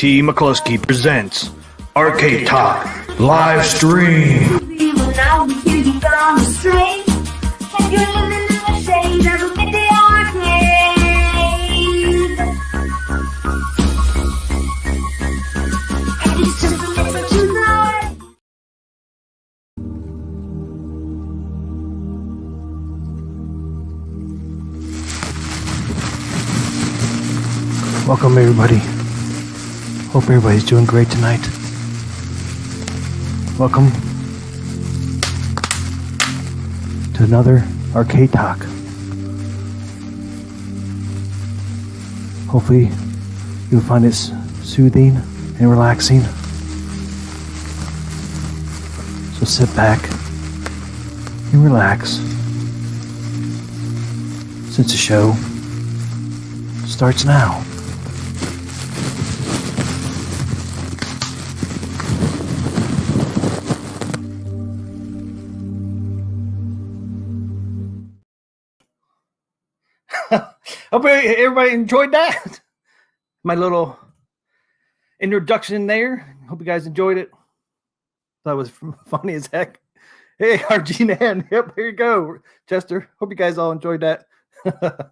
T. McCluskey presents Arcade Talk live stream. Welcome everybody. Hope everybody's doing great tonight. Welcome to another Arcade Talk. Hopefully you'll find it soothing and relaxing. So sit back and relax since the show starts now. Hope everybody enjoyed that. My little introduction there. Hope you guys enjoyed it. That was funny as heck. Hey, RG Nan. Yep, here you go, Chester. Hope you guys all enjoyed that. Had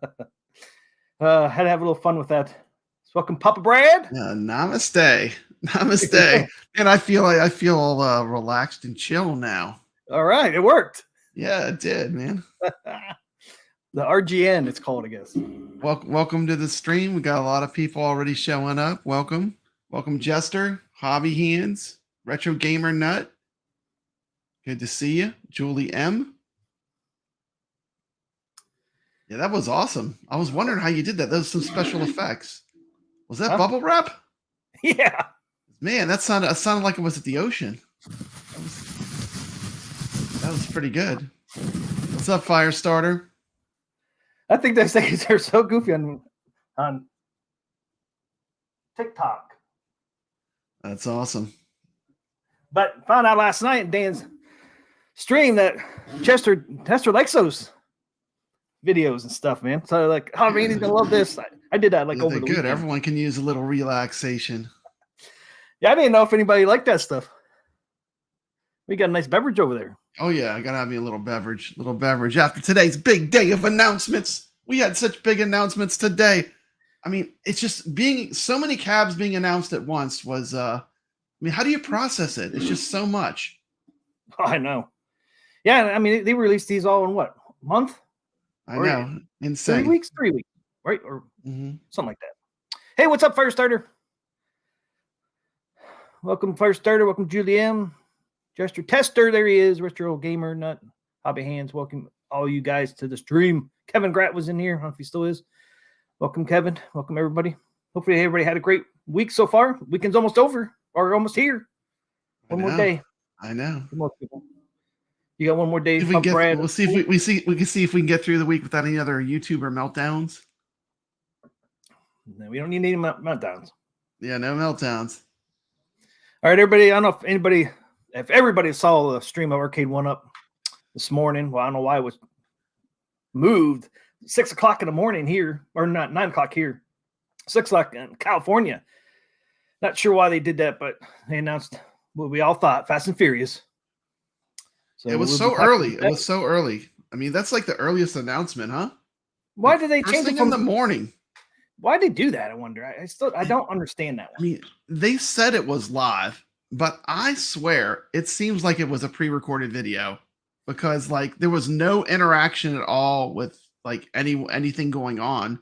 to have a little fun with that. So welcome, Papa Brad. Namaste. And I feel relaxed and chill now. All right, it worked. Yeah, it did, man. The RGN, it's called, I guess. Welcome to the stream. We got a lot of people already showing up. Welcome, Jester, Hobby Hands, Retro Gamer Nut. Good to see you, Julie M. Yeah, that was awesome. I was wondering how you did that. Those some special effects. Was that bubble wrap? Yeah. Man, that sounded like it was at the ocean. That was pretty good. What's up, Firestarter? I think they say they're so goofy on TikTok. That's awesome. But found out last night in Dan's stream that Chester likes those videos and stuff, man. So like, oh man, he's gonna love this. I did that like over the good. weekend. Everyone can use a little relaxation. Yeah, I didn't know if anybody liked that stuff. We got a nice beverage over there. Oh yeah, I gotta have me a little beverage. After today's big day of announcements. We had such big announcements today. I mean, it's just being so many cabs being announced at once was I mean, how do you process it? It's just so much. Oh, I know. Yeah, I mean, they released these all in what, month? I know. Insane. 3 weeks, right? Or something like that. Hey, what's up, Firestarter? Welcome, Firestarter. Welcome, Julie M. Jester Tester, there he is. Retro Gamer Nut, Hobby Hands. Welcome all you guys to the stream. Kevin Gratt was in here. I don't know if he still is. Welcome, Kevin. Welcome, everybody. Hopefully, everybody had a great week so far. Weekend's almost over, or almost here. One more day. I know. For most people. You got one more day. If we we'll see if we can see if we can get through the week without any other YouTuber meltdowns. No, we don't need any meltdowns. Yeah, no meltdowns. All right, everybody. I don't know if everybody saw the stream of Arcade One Up this morning. Well, I don't know why it was moved 6 o'clock in the morning here, or not 9 o'clock here, 6 o'clock in California. Not sure why they did that, but they announced what we all thought, Fast and Furious. So it was so early. It was so early. I mean, that's like the earliest announcement, huh? Why did they change it in the morning? Why did they do that? I wonder. I don't understand that one. I mean, they said it was live, but I swear it seems like it was a pre-recorded video because like there was no interaction at all with like anything going on.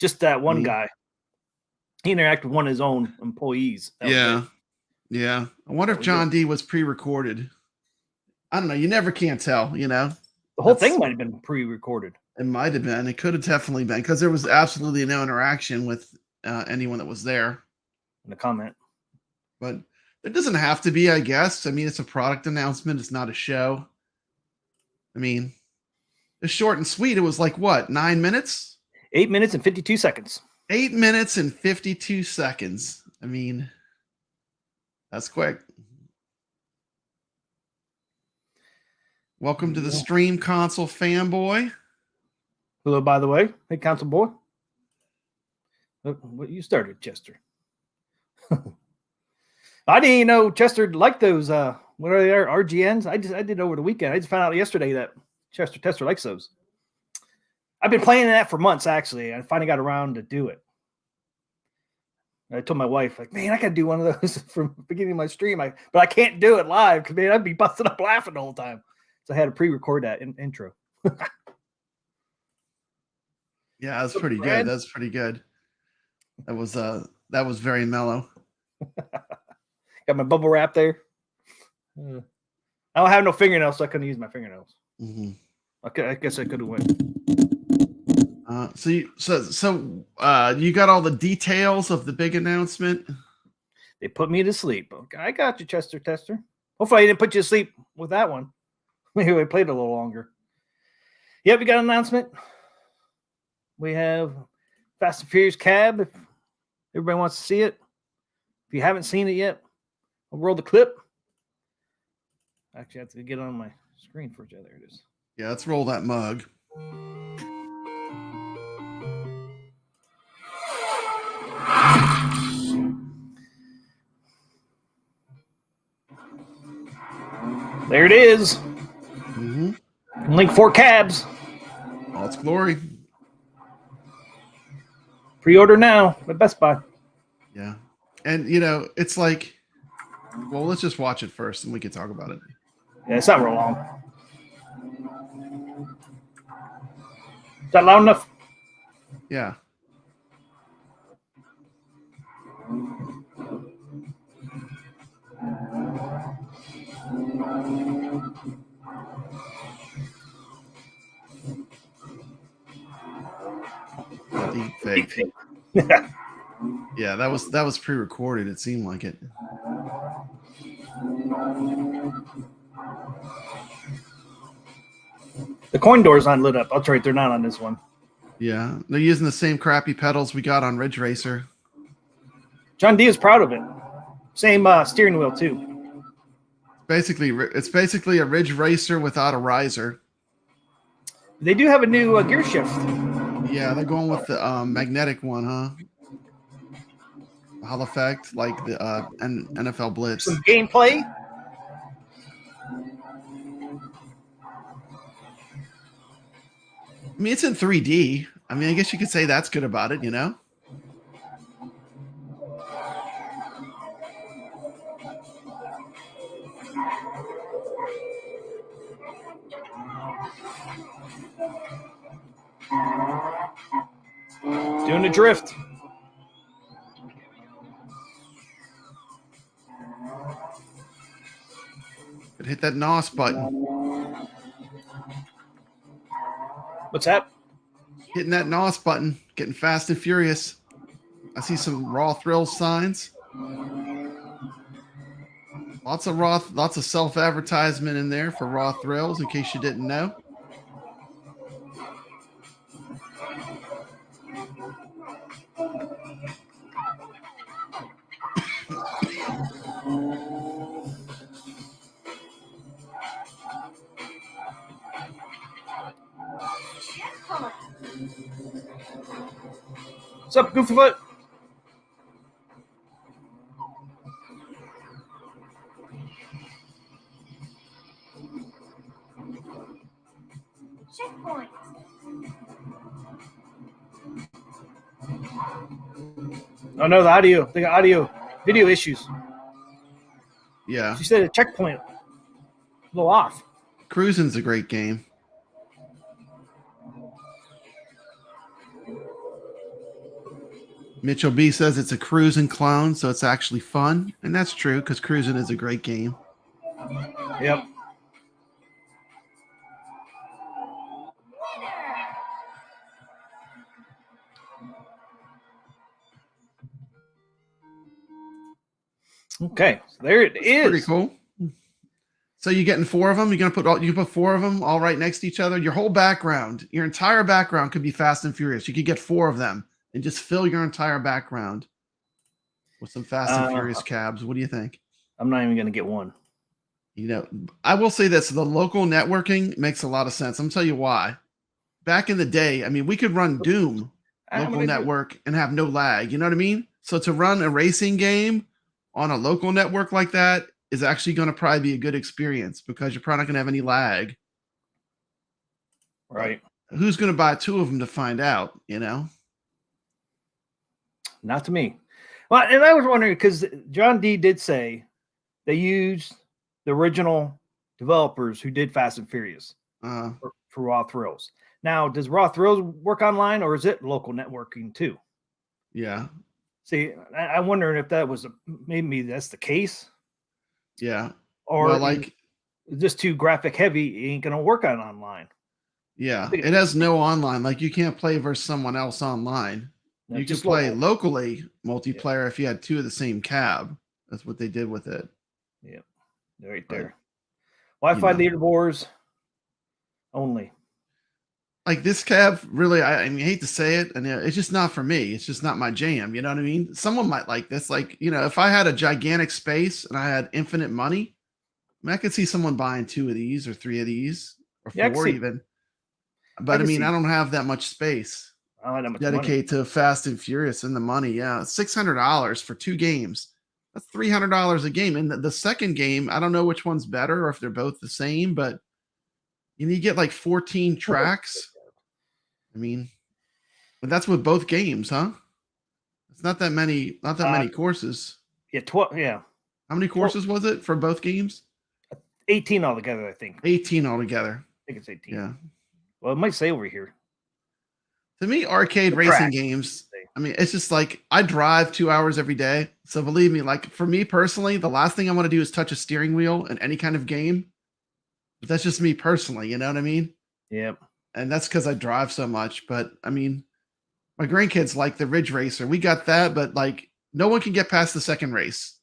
Just that one guy. He interacted with one of his own employees. Yeah. I wonder if John D was pre-recorded. I don't know. You never can tell, you know. The whole thing might have been pre-recorded. It might have been. It could have definitely been because there was absolutely no interaction with anyone that was there. In the comment. But it doesn't have to be, I guess. I mean, it's a product announcement. It's not a show. I mean, it's short and sweet. It was like, what, 9 minutes? 8 minutes and 52 seconds. 8 minutes and 52 seconds. I mean, that's quick. Welcome to the stream, Console Fanboy. Hello, by the way. Hey, Console Boy. What you started, Chester. I didn't even know Chester liked those. What are they? RGNs? I did it over the weekend. I just found out yesterday that Chester Tester likes those. I've been playing that for months, actually. I finally got around to do it. I told my wife, like, man, I got to do one of those from the beginning of my stream. But I can't do it live because, man, I'd be busting up laughing the whole time. So I had to pre-record that intro. Yeah, that's pretty good. That's pretty good. That was very mellow. Got my bubble wrap there. I don't have no fingernails, so I couldn't use my fingernails. Mm-hmm. I guess I could have went. So you got all the details of the big announcement. They put me to sleep. Okay, I got you, Chester Tester. Hopefully I didn't put you to sleep with that one. Maybe we played a little longer. Yep, we got an announcement. We have Fast and Furious Cab. If everybody wants to see it. If you haven't seen it yet, I'll roll the clip. Actually, I have to get on my screen for you. There it is. Yeah, let's roll that mug. There it is. Mm-hmm. Link 4 cabs. All its glory. Pre-order now at Best Buy. Yeah. And, you know, it's like, well, let's just watch it first and we can talk about it. Yeah, it's not real long. Is that loud enough? Yeah. Deep fake. Yeah, that was pre-recorded. It seemed like it. The coin door's not lit up. That's right, they're not on this one. Yeah, they're using the same crappy pedals we got on Ridge Racer. John D is proud of it. Same steering wheel too. It's basically a Ridge Racer without a riser. They do have a new gear shift. Yeah, they're going with the magnetic one, huh? Hall effect, like the NFL Blitz. Some gameplay. I mean, it's in 3D. I mean, I guess you could say that's good about it, you know? Doing the drift. But hit that NOS button. What's that? Hitting that NOS button. Getting fast and furious. I see some Raw Thrills signs. Lots of self-advertisement in there for Raw Thrills, in case you didn't know. What's up, Goofyfoot? Checkpoint. Oh no, the audio. They got video issues. Yeah. She said a checkpoint. A little off. Cruising's a great game. Mitchell B says it's a cruising clone, so it's actually fun. And that's true, because cruising is a great game. Yep. Okay, so there it is. Pretty cool. So you're getting 4 of them. You can put 4 of them all right next to each other. Your whole background, your entire background could be Fast and Furious. You could get 4 of them and just fill your entire background with some Fast and Furious cabs. What do you think? I'm not even going to get one. You know, I will say this: the local networking makes a lot of sense. I'm gonna tell you why. Back in the day, I mean, we could run Doom local network and have no lag. You know what I mean? So to run a racing game on a local network like that is actually going to probably be a good experience because you're probably not going to have any lag. Right. But who's going to buy 2 of them to find out, you know? Not to me. Well, and I was wondering because John D did say they used the original developers who did Fast and Furious for Raw Thrills. Now, does Raw Thrills work online or is it local networking too? Yeah. See, I'm wondering if that was maybe that's the case. Yeah. Or well, like just too graphic heavy, it ain't gonna work on online. Yeah, it has no online. Like you can't play versus someone else online. You can play locally multiplayer if you had 2 of the same cab. That's what they did with it. Yeah, right there. Wi-Fi leaderboards only. Like this cab, really, I mean, I hate to say it, and it's just not for me. It's just not my jam. You know what I mean? Someone might like this. Like, if I had a gigantic space and I had infinite money, I could see someone buying 2 of these or 3 of these or 4 even. But I mean, I don't have that much space. Dedicate to Fast and Furious and the money. Yeah, $600 for 2 games. That's $300 a game. And the second game, I don't know which one's better or if they're both the same, but you get like 14 tracks. I mean, but that's with both games, huh? It's not that many. Not that many courses. Yeah, 12. Yeah. How many courses was it for both games? 18 altogether, I think. 18 altogether. I think it's 18. Yeah. Well, it might say over here. To me, arcade racing games, I mean, it's just like I drive 2 hours every day. So believe me, like for me personally, the last thing I want to do is touch a steering wheel in any kind of game. But that's just me personally, you know what I mean? Yep. And that's because I drive so much. But I mean, my grandkids like the Ridge Racer. We got that, but like no one can get past the second race.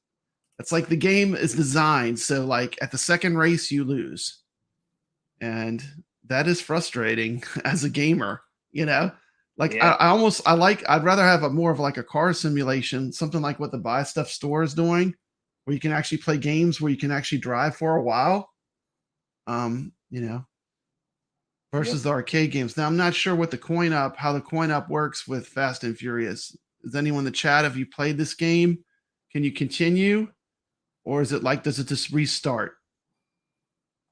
It's like the game is designed so like at the second race you lose. And that is frustrating as a gamer, Like yeah. I'd rather have a more of like a car simulation, something like what the Buy Stuff store is doing, where you can actually play games where you can actually drive for a while. Versus the arcade games. Now I'm not sure what how the coin up works with Fast and Furious. Is anyone in the chat, have you played this game? Can you continue? Or is it like, does it just restart?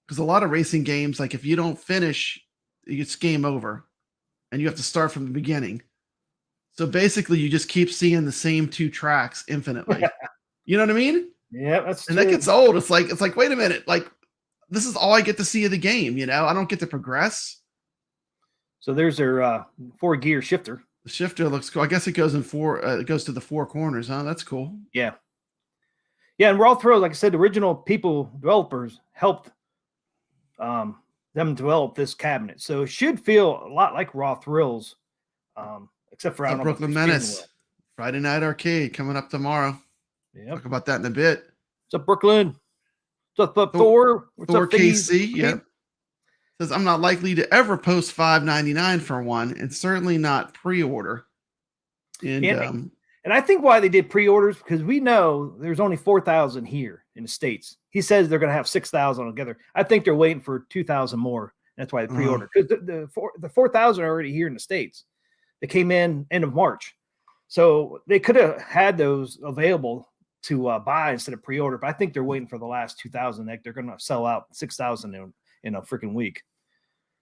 Because a lot of racing games, like if you don't finish, it's game over. And you have to start from the beginning. So basically, you just keep seeing the same 2 tracks infinitely. You know what I mean? Yeah, that's and true. That gets old. It's like, wait a minute, like this is all I get to see of the game. I don't get to progress. So there's their 4-gear shifter. The shifter looks cool. I guess it goes in 4. It goes to the 4 corners, huh? That's cool. Yeah. Yeah, and Raw Thrills, like I said, the original developers helped them develop this cabinet, so it should feel a lot like Raw Thrills, except for Brooklyn Menace Friday Night Arcade coming up tomorrow. Yeah, talk about that in a bit. What's up, Brooklyn? What's up, Thor? What's up, KC? Yeah, says I'm not likely to ever post $5.99 for one, and certainly not pre-order. And I think why they did pre-orders, because we know there's only 4,000 here in the States. He says they're going to have 6,000 together. I think they're waiting for 2,000 more. That's why they pre-ordered. Because the 4,000 are already here in the States. They came in end of March. So they could have had those available to buy instead of pre-order. But I think they're waiting for the last 2,000. They're going to sell out 6,000 in a freaking week.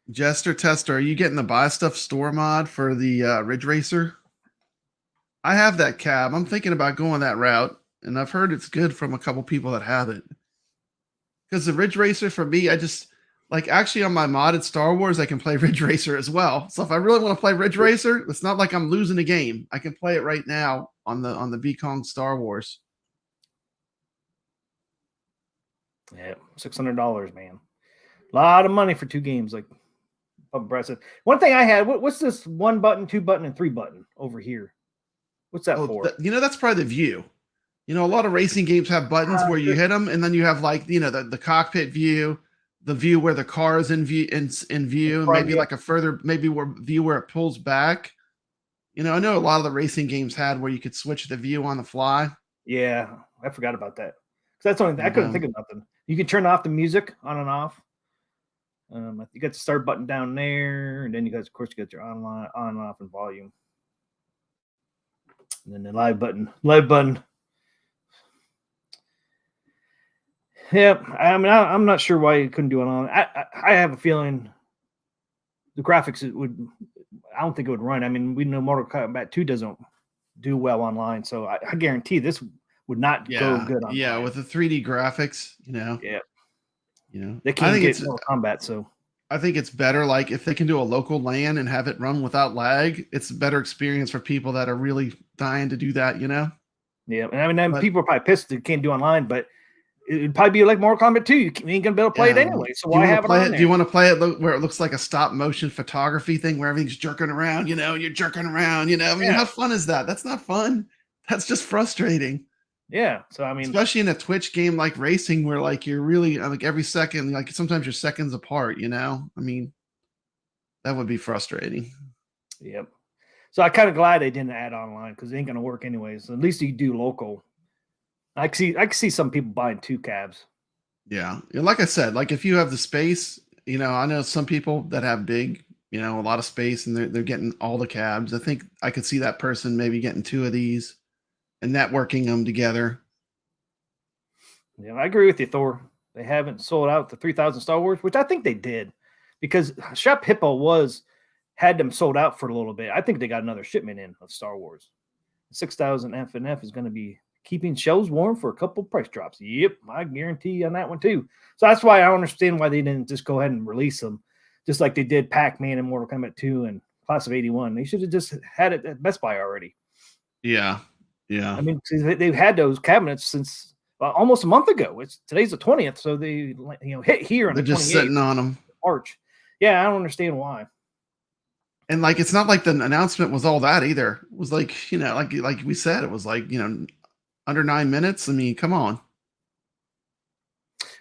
Jester Tester, are you getting the Buy Stuff store mod for the Ridge Racer? I have that cab. I'm thinking about going that route, and I've heard it's good from a couple people that have it. Because the Ridge Racer, for me, I just actually on my modded Star Wars, I can play Ridge Racer as well. So if I really want to play Ridge Racer, it's not like I'm losing a game. I can play it right now on the BCong Star Wars. Yeah, $600, man. A lot of money for 2 games, like Brad said. One thing I had, what's this 1 button, 2 button, and 3 button over here? What's that for? That's probably the view. A lot of racing games have buttons where you hit them, and then you have the cockpit view, the view where the car is in view, and maybe like a further view where it pulls back. I know a lot of the racing games had where you could switch the view on the fly. Yeah, I forgot about that. That's the only thing I couldn't think of nothing. You can turn off the music on and off. You got the start button down there, and then of course, you got your on and off and volume. And then the live button. Yep. I mean, I'm not sure why you couldn't do it on. I have a feeling the graphics would. I don't think it would run. I mean, we know Mortal Kombat 2 doesn't do well online, so I guarantee this would not go good online. Yeah, with the 3D graphics, you know. Yeah. You know, They can't get Mortal Kombat, so I think it's better. Like if they can do a local LAN and have it run without lag, it's a better experience for people that are really dying to do that. You know. Yeah, and I mean, people are probably pissed they can't do online, but it'd probably be like Mortal Kombat 2. You ain't gonna be able to play it anyway. So why have it on there? Do you want to play it where it looks like a stop motion photography thing where everything's jerking around? You know, you're jerking around. You know, I mean, how fun is that? That's not fun. That's just frustrating. Yeah. So I mean, especially in a Twitch game like racing, where like you're really like every second, like sometimes you're seconds apart. You know, I mean, that would be frustrating. Yep. So I'm kind of glad they didn't add online because it ain't gonna work anyways. So at least you do local. I can see some people buying 2 cabs. Yeah. Like I said, like if you have the space, you know, I know some people that have big, you know, a lot of space and they're getting all the cabs. I think I could see that person maybe getting 2 of these and networking them together. Yeah, I agree with you, Thor. They haven't sold out the 3,000 Star Wars, which I think they did because Shop Hippo had them sold out for a little bit. I think they got another shipment in of Star Wars. 6,000 F&F is going to be keeping shelves warm for a couple price drops. Yep, I guarantee on that one too. So that's why I understand why they didn't just go ahead and release them, just like they did Pac-Man and Mortal Kombat 2 and Class of 81. They should have just had it at Best Buy already. Yeah, yeah. I mean, they've had those cabinets since almost a month ago. Today's the 20th, so they hit here on they're the 28th, just sitting on them. March. Yeah, I don't understand why. And like, it's not like the announcement was all that either. It was like, you know, like we said, it was like, you know, under 9 minutes. I mean, come on.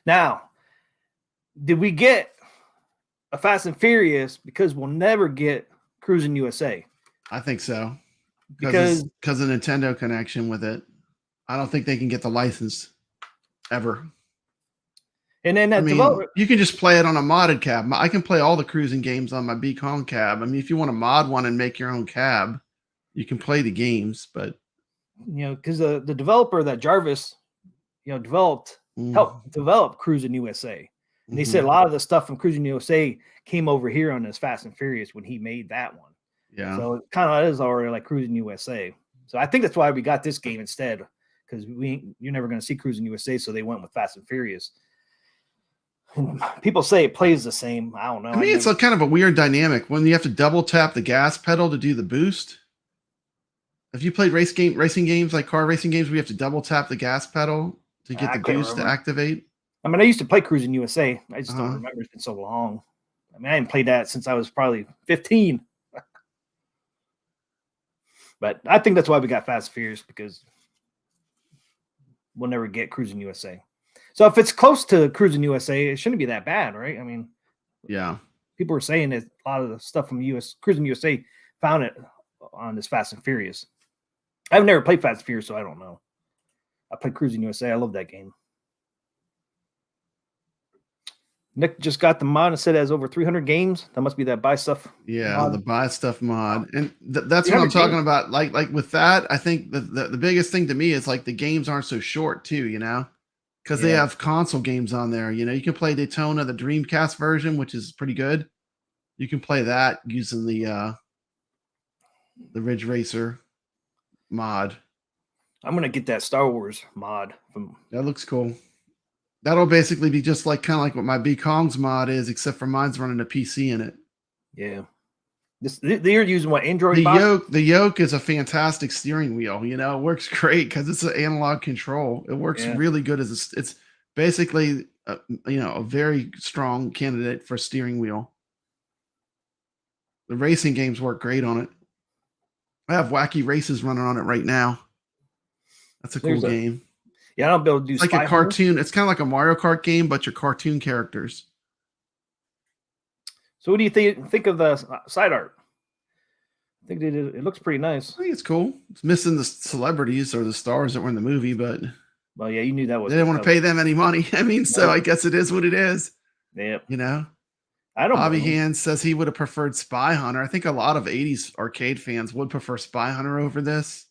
Now, did we get a Fast and Furious because we'll never get Cruising USA? I think so. Because of the Nintendo connection with it. I don't think they can get the license ever. And then you can just play it on a modded cab. I can play all the cruising games on my Beacon cab. I mean, if you want to mod one and make your own cab, you can play the games, but because the developer that Jarvis, helped develop Cruising USA. And they said a lot of the stuff from Cruising USA came over here on this Fast and Furious when he made that one. Yeah. So it kind of is already like Cruising USA. So I think that's why we got this game instead, because you're never going to see Cruising USA, so they went with Fast and Furious. And people say it plays the same. I don't know. I mean, it's a kind of a weird dynamic when you have to double tap the gas pedal to do the boost. Have you played racing games like car racing games where you have to double tap the gas pedal to get the boost to activate? I mean, I used to play Cruising USA. I just don't remember. It's been so long. I mean, I haven't played that since I was probably 15. But I think that's why we got Fast and Furious, because we'll never get Cruising USA. So if it's close to Cruising USA, it shouldn't be that bad, right? I mean, yeah. People were saying that a lot of the stuff from Cruising USA found it on this Fast and Furious. I've never played Fast and Furious, so I don't know. I played Cruising USA. I love that game. Nick just got the mod and said it has over 300 games. That must be that buy stuff. Yeah, mod. The buy stuff mod. And that's what I'm talking about. Like with that, I think the biggest thing to me is like the games aren't so short too, because they have console games on there. You can play Daytona, the Dreamcast version, which is pretty good. You can play that using the Ridge Racer mod. I'm gonna get that Star Wars mod from. That looks cool. That'll basically be just like kind of like what my Kong's mod is, except for mine's running a PC in it. Yeah. They're using what, Android? The yoke is a fantastic steering wheel. It works great because it's an analog control. It works really good it's basically a very strong candidate for steering wheel. The racing games work great on it. I have Wacky Races running on it right now. That's a cool game. Yeah, I don't be able to do like a cartoon. It's kind of like a Mario Kart game, but you're cartoon characters. So what do you think of the side art? I think it looks pretty nice. I think it's cool. It's missing the celebrities or the stars that were in the movie, but well, yeah, you knew that was. They didn't want to pay them any money. I mean, so I guess it is what it is. Yep. I don't. Bobby Hand says he would have preferred Spy Hunter. I think a lot of '80s arcade fans would prefer Spy Hunter over this.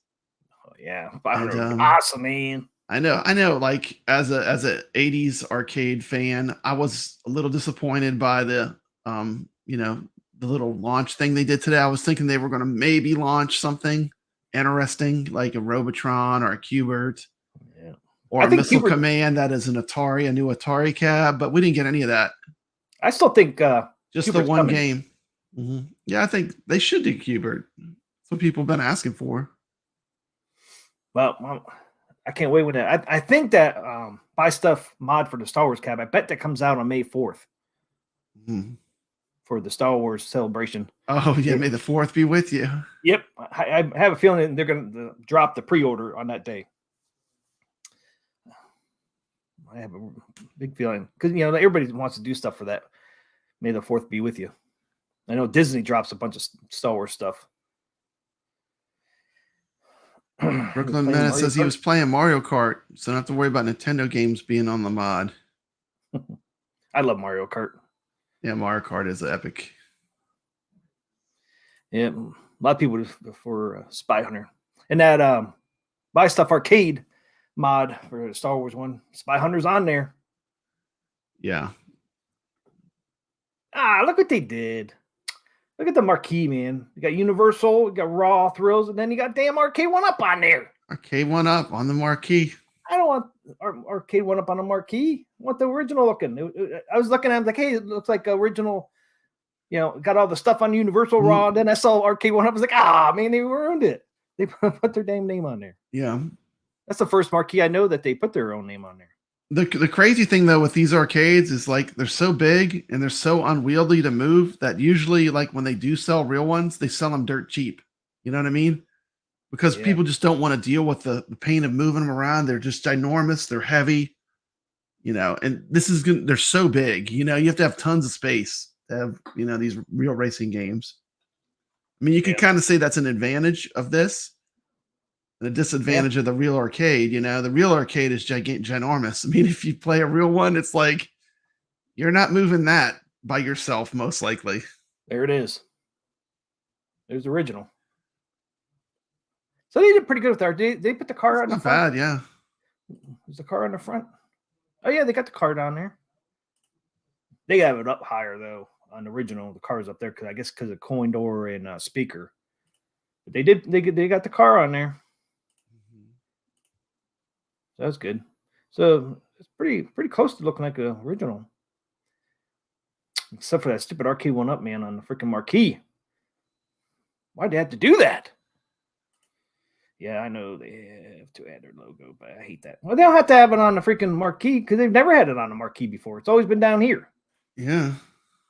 yeah, 500 And, would be awesome, man. I know. Like as a '80s arcade fan, I was a little disappointed by the the little launch thing they did today. I was thinking they were going to maybe launch something interesting like a Robotron or a Cubert Yeah, or I a think Missile Hubert. Command that is an Atari, a new Atari cab, but we didn't get any of that. I still think Just the Hubert's one coming. game. Yeah, I think they should do Cubert. That's what people have been asking for. Well, I can't wait with that. I think that Buy Stuff mod for the Star Wars cab. I bet that comes out on May 4th Mhm. for the Star Wars celebration. Oh yeah, may the fourth be with you. Yep, I have a feeling they're going to drop the pre-order on that day. I have a big feeling because everybody wants to do stuff for that. May the 4th be with you. I know Disney drops a bunch of Star Wars stuff. Brooklyn Menace says he was playing Mario Kart, so don't have to worry about Nintendo games being on the mod. I love Mario Kart. Yeah, Mario Kart is epic. Yeah, a lot of people for Spy Hunter. And that Buy Stuff Arcade mod for the Star Wars one. Spy Hunter's on there. Yeah. Look what they did. Look at the marquee, man. You got Universal, you got Raw Thrills, and then you got damn Arcade 1-Up on there. Arcade 1-Up on the marquee. I don't want Arcade 1-Up on the marquee. I want the original looking. I was looking at it, I was like, hey, it looks like original. Got all the stuff on Universal Raw. Then I saw Arcade 1-Up. I was like, man, they ruined it. They put their damn name on there. Yeah. That's the first marquee I know that they put their own name on there. The crazy thing though with these arcades is like they're so big and they're so unwieldy to move that usually like when they do sell real ones, they sell them dirt cheap. You know what I mean? Because people just don't want to deal with the pain of moving them around. They're just ginormous. They're heavy, and they're so big, you have to have tons of space to have, these real racing games. I mean, you can kind of say that's an advantage of this. The disadvantage of the real arcade, the real arcade is ginormous. I mean, if you play a real one, it's like you're not moving that by yourself, most likely. There it is. There's the original. So they did pretty good with that. They put the car on the front. Not bad, yeah. Is the car on the front? Oh yeah, they got the car down there. They have it up higher though on the original. The car's up there because of coin door and speaker. But they got the car on there. So that's good. So it's pretty close to looking like an original. Except for that stupid Arcade 1-Up, man, on the freaking marquee. Why'd they have to do that? Yeah, I know they have to add their logo, but I hate that. Well, they don't have to have it on the freaking marquee because they've never had it on the marquee before. It's always been down here. Yeah.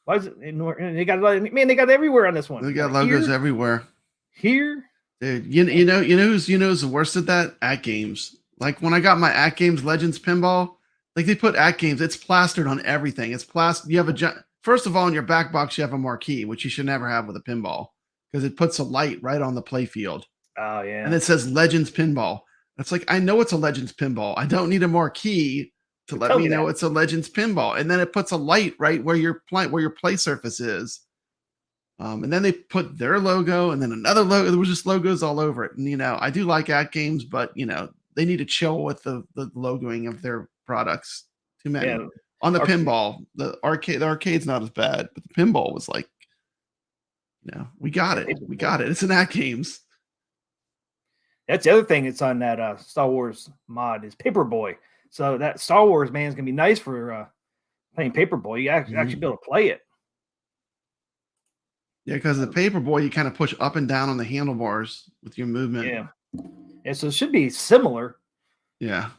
Why is it? They got it everywhere on this one. They got logos everywhere. Here. Dude, you know who's the worst at that? At Games. Like when I got my At Games Legends pinball, like they put At Games, it's plastered on everything. It's plastered. You have first of all, in your back box, you have a marquee, which you should never have with a pinball because it puts a light right on the play field. Oh yeah. And it says Legends Pinball. It's like, I know it's a Legends Pinball. I don't need a marquee to let me know it's a Legends Pinball. And then it puts a light right where your play surface is. And then they put their logo and then another logo. There was just logos all over it. And I do like At Games, but they need to chill with the logoing of their products. Too many. Yeah. On the pinball, the arcade's not as bad, but the pinball was like, we got it. We got it. It's an At Games. That's the other thing. It's on that Star Wars mod is Paperboy. So that Star Wars man is gonna be nice for playing Paperboy. You actually be able to play it. Yeah, because the Paperboy you kind of push up and down on the handlebars with your movement. Yeah. So it should be similar. Yeah.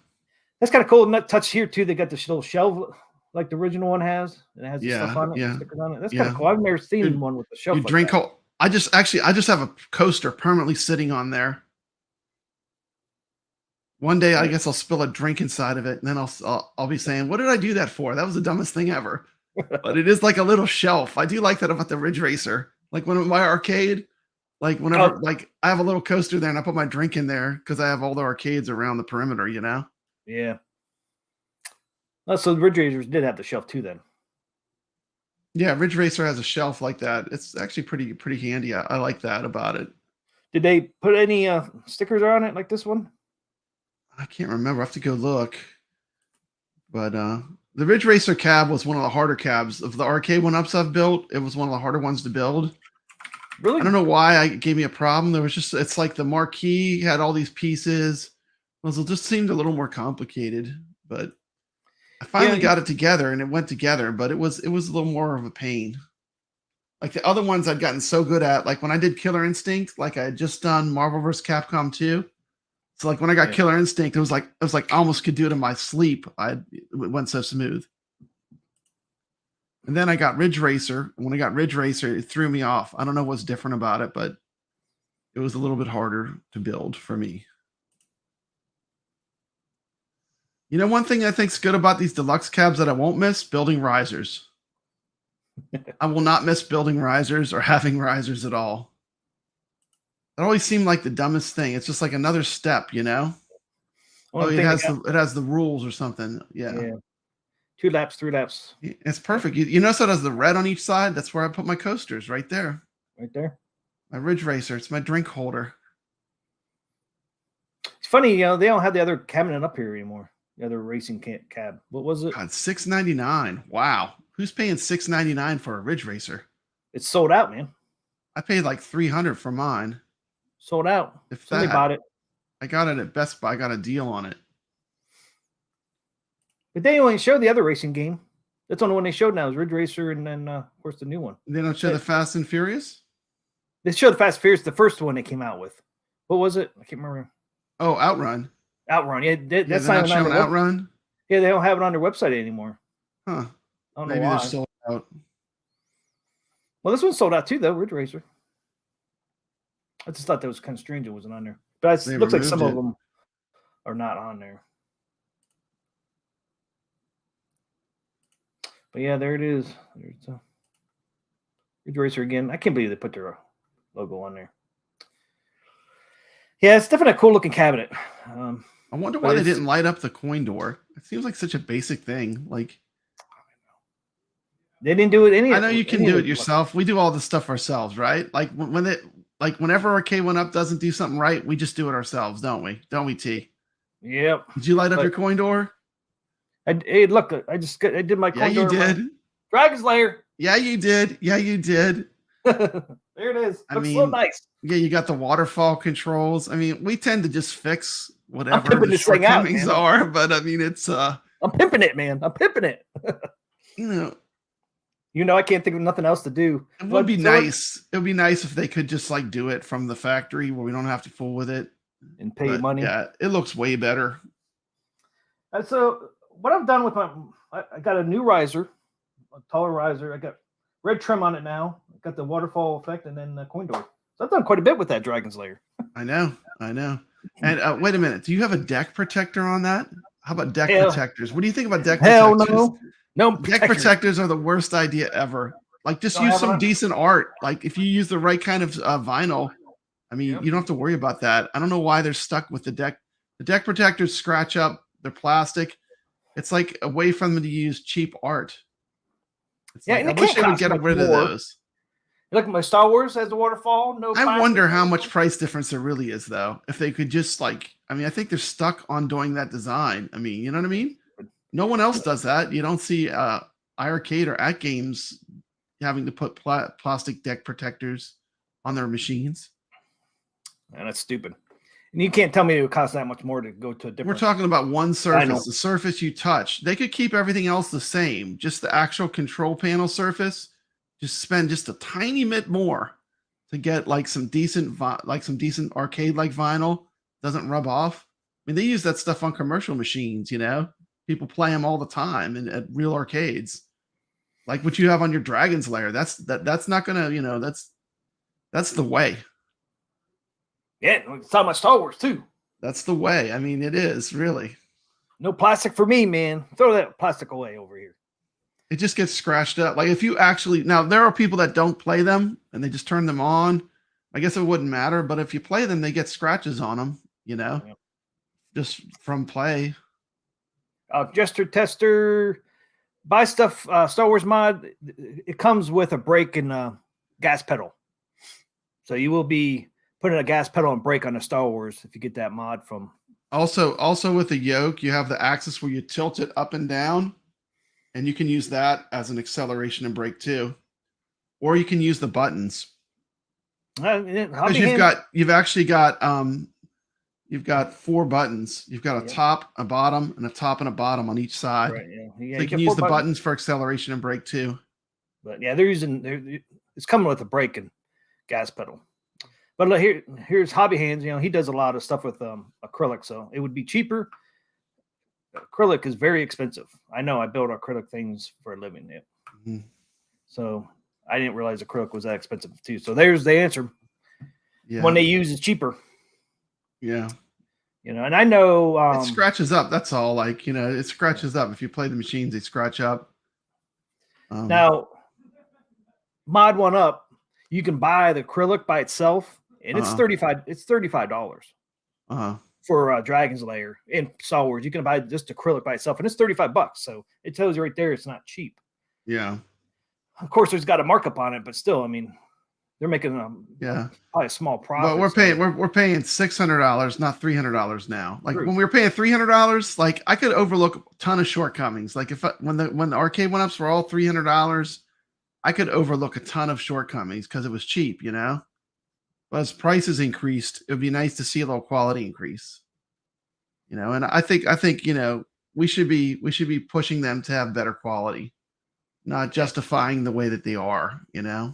That's kind of cool. Nut touch here too. They got this little shelf like the original one has. And it has stuff on it. Stickers on it. That's kind of cool. I've never seen one with a shelf. You drink like I just have a coaster permanently sitting on there. One day, I guess I'll spill a drink inside of it, and then I'll be saying, "What did I do that for? That was the dumbest thing ever." But it is like a little shelf. I do like that about the Ridge Racer. Like when my arcade, like whenever, like I have a little coaster there, and I put my drink in there because I have all the arcades around the perimeter. Yeah. Oh, so the Ridge Racers did have the shelf too, then. Yeah, Ridge Racer has a shelf like that. It's actually pretty handy. I like that about it. Did they put any stickers on it like this one? I can't remember. I have to go look. But the Ridge Racer cab was one of the harder cabs of the arcade one-ups I've built. It was one of the harder ones to build. Really? I don't know why it gave me a problem. There was just, it's like the marquee had all these pieces. It just seemed a little more complicated, but I finally got it together and it went together, but it was a little more of a pain. Like the other ones I'd gotten so good at, like when I did Killer Instinct, like I had just done Marvel vs. Capcom 2. So like when I got Killer Instinct, it was like I almost could do it in my sleep. It went so smooth. And then I got Ridge Racer. And when I got Ridge Racer, it threw me off. I don't know what's different about it, but it was a little bit harder to build for me. You know, one thing I think's good about these deluxe cabs that I won't miss, building risers. I will not miss building risers or having risers at all. It always seemed like the dumbest thing. It's just like another step, you know? It has the rules or something. Yeah. 2 laps, 3 laps. It's perfect. You notice it has the red on each side? That's where I put my coasters, right there. Right there. My Ridge Racer. It's my drink holder. It's funny, you know, they don't have the other cabinet up here anymore. The other racing cab. What was it? God, $6.99. Wow. Who's paying $6.99 for a Ridge Racer? It's sold out, man. I paid like $300 for mine. Sold out. If Somebody bought it. I got it at Best Buy. I got a deal on it. But they only showed the other racing game. That's the only one they showed now is Ridge Racer, and then of course the new one. They don't show the Fast and Furious? They showed the Fast and Furious, the first one they came out with. What was it? I can't remember. Oh, Outrun. Outrun. Yeah, that's not showing Outrun. Yeah, they don't have it on their website anymore. Huh. I don't Maybe know why. they're still out. Well, this one sold out too, though. Ridge Racer. I just thought that was kind of strange. It wasn't on there, but it looks like some of them are not on there. But yeah, there it is. There's Ridge Racer again. I can't believe they put their logo on there. Yeah, it's definitely a cool looking cabinet. I wonder why they didn't light up the coin door. It seems like such a basic thing. Like they didn't do it any. I know you can do it yourself. We do all this stuff ourselves, right? Like whenever Arcade 1-Up doesn't do something right, we just do it ourselves, don't we? Don't we, T? Yep. Did you light up your coin door? Hey, look, I did my coin door. Yeah, you did. Dragon's Lair. Yeah, you did. Yeah, you did. There it is. Looks so nice. Yeah, you got the waterfall controls. I mean, we tend to just fix whatever the shortcomings are, but I mean, it's I'm pimping it, man. I'm pimping it. You know, I can't think of nothing else to do. It would be nice. It would be nice if they could just like do it from the factory where we don't have to fool with it and pay money. Yeah, it looks way better. And so what I've done with I got a new riser, a taller riser. I got red trim on it now. I got the waterfall effect and then the coin door. So I've done quite a bit with that Dragon's Lair. I know. And wait a minute. Do you have a deck protector on that? How about deck protectors? What do you think about deck protectors? Hell no. Deck protectors are the worst idea ever. Like just use some decent art. Like if you use the right kind of vinyl, I mean, you don't have to worry about that. I don't know why they're stuck with the deck. The deck protectors scratch up. They're plastic. It's like a way for them to use cheap art. I wish they would get rid of those. Look, my Star Wars has the waterfall. I wonder how much price difference there really is, though. If they could just I think they're stuck on doing that design. I mean, you know what I mean? No one else does that. You don't see iArcade or At Games having to put plastic deck protectors on their machines. And that's stupid. And you can't tell me it would cost that much more to go to a different. We're talking about one surface, the surface you touch. They could keep everything else the same, just the actual control panel surface. Just spend just a tiny bit more to get like some decent arcade-like vinyl. Doesn't rub off. I mean, they use that stuff on commercial machines. You know, people play them all the time at real arcades, like what you have on your Dragon's Lair. That's not gonna, that's the way. Yeah, it's talking about Star Wars too. That's the way. I mean, it is really. No plastic for me, man. Throw that plastic away over here. It just gets scratched up. Like if you now there are people that don't play them and they just turn them on. I guess it wouldn't matter, but if you play them, they get scratches on them, just from play. Gesture tester, buy stuff, Star Wars mod. It comes with a brake and gas pedal. So you will be putting a gas pedal and brake on the Star Wars if you get that mod from. Also with the yoke, you have the axis where you tilt it up and down, and you can use that as an acceleration and brake too, or you can use the buttons. Because you've got 4 buttons. You've got a top, a bottom, and a top and a bottom on each side. Right, yeah. So you can use the buttons for acceleration and brake too. But yeah, it's coming with a brake and gas pedal. But look, here's Hobby Hands. He does a lot of stuff with acrylic, so it would be cheaper. Acrylic is very expensive. I know. I build acrylic things for a living. Yeah. Mm-hmm. So I didn't realize acrylic was that expensive too. So there's the answer. Yeah. One they use is cheaper. Yeah. And I know it scratches up. That's all. Like, it scratches up. If you play the machines, they scratch up. Now, Mod 1 Up, you can buy the acrylic by itself, and it's $35. It's $35 for Dragon's Lair in Star Wars. You can buy just acrylic by itself, and it's $35. So it tells you right there it's not cheap. Yeah. Of course, there's got a markup on it, but still, I mean, they're making probably a small profit. But we're paying $600, not $300 now. Like when we were paying $300, like I could overlook a ton of shortcomings. Like when the arcade went ups were all $300, I could overlook a ton of shortcomings because it was cheap, But as prices increased, it would be nice to see a little quality increase. And I think we should be pushing them to have better quality, not justifying the way that they are, I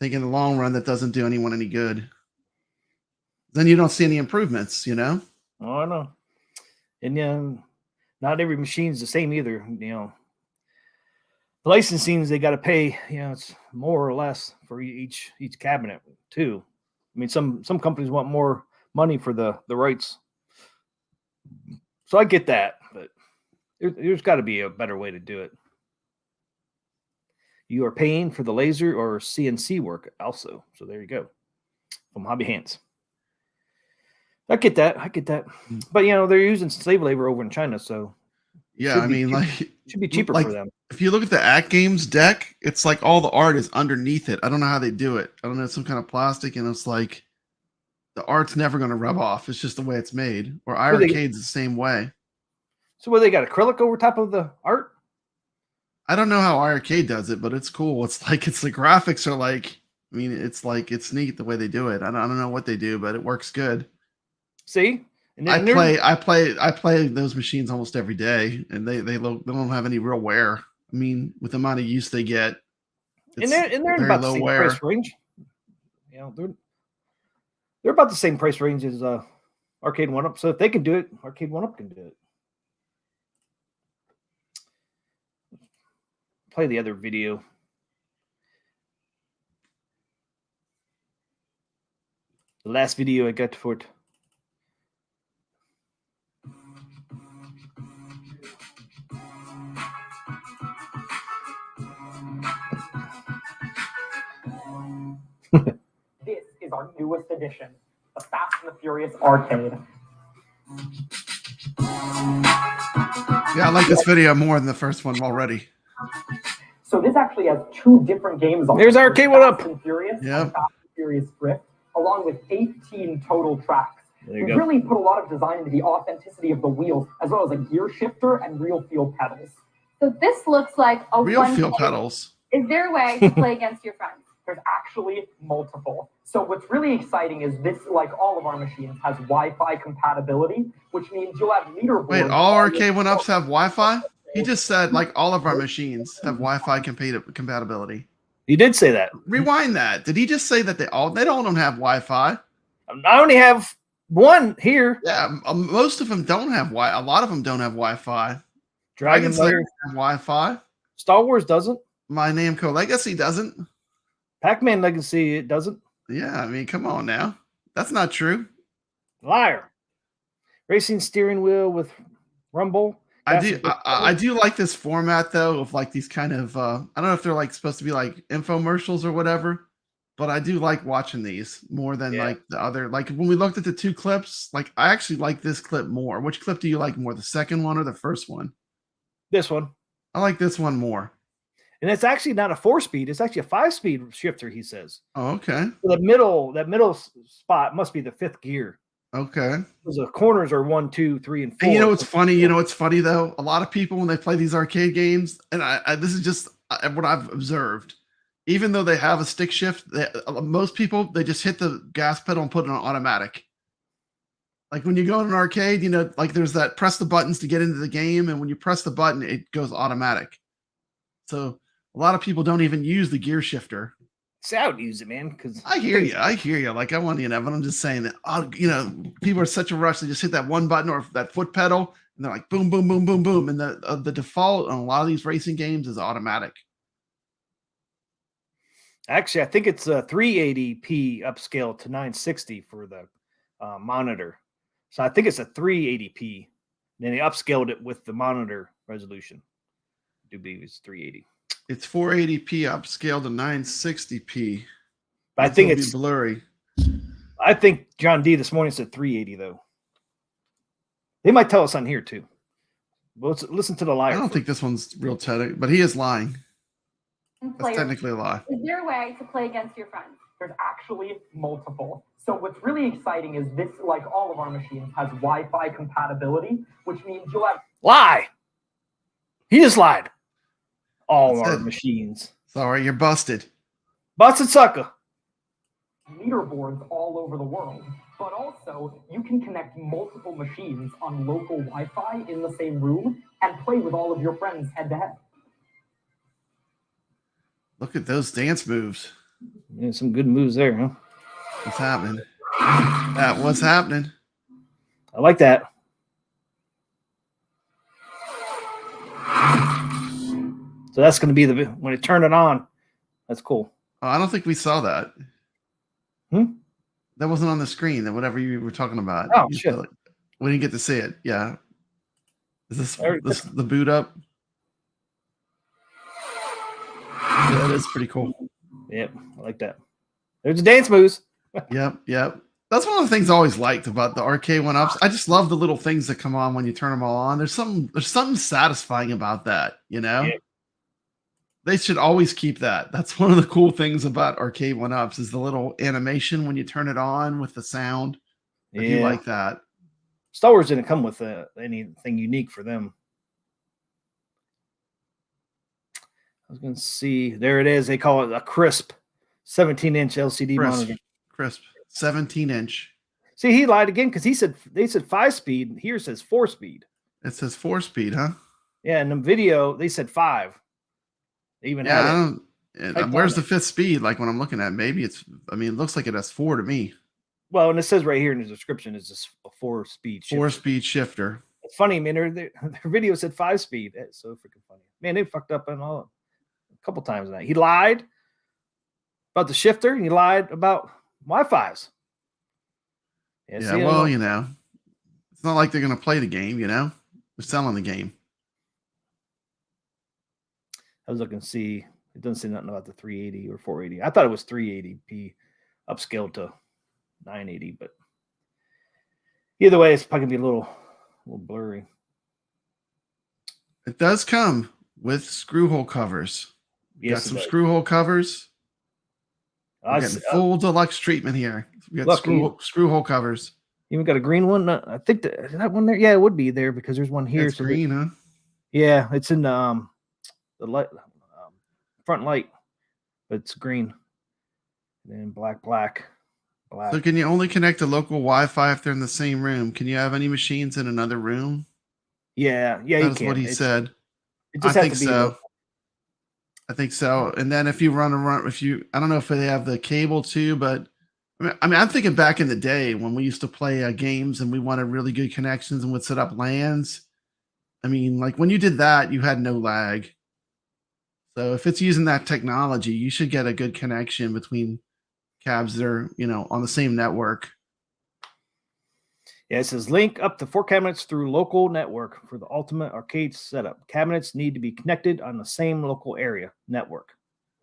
think in the long run, that doesn't do anyone any good. Then you don't see any improvements, Oh, I know. And not every machine's the same either. The licensings they got to pay. It's more or less for each cabinet too. I mean, some companies want more money for the rights. So I get that, but there's got to be a better way to do it. You are paying for the laser or CNC work also. So there you go. From Hobby Hands. I get that. But, they're using slave labor over in China. So, yeah, should be cheaper for them. If you look at the Act Games deck, it's like all the art is underneath it. I don't know how they do it. I don't know. It's some kind of plastic, and it's like the art's never going to rub off. It's just the way it's made. Or iArcade's the same way. So, they got acrylic over top of the art? I don't know how iArcade does it, but it's cool. It's the graphics are like, it's neat the way they do it. I don't know what they do, but it works good. See, I play those machines almost every day, and they don't have any real wear. I mean, with the amount of use they get, and they're in about the same price range. They're about the same price range as Arcade 1-Up. So if they can do it, Arcade 1-Up can do it. Play the other video. The last video I got for it. This is our newest edition, the Fast and the Furious Arcade. Yeah, I like this video more than the first one already. So this actually has 2 different games on it. There's Arcade 1-Up. Fast and Furious, yeah. And Fast and Furious Drift, along with 18 total tracks. We go. Really put a lot of design into the authenticity of the wheels, as well as a gear shifter and real feel pedals. So this looks like a real feel pedals. Is there a way to play against your friends? There's actually multiple. So what's really exciting is this, like all of our machines, has Wi-Fi compatibility, which means you'll have leaderboards. Wait, all Arcade 1-Ups have Wi-Fi? He just said like all of our machines have Wi-Fi compatibility. He did say that. Rewind that. Did he just say that they all don't have Wi-Fi? I only have one here. Yeah, most of them don't have Wi. A lot of them don't have Wi-Fi. Dragon's Lair have Wi-Fi. Star Wars doesn't. My Namco Legacy doesn't. Pac-Man Legacy it doesn't. Yeah, I mean, come on now. That's not true. Liar. Racing steering wheel with rumble. I do like this format though of like these kind of I don't know if they're like supposed to be like infomercials or whatever, but I do like watching these more than like the other. Like when we looked at the 2 clips, like I actually like this clip more. Which clip do you like more, the second one or the first one? This one. I like this one more. And it's actually not a 4-speed. It's actually a 5-speed shifter, he says. Oh, okay. So that middle spot must be the 5th gear. Okay. Because the corners are 1, 2, 3, and 4. And you know what's funny? You know what's funny though? A lot of people when they play these arcade games, and I this is just what I've observed. Even though they have a stick shift, most people they just hit the gas pedal and put it on automatic. Like when you go in an arcade, you know, like there's that press the buttons to get into the game, and when you press the button, it goes automatic. So a lot of people don't even use the gear shifter. See, I would use it, man. Because I hear you. I hear you. Like I want you to know, but I'm just saying that, you know, people are such a rush. They just hit that one button or that foot pedal, and they're like boom, boom, boom, boom, boom. And the default on a lot of these racing games is automatic. Actually, I think it's a 380p upscale to 960 for the monitor. So I think it's a 380p. Then they upscaled it with the monitor resolution. I do believe it's 380. It's 480p upscaled to 960p. But I think it's blurry. I think John D this morning said 380 though. They might tell us on here too. Well, let's listen to the liar. I don't think this one's real technical, but he is lying. That's technically a lie. Is there a way to play against your friends? There's actually multiple. So what's really exciting is this, like all of our machines, has Wi-Fi compatibility, which means you'll have lie. He just lied. All That's our it. machines. Sorry, you're busted. Busted sucker. leaderboards all over the world. But also, you can connect multiple machines on local Wi-Fi in the same room and play with all of your friends head-to-head. Look at those dance moves. Yeah, some good moves there, huh? What's happening? What's happening? I like that. So that's going to be the when it turned it on. That's cool. Oh, I don't think we saw that. That wasn't on the screen. That whatever you were talking about. Oh shit! We didn't get to see it. Yeah. Is this the boot up? Yeah, that is pretty cool. Yep, I like that. There's the dance moves. Yep. That's one of the things I always liked about the arcade one-ups. I just love the little things that come on when you turn them all on. There's something satisfying about that, you know? Yeah. They should always keep that. That's one of the cool things about arcade one-ups is the little animation when you turn it on with the sound. I do like that. Star Wars didn't come with anything unique for them. I was going to see. There it is. They call it a crisp 17-inch LCD monitor. Crisp. 17-inch. See, he lied again because they said 5-speed. Here it says 4-speed. It says 4-speed, huh? Yeah, in the video they said 5. They even had where's the 5th speed? Like when I'm looking at, maybe it looks like it has 4 to me. Well, and it says right here in the description is this a 4-speed shifter. 4-speed shifter. It's funny, man. Their video said 5-speed. It's so freaking funny. Man, they fucked up on a couple times on that. He lied about the shifter, and he lied about Wi-Fi's. Yeah, well, you know, it's not like they're going to play the game, you know? They're selling the game. I was looking to see. It doesn't say nothing about the 380 or 480. I thought it was 380p upscaled to 980, but either way, it's probably going to be a little blurry. It does come with screw hole covers. Yes, got some screw hole covers. We're getting full deluxe treatment here. We got screw hole covers. Even got a green one. I think that one there. Yeah, it would be there because there's one here. It's green, huh? Yeah, it's in the light, front light, but it's green. And then black. So can you only connect to local Wi-Fi if they're in the same room? Can you have any machines in another room? Yeah, that's what he said. It just I think so. I think so. And then if you I don't know if they have the cable too, but I'm thinking back in the day when we used to play games and we wanted really good connections and would set up LANs. I mean, like when you did that, you had no lag. So if it's using that technology, you should get a good connection between cabs that are, you know, on the same network. Yeah, it says link up to 4 cabinets through local network for the ultimate arcade setup. Cabinets need to be connected on the same local area network.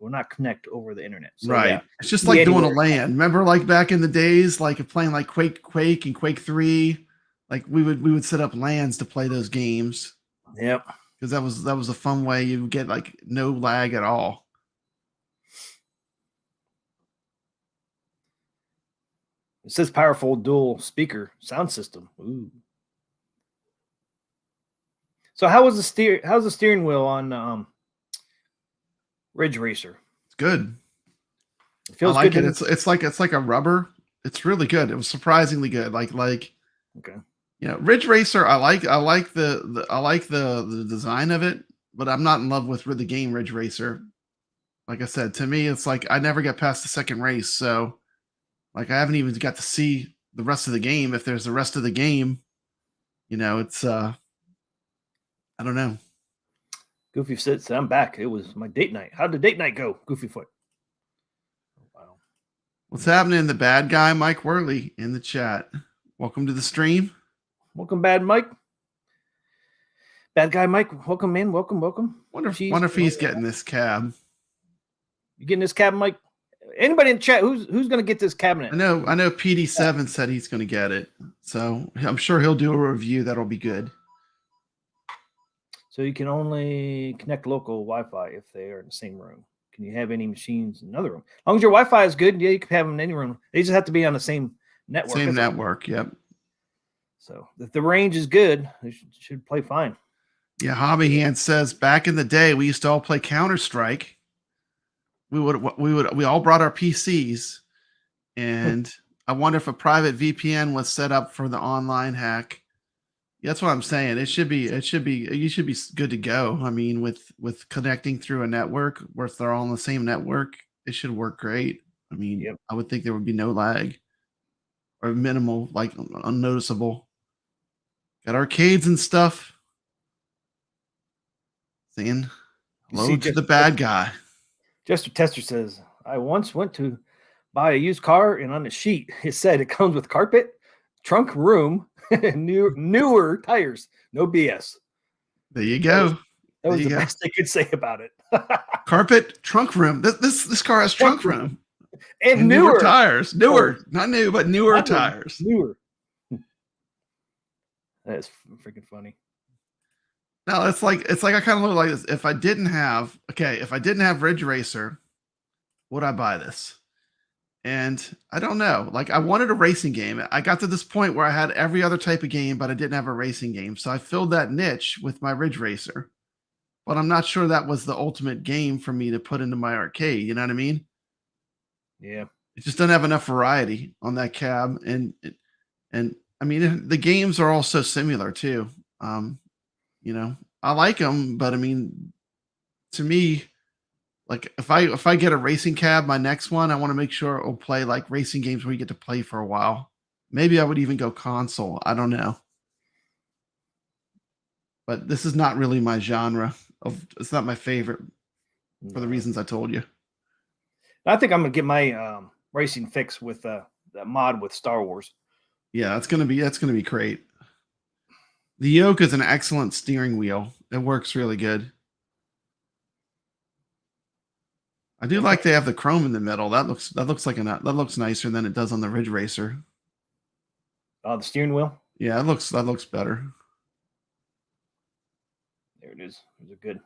Will not connect over the internet. So, right. Yeah, it's just like doing a LAN. Remember, like back in the days, like playing like Quake and Quake 3. Like we would set up LANs to play those games. Yep. because that was a fun way you would get like no lag at all. It says powerful dual speaker sound system. Ooh. So how's the steering wheel on Ridge Racer? It's good. It feels I like good. it. It's like a rubber. It's really good. It was surprisingly good. Like okay. You know, Ridge Racer. I like the design of it, but I'm not in love with the game Ridge Racer. Like I said, to me, it's like I never get past the second race, so like I haven't even got to see the rest of the game. If there's the rest of the game, you know, it's I don't know. Goofy said, I'm back. It was my date night. How'd the date night go, Goofy Foot? Wow. What's happening? The bad guy, Mike Worley, in the chat. Welcome to the stream. Welcome, Bad Mike. Bad guy Mike, welcome in. Welcome. Wonder if he's getting this cab. You getting this cab, Mike? Anybody in the chat, who's going to get this cabinet? I know PD7 said he's going to get it. So I'm sure he'll do a review that'll be good. So you can only connect local Wi-Fi if they are in the same room. Can you have any machines in another room? As long as your Wi-Fi is good, yeah, you can have them in any room. They just have to be on the same network. Same network, yep. So if the range is good, they should play fine. Yeah, Hobby Hand says back in the day we used to all play Counter-Strike. We all brought our PCs, and I wonder if a private VPN was set up for the online hack. That's what I'm saying. You should be good to go. I mean, with connecting through a network where they're all on the same network, it should work great. I mean, Yep. I would think there would be no lag or minimal, like unnoticeable. Got arcades and stuff. Saying hello to the bad guy. Jester Tester says, I once went to buy a used car, and on the sheet it said it comes with carpet, trunk room, and newer tires. No BS. There you go. That was the best they could say about it. Carpet, trunk room. This car has trunk room. And newer tires. Newer. Not new, but newer tires. Newer. That's freaking funny. No, it's like I kind of look like this. If I didn't have Ridge Racer, would I buy this? And I don't know. Like I wanted a racing game. I got to this point where I had every other type of game, but I didn't have a racing game. So I filled that niche with my Ridge Racer. But I'm not sure that was the ultimate game for me to put into my arcade. You know what I mean? Yeah. It just doesn't have enough variety on that cab. And I mean, the games are all so similar too. You know, I like them, but I mean, to me, like if I get a racing cab, my next one, I want to make sure it'll play like racing games where you get to play for a while. Maybe I would even go console. I don't know. But this is not really my genre. It's not my favorite for the reasons I told you. I think I'm gonna get my racing fix with that mod with Star Wars. Yeah, that's gonna be great. The yoke is an excellent steering wheel. It works really good. I do like they have the chrome in the middle. That looks nicer than it does on the Ridge Racer. Oh, the steering wheel? Yeah, that looks better. There it is. Those are good.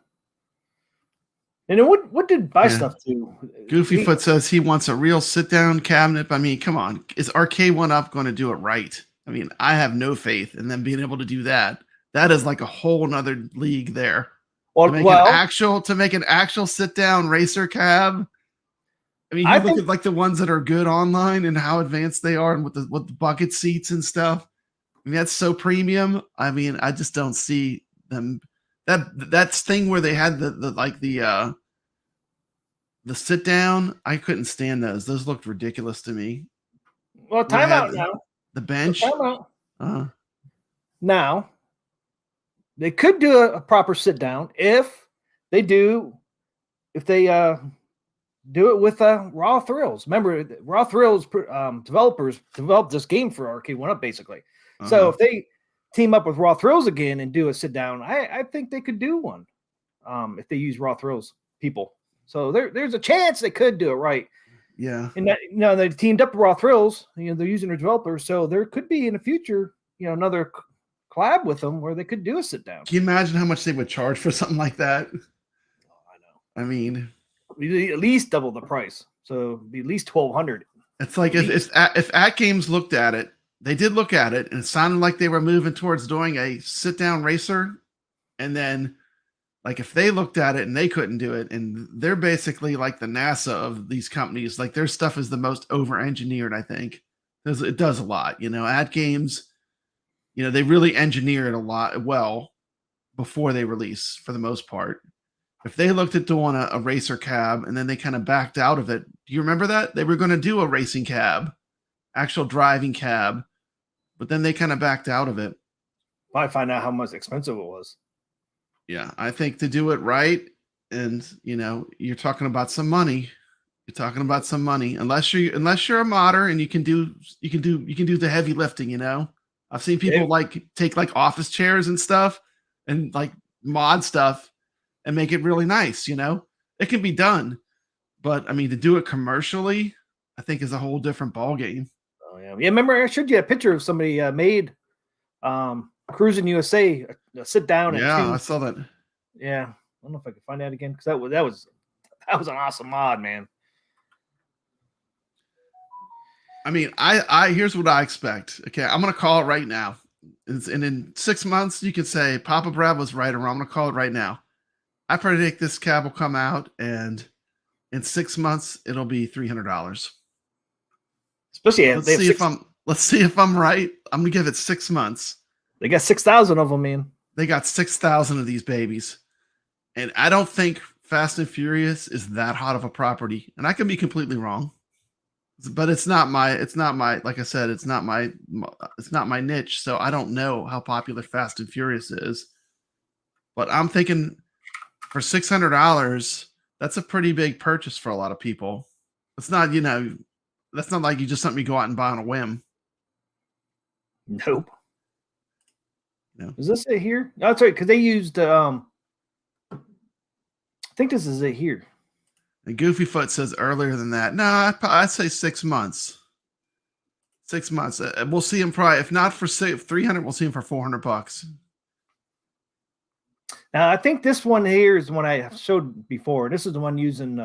And then what did buy stuff do? Goofy Foot says he wants a real sit-down cabinet. I mean, come on. Is Arcade 1-Up going to do it right? I mean, I have no faith in them being able to do that. That is like a whole nother league there. Well, to make an actual sit-down racer cab. I mean, look at like the ones that are good online and how advanced they are, and with the bucket seats and stuff. I mean, that's so premium. I mean, I just don't see them. That's thing where they had the sit down. I couldn't stand those. Those looked ridiculous to me. Well, time out now. The bench. Now, they could do a proper sit down if they do it with Raw Thrills. Remember, Raw Thrills developers developed this game for Arcade 1-Up, basically. So if they team up with Raw Thrills again and do a sit down, I think they could do one if they use Raw Thrills people. So there's a chance they could do it right. Yeah. And that, they teamed up with Raw Thrills. They're using their developers, so there could be in the future, another collab with them where they could do a sit down. Can you imagine how much they would charge for something like that? Oh, I know. I mean, At least double the price. So it'd be at least 1,200. it's like if At Games looked at it, they did look at it, and it sounded like they were moving towards doing a sit down racer, and then like if they looked at it and they couldn't do it, and they're basically like the NASA of these companies, like their stuff is the most over engineered, I think. It does a lot, At Games, they really engineer it a lot well before they release for the most part. If they looked at doing a racer cab and then they kind of backed out of it, do you remember that? They were going to do a racing cab, actual driving cab, but then they kind of backed out of it. Probably find out how much expensive it was. Yeah, I think to do it right, and you're talking about some money. You're talking about some money. Unless you're a modder and you can do the heavy lifting. I've seen people like take like office chairs and stuff and like mod stuff and make it really nice. It can be done, but I mean to do it commercially, I think is a whole different ball game. Oh yeah. Remember I showed you a picture of somebody made Cruising USA sit down. Yeah, I saw that. Yeah, I don't know if I can find that again because that was an awesome mod, man. I mean, I here's what I expect. Okay, I'm gonna call it right now, and in 6 months you can say Papa Brad was right, or I'm gonna call it right now. I predict this cab will come out, and in 6 months it'll be $300. Especially let's see if I'm right. I'm gonna give it 6 months. They got 6,000 of them, man. They got 6,000 of these babies, and I don't think Fast and Furious is that hot of a property, and I can be completely wrong. But it's not my like I said, it's not my niche, so I don't know how popular Fast and Furious is. But I'm thinking for $600, that's a pretty big purchase for a lot of people. It's not, that's not like something you go out and buy on a whim. Nope. No. Does this say here? No, that's right, because they used I think this is it here. And Goofyfoot says earlier than that. No, I'd say 6 months. 6 months. We'll see him probably, if not for 300, we'll see him for $400. Now, I think this one here is the one I showed before. This is the one using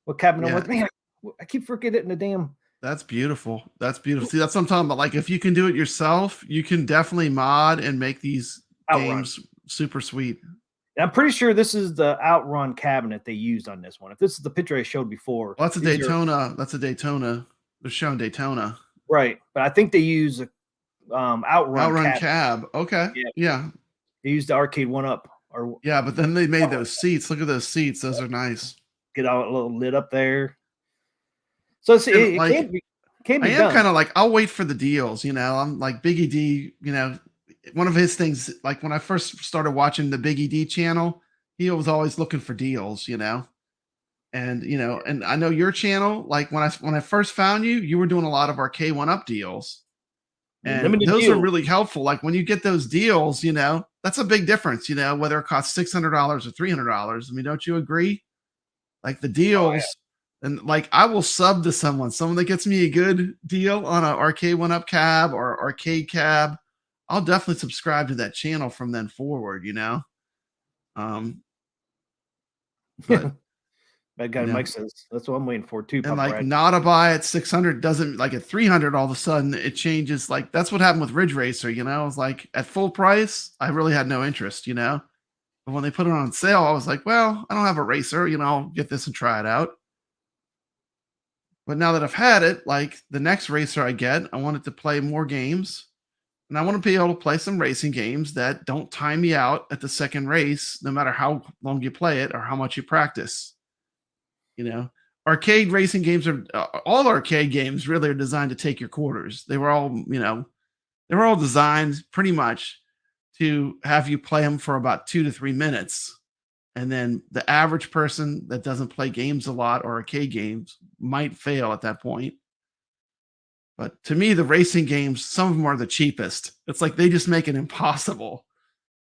what cabinet was. Man, I keep forgetting the damn. That's beautiful. That's beautiful. See, that's what I'm talking about. Like, if you can do it yourself, you can definitely mod and make these games super sweet. I'm pretty sure this is the Outrun cabinet they used on this one. If this is the picture I showed before. Well, that's a Daytona. That's a Daytona. They're showing Daytona. Right. But I think they use a Outrun cab. Okay. Yeah. They used the arcade one-up. Yeah, but then they made those seats. Look at those seats. Those are nice. Get a little lid up there. So it can't be I am kind of like, I'll wait for the deals. I'm like Biggie D, one of his things, like when I first started watching the Biggie D channel, he was always looking for deals, and and I know your channel, like when I first found you, you were doing a lot of arcade one-up deals, and those are really helpful. Like when you get those deals, that's a big difference, whether it costs $600 or $300. I mean, don't you agree? Like the deals, and like I will sub to someone that gets me a good deal on an arcade one-up cab or arcade cab. I'll definitely subscribe to that channel from then forward, But, Bad guy Mike says that's what I'm waiting for too. And like not a buy at 600 doesn't, like at 300 all of a sudden it changes. Like that's what happened with Ridge Racer. It was like at full price, I really had no interest. But when they put it on sale, I was like, well, I don't have a racer. I'll get this and try it out. But now that I've had it, like the next racer I get, I want it to play more games. And I want to be able to play some racing games that don't time me out at the second race, no matter how long you play it or how much you practice. Arcade racing games are all arcade games really are designed to take your quarters. They were all, they were all designed pretty much to have you play them for about 2 to 3 minutes. And then the average person that doesn't play games a lot or arcade games might fail at that point. But to me, the racing games, some of them are the cheapest. It's like they just make it impossible.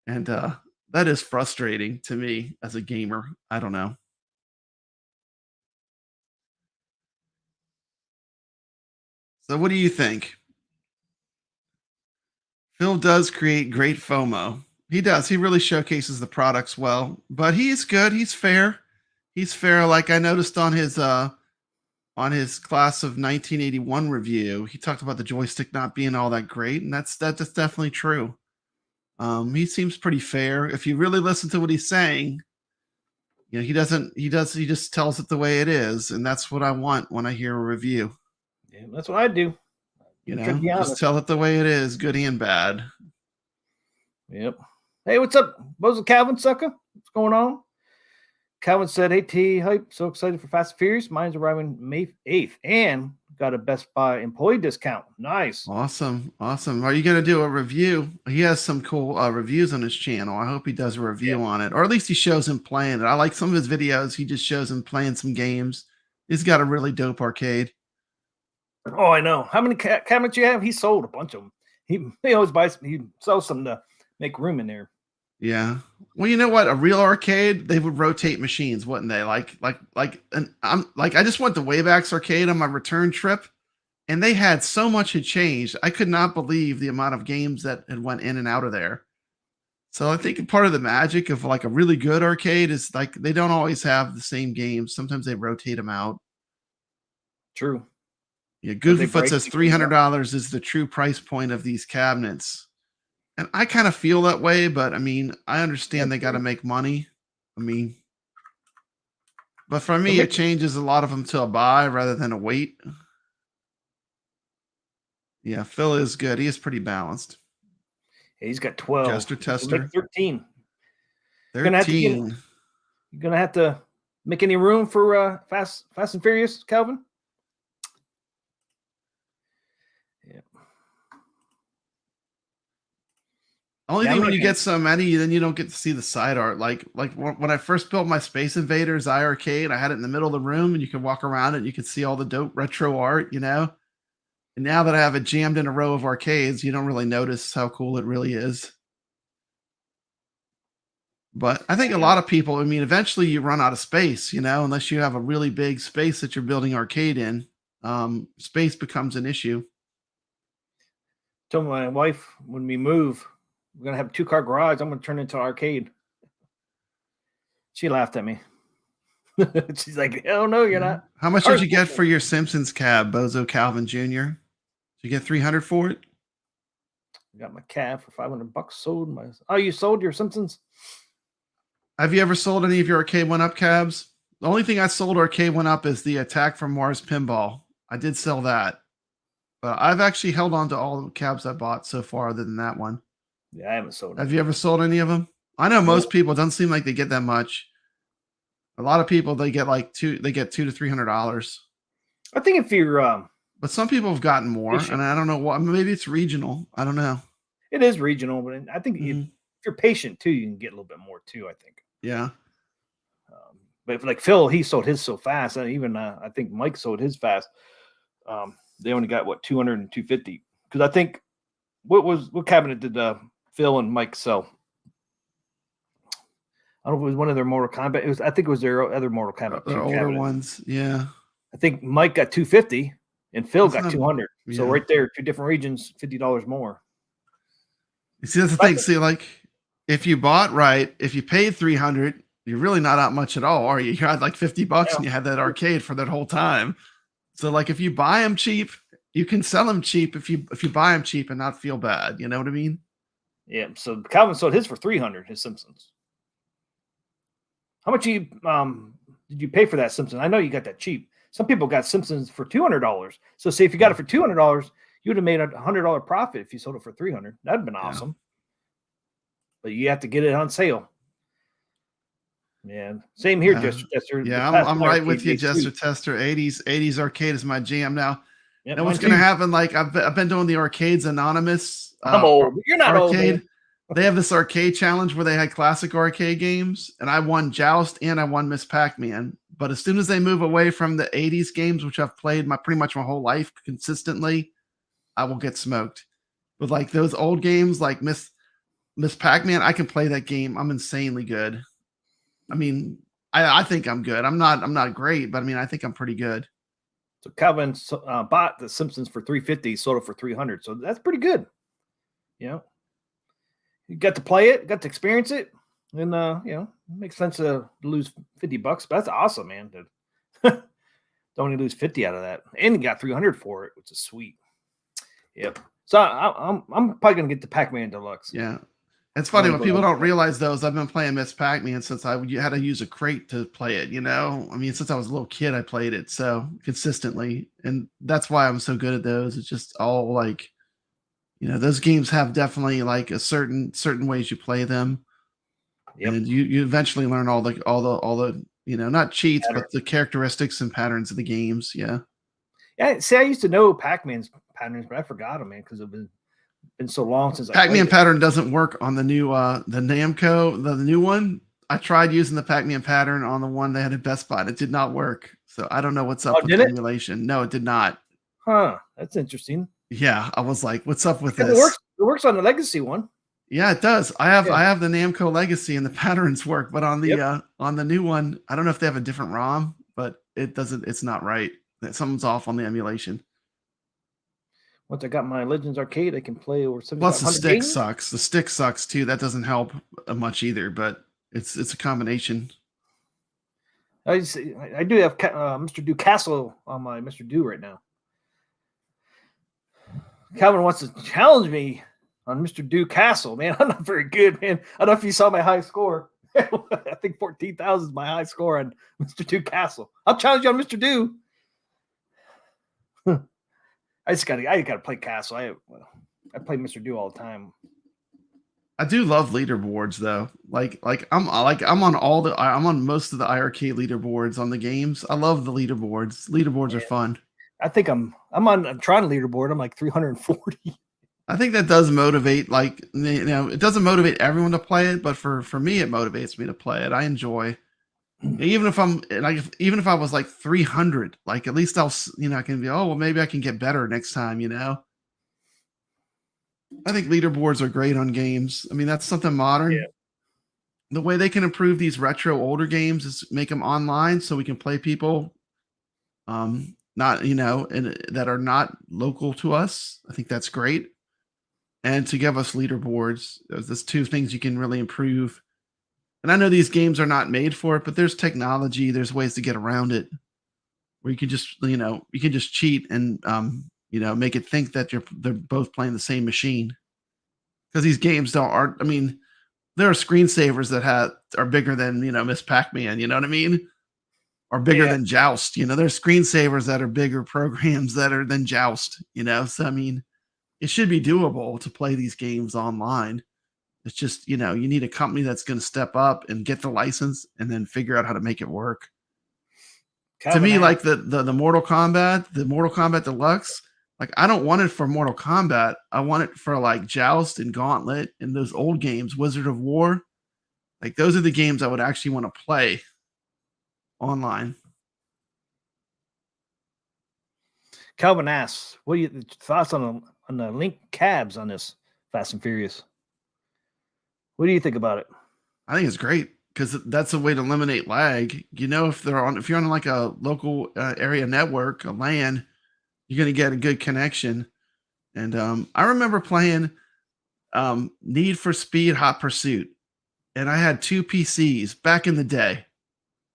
And that is frustrating to me as a gamer. I don't know. So what do you think? Phil does create great FOMO. He does. He really showcases the products well, but he's good. He's fair. He's fair. Like I noticed on his class of 1981 review, he talked about the joystick not being all that great, and that's definitely true. He seems pretty fair. If you really listen to what he's saying, you know, he just tells it the way it is, and that's what I want when I hear a review. Yeah, that's what I do. You know, just tell it the way it is, good and bad. Yep. Hey, what's up? Bozo Calvin, sucker? What's going on? Calvin said, hey, T, hype. So excited for Fast and Furious. Mine's arriving May 8th and got a Best Buy employee discount. Nice. Awesome. Awesome. Are you going to do a review? He has some cool reviews on his channel. I hope he does a review on it, or at least he shows him playing it. I like some of his videos. He just shows him playing some games. He's got a really dope arcade. Oh, I know. How many cabinets you have? He sold a bunch of them. He always buys. He sells some to make room in there. Yeah. Well, you know what? A real arcade, they would rotate machines, wouldn't they? And I just went to Waybacks Arcade on my return trip, and they had so much had changed. I could not believe the amount of games that had went in and out of there. So I think part of the magic of like a really good arcade is like they don't always have the same games. Sometimes they rotate them out. True. Yeah, Goofyfoot says $300 is the true price point of these cabinets. And I kind of feel that way, but I mean, I understand they got to make money. I mean, but for me, it changes a lot of them to a buy rather than a wait. Yeah, Phil is good. He is pretty balanced. Yeah, he's got 12. Jester Tester. 13. 13. You're going to have to make any room for Fast and Furious, Calvin? Only thing when you get so many, then you don't get to see the side art. Like when I first built my Space Invaders iArcade, I had it in the middle of the room, and you could walk around it, and you could see all the dope retro art, you know. And now that I have it jammed in a row of arcades, you don't really notice how cool it really is. But I think a lot of people, I mean, eventually you run out of space, you know, unless you have a really big space that you're building arcade in. Space becomes an issue. Told my wife when we move, we're going to have a 2-car garage. I'm going to turn it into an arcade. She laughed at me. She's like, hell no, you're not. How much did you get for your Simpsons cab, Bozo Calvin Jr.? Did you get $300 for it? I got my cab for $500 sold. Oh, you sold your Simpsons? Have you ever sold any of your Arcade 1-Up cabs? The only thing I sold Arcade 1-Up is the Attack from Mars pinball. I did sell that. But I've actually held on to all the cabs I bought so far other than that one. Yeah, I haven't sold them. Have you ever sold any of them? I know most people, it doesn't seem like they get that much. A lot of people, they get $200 to $300. I think if you're but some people have gotten more, and I don't know what. Maybe it's regional. I don't know. It is regional, but I think if you're patient too, you can get a little bit more too. I think. Yeah. But if, like Phil, he sold his so fast, and even I think Mike sold his fast. They only got 200 and 250. Because I think what cabinet did Phil and Mike sell? I don't know if it was one of their Mortal Kombat. I think it was their other Mortal Kombat. Their older ones, yeah. I think Mike got 250 and Phil got 200. Yeah. So right there, 2 different regions, $50 more. You see, that's the thing. See, like if you bought right, if you paid $300, you're really not out much at all, are you? You had like $50 and you had that arcade for that whole time. So like if you buy them cheap, you can sell them cheap if you buy them cheap and not feel bad. You know what I mean? Yeah. So Calvin sold his for $300. His Simpsons. How much did you pay for that Simpson? I know you got that cheap. Some people got Simpsons for $200. So say if you got it for $200, you would have made a $100 profit if you sold it for $300. That'd been awesome. But you have to get it on sale. Yeah. Same here, Jester Tester. Yeah, I'm right with you, Jester Tester. 80s arcade is my jam now. Yep, and what's going to happen? Like I've been doing the Arcades Anonymous. I'm old. You're not arcade. old. They have this arcade challenge where they had classic arcade games, and I won Joust and I won Miss Pac-Man. But as soon as they move away from the 80s games, which I've played pretty much my whole life consistently, I will get smoked. With like those old games like Miss Pac-Man, I can play that game. I'm insanely good. I mean, I think I'm good. I'm not great, but I mean, I think I'm pretty good. So Calvin bought the Simpsons for $350, sold it for $300. So that's pretty good. You know, you got to play it, got to experience it, and you know, it makes sense to lose $50, but that's awesome, man. To only lose 50 out of that, and you got 300 for it, which is sweet. Yep. So I'm probably gonna get the Pac-Man Deluxe. Yeah. It's funny what people don't realize though is I've been playing Miss Pac-Man since I had to use a crate to play it. You know, I mean, since I was a little kid, I played it so consistently, and that's why I'm so good at those. It's just all like, you know, those games have definitely like a certain ways you play them, and you eventually learn all the you know, not cheats but the characteristics and patterns of the games. Yeah. Yeah. See, I used to know Pac-Man's patterns, but I forgot them, man, because it was been so long since Pac-Man pattern doesn't work on the new the Namco, the new one. I tried using the Pac-Man pattern on the one they had at Best Buy. It did not work. So I don't know what's up with the emulation. No, it did not. Huh. That's interesting. Yeah, I was like, what's up with this? It works on the Legacy one. Yeah, it does. I have the Namco Legacy and the patterns work, but on the new one, I don't know if they have a different ROM, but it doesn't, it's not right. Something's off on the emulation. Once I got my Legends Arcade, I can play over 7. Plus the stick sucks. The stick sucks too. That doesn't help much either, but it's a combination. I do have Mr. Do Castle on my Mr. Do right now. Calvin wants to challenge me on Mr. Do Castle, man. I'm not very good, man. I don't know if you saw my high score. I think 14,000 is my high score on Mr. Do Castle. I'll challenge you on Mr. Do. I gotta play Castle. I play Mr. Do all the time. I do love leaderboards though. I'm on most of the IRK leaderboards on the games. I love the leaderboards. Leaderboards are fun. I think I'm trying to leaderboard. I'm like 340. I think that does motivate, like, you know, it doesn't motivate everyone to play it, but for me, it motivates me to play it. I enjoy, even if I was like 300, like at least I'll, you know, I can be, oh, well, maybe I can get better next time, you know? I think leaderboards are great on games. I mean, that's something modern. Yeah. The way they can improve these retro older games is make them online so we can play people, not, you know, that are not local to us. I think that's great. And to give us leaderboards, there's two things you can really improve. And I know these games are not made for it, but there's technology, there's ways to get around it where you can just, you know, you can just cheat and, you know, make it think that they're both playing the same machine. Because these games I mean, there are screensavers that are bigger than, you know, Miss Pac-Man, you know what I mean? Or bigger than Joust. You know, there's screensavers that are bigger programs that are than Joust, you know? So, I mean, it should be doable to play these games online. It's just, you know, you need a company that's going to step up and get the license and then figure out how to make it work. To me, like the Mortal Kombat Deluxe, like I don't want it for Mortal Kombat. I want it for like Joust and Gauntlet and those old games, Wizard of War. Like those are the games I would actually want to play online. Calvin asks, what are your thoughts on the link cabs on this Fast and Furious? What do you think about it? I think it's great because that's a way to eliminate lag. You know, if you're on like a local area network, a LAN, you're going to get a good connection. And I remember playing Need for Speed Hot Pursuit, and I had 2 PCs back in the day.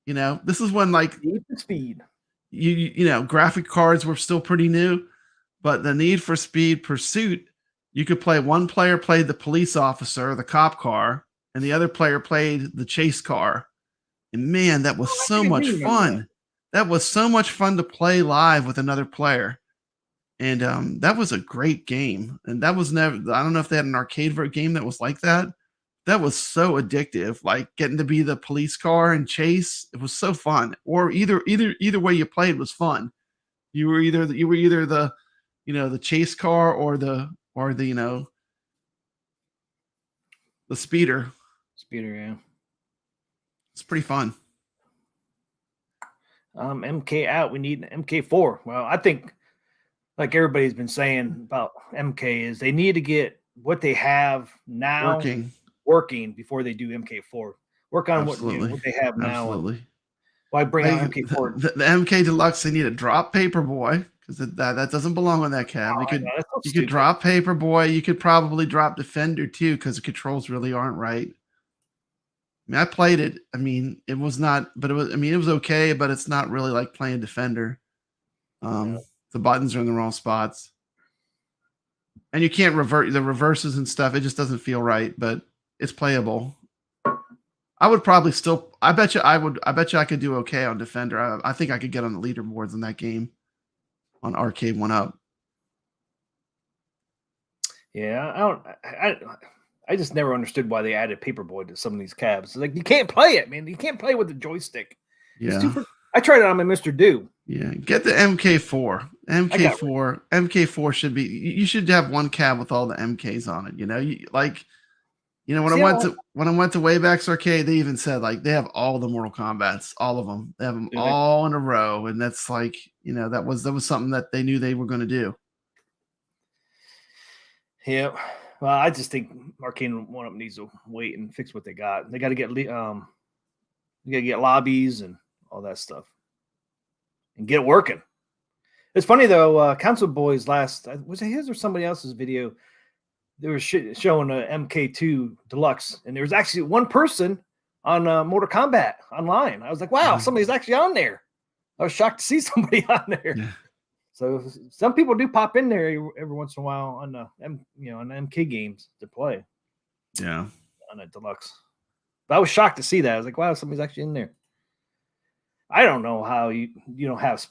You know, this is when like Need for Speed. You know, graphic cards were still pretty new, but the Need for Speed Pursuit, you could play, one player played the police officer, the cop car, and the other player played the chase car. And man, that was so much fun. That was so much fun to play live with another player. And that was a great game. And that was never, I don't know if they had an arcade game that was like that. That was so addictive, like getting to be the police car and chase. It was so fun. Or either way you played was fun. You were either the, you know, the chase car or the you know, the speeder. Speeder, yeah. It's pretty fun. MK out. We need an MK4. Well, I think, like everybody's been saying about MK, is they need to get what they have now working before they do MK4. Work on what they have now. Absolutely. Why bring out MK4? The MK Deluxe, they need a drop paper boy because that doesn't belong on that cab. Oh, You I could know, that's so you stupid. could drop Paperboy. You could probably drop Defender too, because the controls really aren't right. I mean, I played it. I mean, it was not, but it was. I mean, it was okay, but it's not really like playing Defender. Yeah. The buttons are in the wrong spots, and you can't revert the reverses and stuff. It just doesn't feel right, but it's playable. I would probably still. I bet you I would. I bet you I could do okay on Defender. I think I could get on the leaderboards in that game on Arcade 1-Up. Yeah, I just never understood why they added Paperboy to some of these cabs. It's like, you can't play it, man. You can't play with the joystick. Yeah. I tried it on my Mr. Do. Yeah. Get the MK4. MK4 should be. You should have one cab with all the MKs on it. You know, when I went to Wayback's Arcade, they even said like they have all the Mortal Kombats, all of them. They have them all in a row, and that's like, that was something that they knew they were going to do. Yeah. Well, I just think Arcade 1-Up needs to wait and fix what they got. They got to get you got to get lobbies and all that stuff and get it working. It's funny though. Council Boys was it his or somebody else's video? They were showing a MK2 Deluxe, and there was actually one person on Mortal Kombat online. I was like, wow, somebody's actually on there. I was shocked to see somebody on there. Yeah. So some people do pop in there every once in a while on on MK games to play. Yeah. On a Deluxe. But I was shocked to see that. I was like, wow, somebody's actually in there. I don't know how you don't have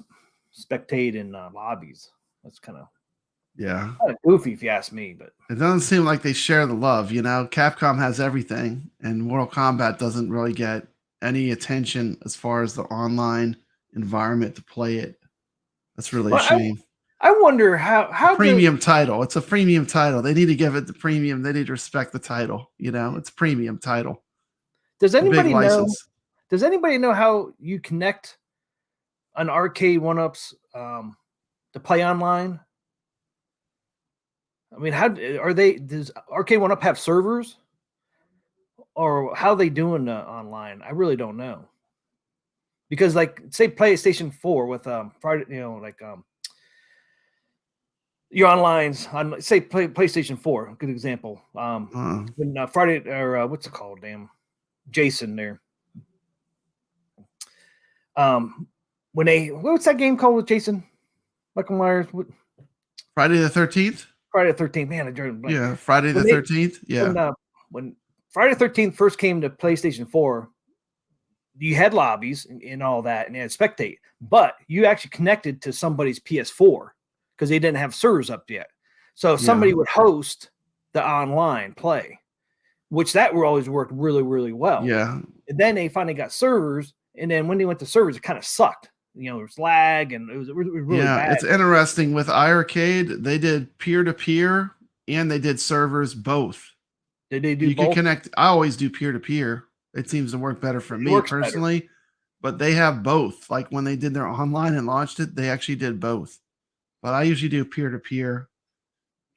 spectate in lobbies. That's kind of goofy if you ask me, but it doesn't seem like they share the love. Capcom has everything, and Mortal Kombat doesn't really get any attention as far as the online environment to play it. That's really a shame. I wonder how premium title. It's a premium title. They need to give it the premium. They need to respect the title. It's a premium title. Does anybody know? Does anybody know how you connect an Arcade 1-Ups to play online? I mean, how are they? Does Arcade 1-Up have servers, or how are they doing online? I really don't know. Because, like, say PlayStation 4 with Friday, your online's on, say, PlayStation 4, good example. When Friday or what's it called? Damn, Jason there. What's that game called with Jason Michael Myers? Friday the 13th. Friday the 13th, man. Yeah, Friday the 13th. Yeah. When Friday the 13th first came to PlayStation 4, you had lobbies and all that, and you had spectate, but you actually connected to somebody's PS4 because they didn't have servers up yet. So somebody would host the online play, which that always worked really, really well. Yeah. And then they finally got servers, and then when they went to servers, it kind of sucked. There was lag, and it was really bad. It's interesting. With iArcade, they did peer-to-peer, and they did servers both. Did they do you both? Can connect. I always do peer-to-peer. It seems to work better for me personally, better. But they have both. Like when they did their online and launched it, they actually did both. But I usually do peer-to-peer.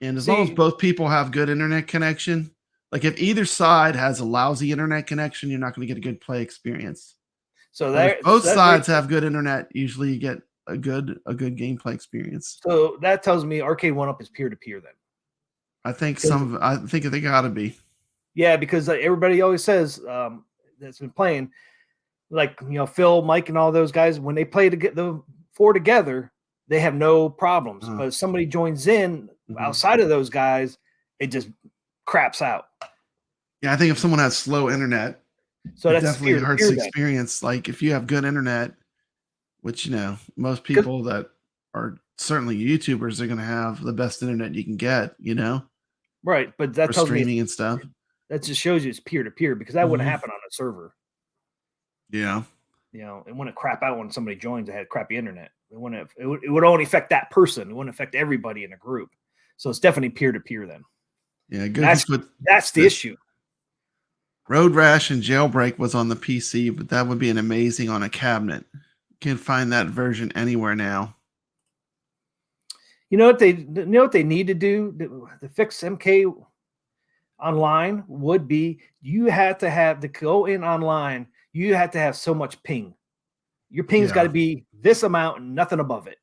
And as long as both people have good internet connection, like if either side has a lousy internet connection, you're not going to get a good play experience. So if both sides have good internet, usually you get a good gameplay experience. So that tells me Arcade 1-Up is peer-to-peer then. I think they gotta be. Yeah, because everybody always says that's been playing, like Phil, Mike, and all those guys, when they play to get the four together, they have no problems. But if somebody joins in outside of those guys, it just craps out. Yeah, I think if someone has slow internet, so that definitely hurts the experience. Like if you have good internet, which most people that are certainly YouTubers are going to have the best internet you can get. Right, but that tells streaming and stuff. That just shows you it's peer-to-peer, because that wouldn't happen on a server. Yeah. It wouldn't crap out when somebody joins that had crappy internet. It would only affect that person. It wouldn't affect everybody in a group. So it's definitely peer-to-peer then. Yeah, good. That's the issue. Road Rash and Jailbreak was on the PC, but that would be an amazing on a cabinet. Can't find that version anywhere now. You know what they need to do to fix MK online would be you had to have to go in online. You had to have so much ping. Your ping's got to be this amount and nothing above it.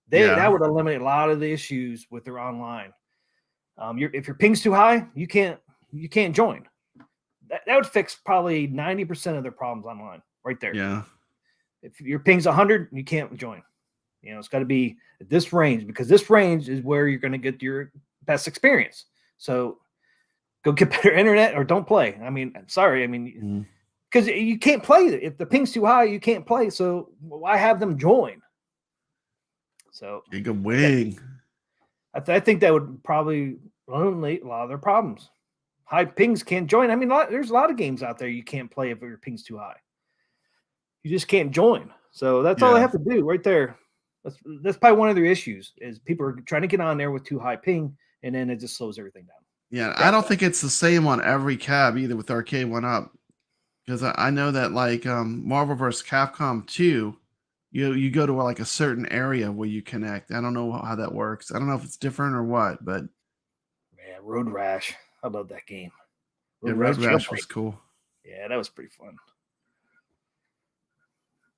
That would eliminate a lot of the issues with their online. If your ping's too high, you can't join. That would fix probably 90% of their problems online right there. Yeah. If your ping's 100, you can't join. It's got to be at this range, because this range is where you're going to get your best experience. So go get better internet or don't play. I mean, sorry. I mean, because you can't play. If the ping's too high, you can't play. So why have them join? So Big wing. I think that would probably eliminate a lot of their problems. High pings can't join. I mean, there's a lot of games out there you can't play if your ping's too high. You just can't join. So that's all they have to do right there. That's probably one of their issues, is people are trying to get on there with too high ping, and then it just slows everything down. Yeah, I don't think it's the same on every cab either with Arcade 1-Up, because I know that like Marvel vs. Capcom 2, you go to like a certain area where you connect. I don't know how that works. I don't know if it's different or what, but man, Road Rash, I love that game. Road Rash was cool. Yeah, that was pretty fun.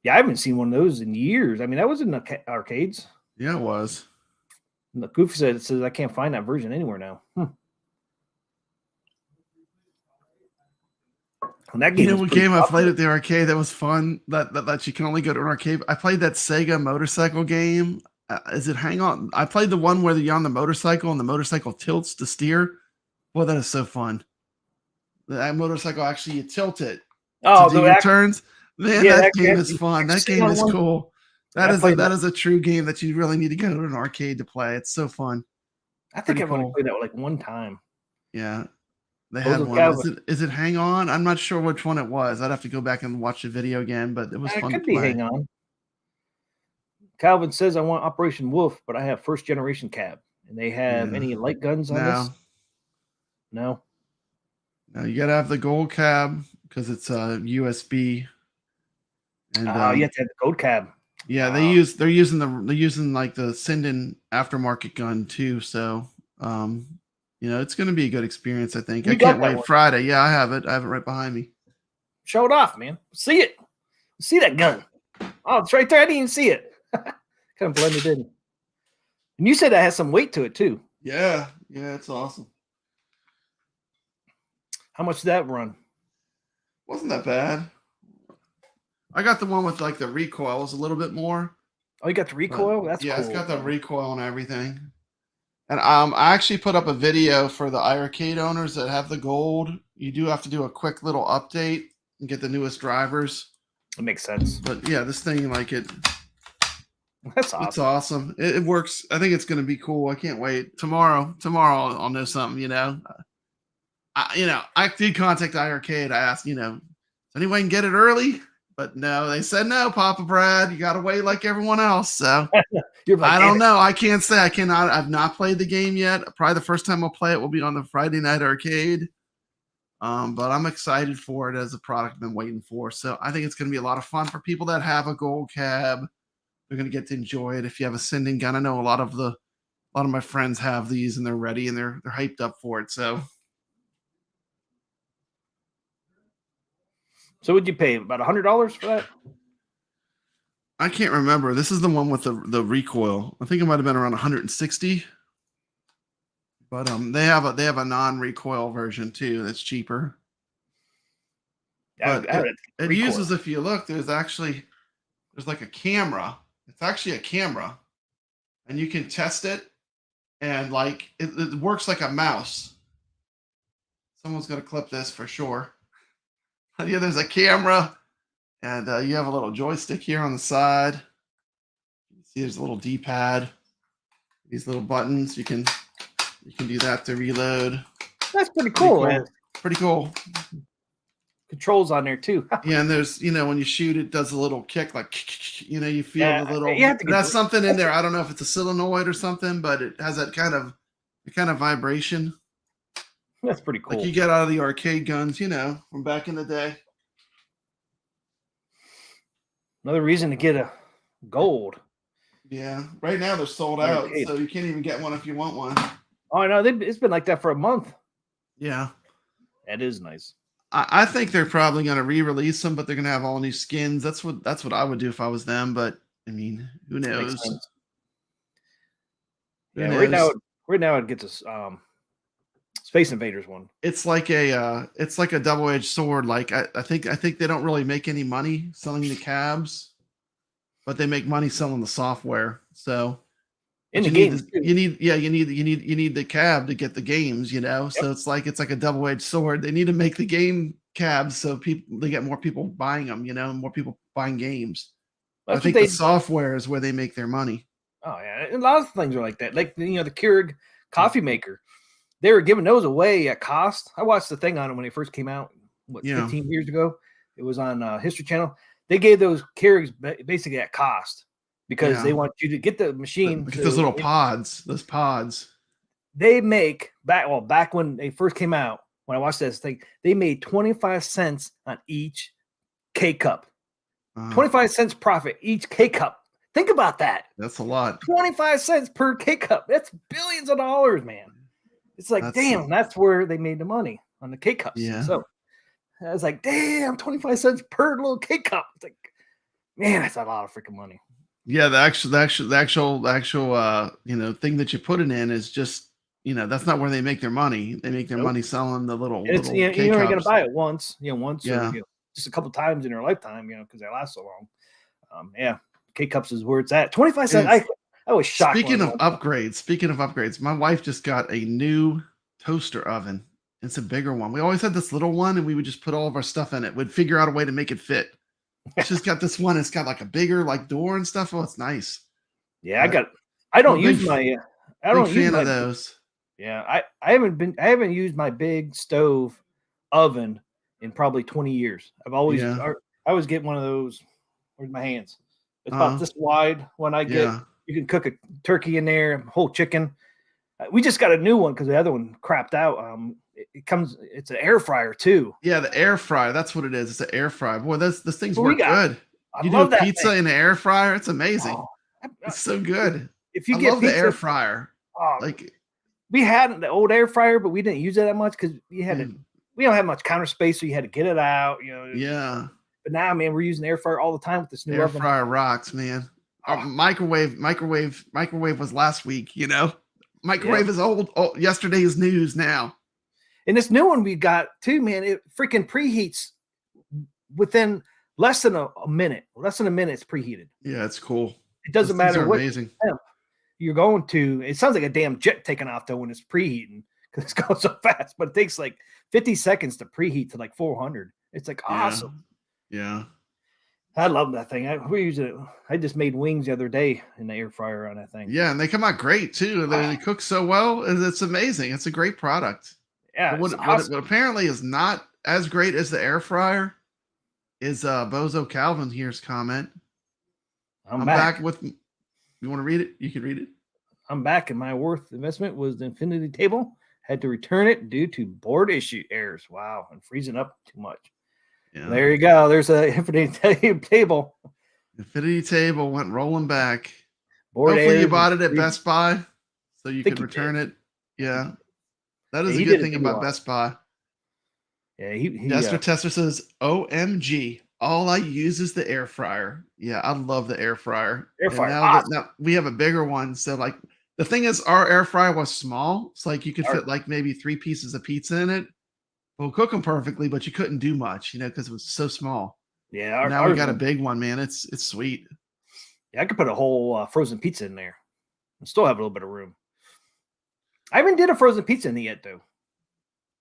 Yeah, I haven't seen one of those in years. I mean, that was in the arcades. Yeah, it was. And the Goofy says I can't find that version anywhere now. And that game, what game I played at the arcade that was fun? That you can only go to an arcade. I played that Sega motorcycle game. Is it Hang On? I played the one where you're on the motorcycle and the motorcycle tilts to steer. Boy, that is so fun. That motorcycle actually, you tilt it. Oh, to do your turns. Man, yeah, that game is fun. That game is cool. That is a true game that you really need to go to an arcade to play. It's so fun. I think I've only played that like one time. Yeah. They had one. Is it Hang On? I'm not sure which one it was. I'd have to go back and watch the video again, but it was fun to play. It could be Hang On. Calvin says I want Operation Wolf, but I have first generation cab. And they have any light guns on this? No. No, you gotta have the gold cab because it's USB. And you have to have the gold cab. Yeah, they're using like the Sinden aftermarket gun too. So it's gonna be a good experience, I think. I can't wait Friday. Yeah, I have it right behind me. Show it off, man. See it. See that gun. Oh, it's right there. I didn't even see it. Kind of blended in. And you said that has some weight to it too. Yeah, it's awesome. How much did that run? Wasn't that bad. I got the one with like the recoil. It was a little bit more. Oh, you got the recoil? That's cool. It's got the recoil and everything. And I actually put up a video for the iArcade owners that have the gold. You do have to do a quick little update and get the newest drivers. It makes sense. But yeah, this thing, like it. That's awesome. It's awesome. It works. I think it's going to be cool. I can't wait. Tomorrow I'll know something, I did contact iArcade. I asked, does anyone can get it early? But no, they said no, Papa Brad. You got to wait like everyone else. So I don't know. I can't say. I've not played the game yet. Probably the first time I'll play it will be on the Friday night arcade. But I'm excited for it as a product I've been waiting for. So I think it's going to be a lot of fun for people that have a gold cab. They're going to get to enjoy it. If you have a Sinden gun, I know a lot of my friends have these and they're ready and they're hyped up for it. So would you pay about $100 for that? I can't remember. This is the one with the recoil. I think it might have been around 160. But they have a non-recoil version too that's cheaper. But it uses, if you look, there's like a camera. It's actually a camera, and you can test it, and like it works like a mouse. Someone's gonna clip this for sure. But yeah, there's a camera, and you have a little joystick here on the side. You see, there's a little D-pad. These little buttons. You can do that to reload. That's pretty cool. Pretty cool. Controls on there too. Yeah, and there's when you shoot, it does a little kick, like you feel the little. That's something in there. I don't know if it's a solenoid or something, but it has that kind of vibration. That's pretty cool. Like you get out of the arcade guns, from back in the day. Another reason to get a gold. Yeah, right now they're sold out, so you can't even get one if you want one. Oh, I know. It's been like that for a month. Yeah, that is nice. I think they're probably going to re-release them, but they're going to have all new skins. That's what I would do if I was them. But I mean, who knows? Who Yeah, knows? right now it gets a Space Invaders one. It's like a double-edged sword. Like I think they don't really make any money selling the cabs, but they make money selling the software. So In but the you need games, the, too. you need the cab to get the games, you know. Yep. So it's like a double-edged sword. They need to make the game cabs so they get more people buying them, you know, more people buying games. I That's what think the they. software is where they make their money. Oh yeah, and a lot of things are like that. Like the Keurig coffee maker, they were giving those away at cost. I watched the thing on it when it first came out, what, Yeah. 15 years ago. It was on History Channel. They gave those Keurigs basically at cost because they want you to get the machine. Get those little pods, those pods. They make back when they first came out. When I watched this thing, they made 25 cents on each K cup. 25 cents profit each K cup. Think about that. That's a lot. 25 cents per K cup. That's billions of dollars, man. It's like, damn, that's where they made the money on the K cups. Yeah. So I was like, damn, 25 cents per little K cup. It's like, man, that's a lot of freaking money. Yeah, the actual thing that you put it in is just, that's not where they make their money. They make their money selling the little And it's little you're only gonna K-cups. buy it once, once Yeah. or just a couple times in your lifetime, because they last so long. Yeah, K cups is where it's at. 25 cents. I was shocked. Speaking of upgrades, my wife just got a new toaster oven. It's a bigger one. We always had this little one, and we would just put all of our stuff in it. We'd figure out a way to make it fit. She's got this one. It's got like a bigger door and stuff. Oh, it's nice. Yeah, I don't use my. I don't use of those. Yeah, I haven't used my big stove oven in probably 20 years. I always get one of those. Where's my hands? It's about this wide. When I get, you can cook a turkey in there, whole chicken. We just got a new one because the other one crapped out. It's an air fryer too. Yeah, the air fryer. That's what it is. It's an air fryer. Boy, this things work good. I You love do a that pizza thing. in an air fryer. It's amazing. Oh, it's so good. If you I get love pizza, the air fryer. We had the old air fryer, but we didn't use it that much because we don't have much counter space, so you had to get it out. Yeah. But now, man, we're using air fryer all the time with this new air oven. fryer rocks, man. Our microwave was last week. Microwave is old. Oh, yesterday's news now. And this new one we got too, man, it freaking preheats within less than a minute. Less than a minute, it's preheated. Yeah, it's cool. It doesn't matter what amazing. temp you're going to. It sounds like a damn jet taking off though when it's preheating because it's going so fast. But it takes like 50 seconds to preheat to like 400. It's like awesome. Yeah. I love that thing. We use it. I just made wings the other day in the air fryer on that thing. Yeah, and they come out great too. They cook so well. It's amazing. It's a great product. Yeah. What apparently is not as great as the air fryer is Bozo Calvin here's comment. I'm back with. You want to read it? You can read it. I'm back, and my worth investment was the infinity table. Had to return it due to board issue errors. Wow, and freezing up too much. Yeah. There you go. There's a infinity table. Infinity table went rolling back. Hopefully you bought it at Best Buy so you can return it. Yeah. That is a good thing about Best Buy. Yeah, Tester says, OMG. All I use is the air fryer. Yeah, I love the air fryer. Now we have a bigger one. So like the thing is our air fryer was small. It's like you could fit like maybe 3 pieces of pizza in it. We'll cook them perfectly, but you couldn't do much, because it was so small. Yeah. Now we got a big one, man. It's sweet. Yeah, I could put a whole frozen pizza in there and still have a little bit of room. I haven't did a frozen pizza in it yet, though.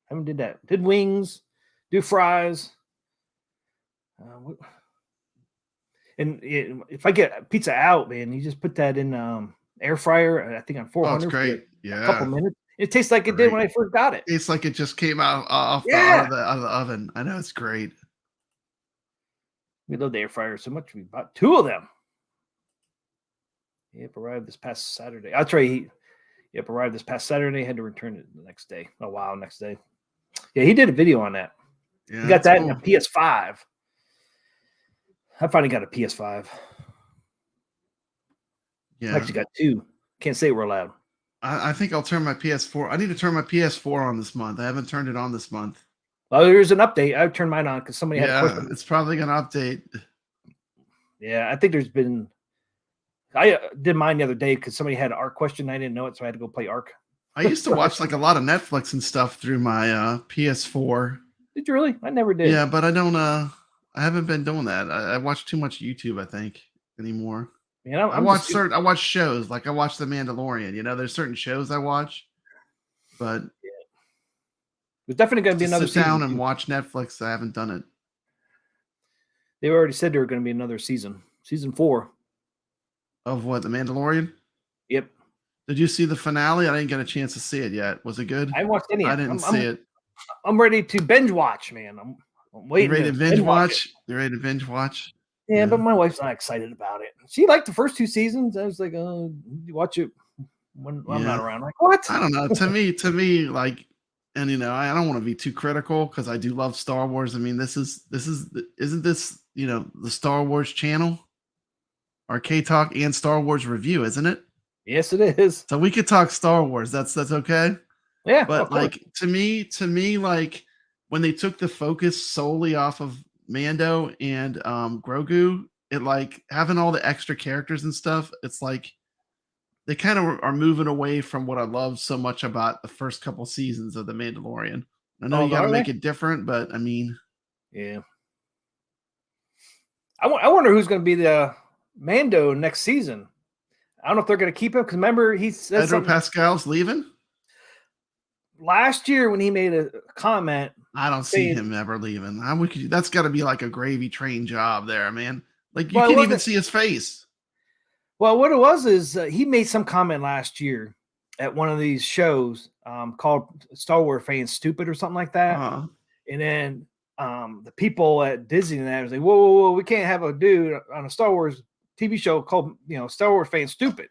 I haven't did that. Did wings, do fries. And if I get pizza out, man, you just put that in air fryer. I think on 400. Oh, it's great. A couple minutes. It tastes like it did when I first got it. It's like it just came out out of the oven. I know, it's great. We love the air fryer so much. We bought 2 of them. Yep, arrived this past Saturday. I'll try. Yep, arrived this past Saturday. Had to return it the next day. Oh wow, next day. Yeah, he did a video on that. Yeah, he got that in a PS5. I finally got a PS5. Yeah, I actually got 2. Can't say we're allowed. I think I'll turn my PS4. I need to turn my PS4 on this month. I haven't turned it on this month. Well, there's an update. I turned mine on because somebody had a question. It's probably going to update. Yeah, I think there's been I did mine the other day because somebody had an ARC question. I didn't know it, so I had to go play ARC. I used to watch like a lot of Netflix and stuff through my PS4. Did you really? I never did. Yeah, but I don't. I haven't been doing that. I watch too much YouTube, I think, anymore. Man, I watch shows, like I watch The Mandalorian. You know, there's certain shows I watch, but there's definitely going to be to another sit season. down and watch Netflix, I haven't done it. They already said there were going to be another season, season 4. Of what, The Mandalorian? Yep. Did you see the finale? I didn't get a chance to see it yet. Was it good? I haven't watched any. I didn't see it. I'm ready to binge watch, man. I'm waiting. You ready to binge watch? It. You ready to binge watch? Yeah, but my wife's not excited about it. She liked the first 2 seasons. I was like, "Oh, you watch it when I'm not around." I'm like, what? I don't know. To me, like, and you know, I don't want to be too critical because I do love Star Wars. I mean, isn't this, you know, the Star Wars channel, Arcade Talk and Star Wars Review, isn't it? Yes, it is. So we could talk Star Wars. That's okay. Yeah, but like to me, like when they took the focus solely off of Mando and Grogu, it like having all the extra characters and stuff, it's like they kind of are moving away from what I love so much about the first couple seasons of The Mandalorian. I know you got to make it different, but I mean, yeah. I wonder who's going to be the Mando next season. I don't know if they're going to keep him because remember he said Pedro Pascal's leaving last year when he made a comment. I don't see him ever leaving. That's got to be like a gravy train job there, man. Like you can't even see his face. Well, what it was is he made some comment last year at one of these shows called Star Wars Fans Stupid or something like that. And then the people at Disneyland was like, whoa, we can't have a dude on a Star Wars TV show called, you know, Star Wars Fans Stupid.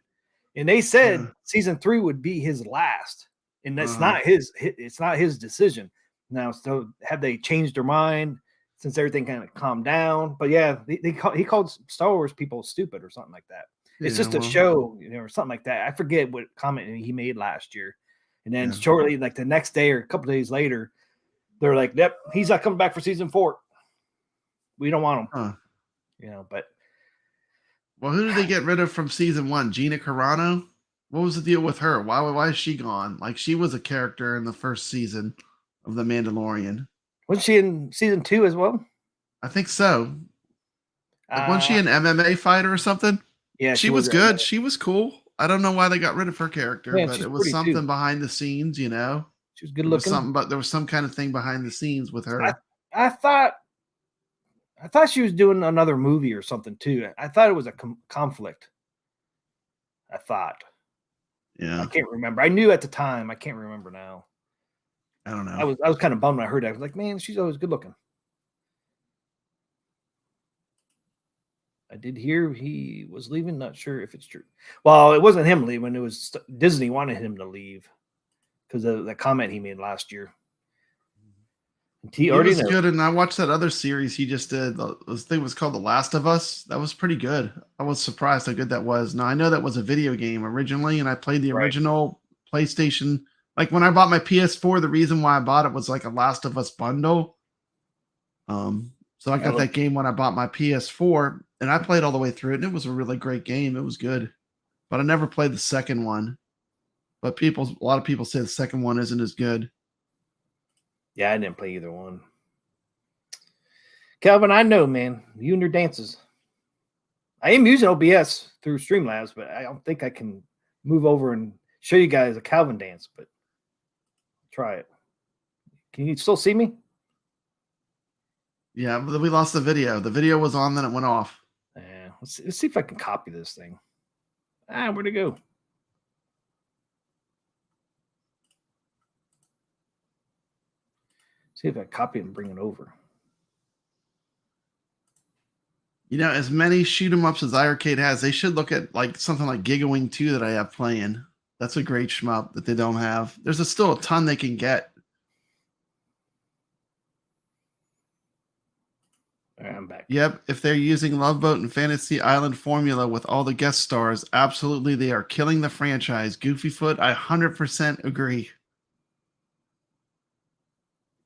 And they said season 3 would be his last. And that's not it's not his decision. Now, so have they changed their mind since everything kind of calmed down? But yeah, he called Star Wars people stupid or something like that. It's just a show, you know, or something like that. I forget what comment he made last year. And then shortly, like the next day or a couple days later, they're like, "Yep, he's not coming back for season 4. We don't want him." You know, but well, who did they get rid of from season 1? Gina Carano? What was the deal with her? Why is she gone? Like she was a character in the first season of The Mandalorian. Wasn't she in season 2 as well? I think so. Like, wasn't she an MMA fighter or something? Yeah, she was good. She was cool. I don't know why they got rid of her character, but it was something behind the scenes, you know. She was good looking. There was some kind of thing behind the scenes with her. I thought she was doing another movie or something too. I thought it was a conflict. I thought. Yeah. I can't remember. I knew at the time. I can't remember now. I don't know. I was kind of bummed when I heard that. I was like, man, she's always good looking. I did hear he was leaving. Not sure if it's true. Well, it wasn't him leaving. It was Disney wanted him to leave because of the comment he made last year. He was good, and I watched that other series he just did. This thing was called The Last of Us. That was pretty good. I was surprised how good that was. Now I know that was a video game originally, and I played the original PlayStation. Like when I bought my PS4, the reason why I bought it was like a Last of Us bundle. So I got that game when I bought my PS4, and I played all the way through it, and it was a really great game. It was good, but I never played the second one. But a lot of people say the second one isn't as good. Yeah, I didn't play either one. Calvin, I know, man. You and your dances. I am using OBS through Streamlabs, but I don't think I can move over and show you guys a Calvin dance, but try it. Can you still see me? Yeah, but we lost the video. The video was on, then it went off. Yeah, let's see if I can copy this thing. Where'd it go? See if I copy it and bring it over. You know, as many shoot 'em ups as iArcade has, they should look at like something like Gigawing 2 that I have playing. That's a great shmup that they don't have. There's still a ton they can get. All right, I'm back. Yep, if they're using Love Boat and Fantasy Island formula with all the guest stars, absolutely they are killing the franchise. Goofyfoot, I 100% agree.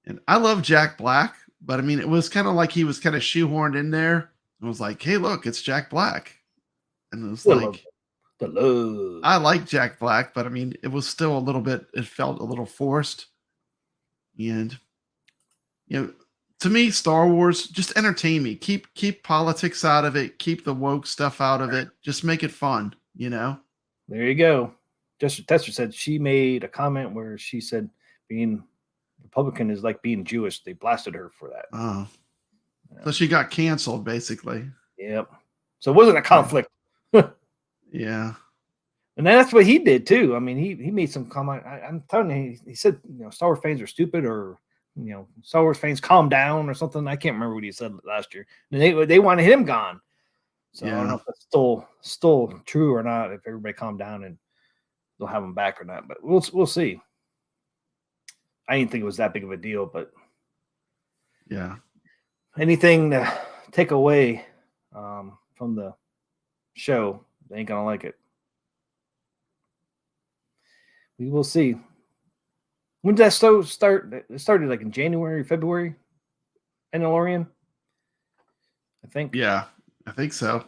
And I love Jack Black, but I mean, it was kind of like he was kind of shoehorned in there. It was like, hey, look, it's Jack Black. and it was The like love. The love. I like Jack Black, but I mean, it was still a little bit. It felt a little forced, and to me, Star Wars just entertain me. Keep politics out of it. Keep the woke stuff out of it. Just make it fun. There you go. Jessica Tester said she made a comment where she said being Republican is like being Jewish. They blasted her for that. Oh, so she got canceled basically. Yep. So it wasn't a conflict. Yeah. And that's what he did too. I mean, he made some comment. I'm telling you, he said, Star Wars fans are stupid, or Star Wars fans calm down, or something. I can't remember what he said last year. And they wanted him gone. So I don't know if that's still true or not. If everybody calmed down and they'll have him back or not, but we'll see. I didn't think it was that big of a deal, but yeah, anything to take away from the show, they ain't gonna like it. We will see. When did that show start? It started like in January, February. Mandalorian, I think. Yeah, I think so.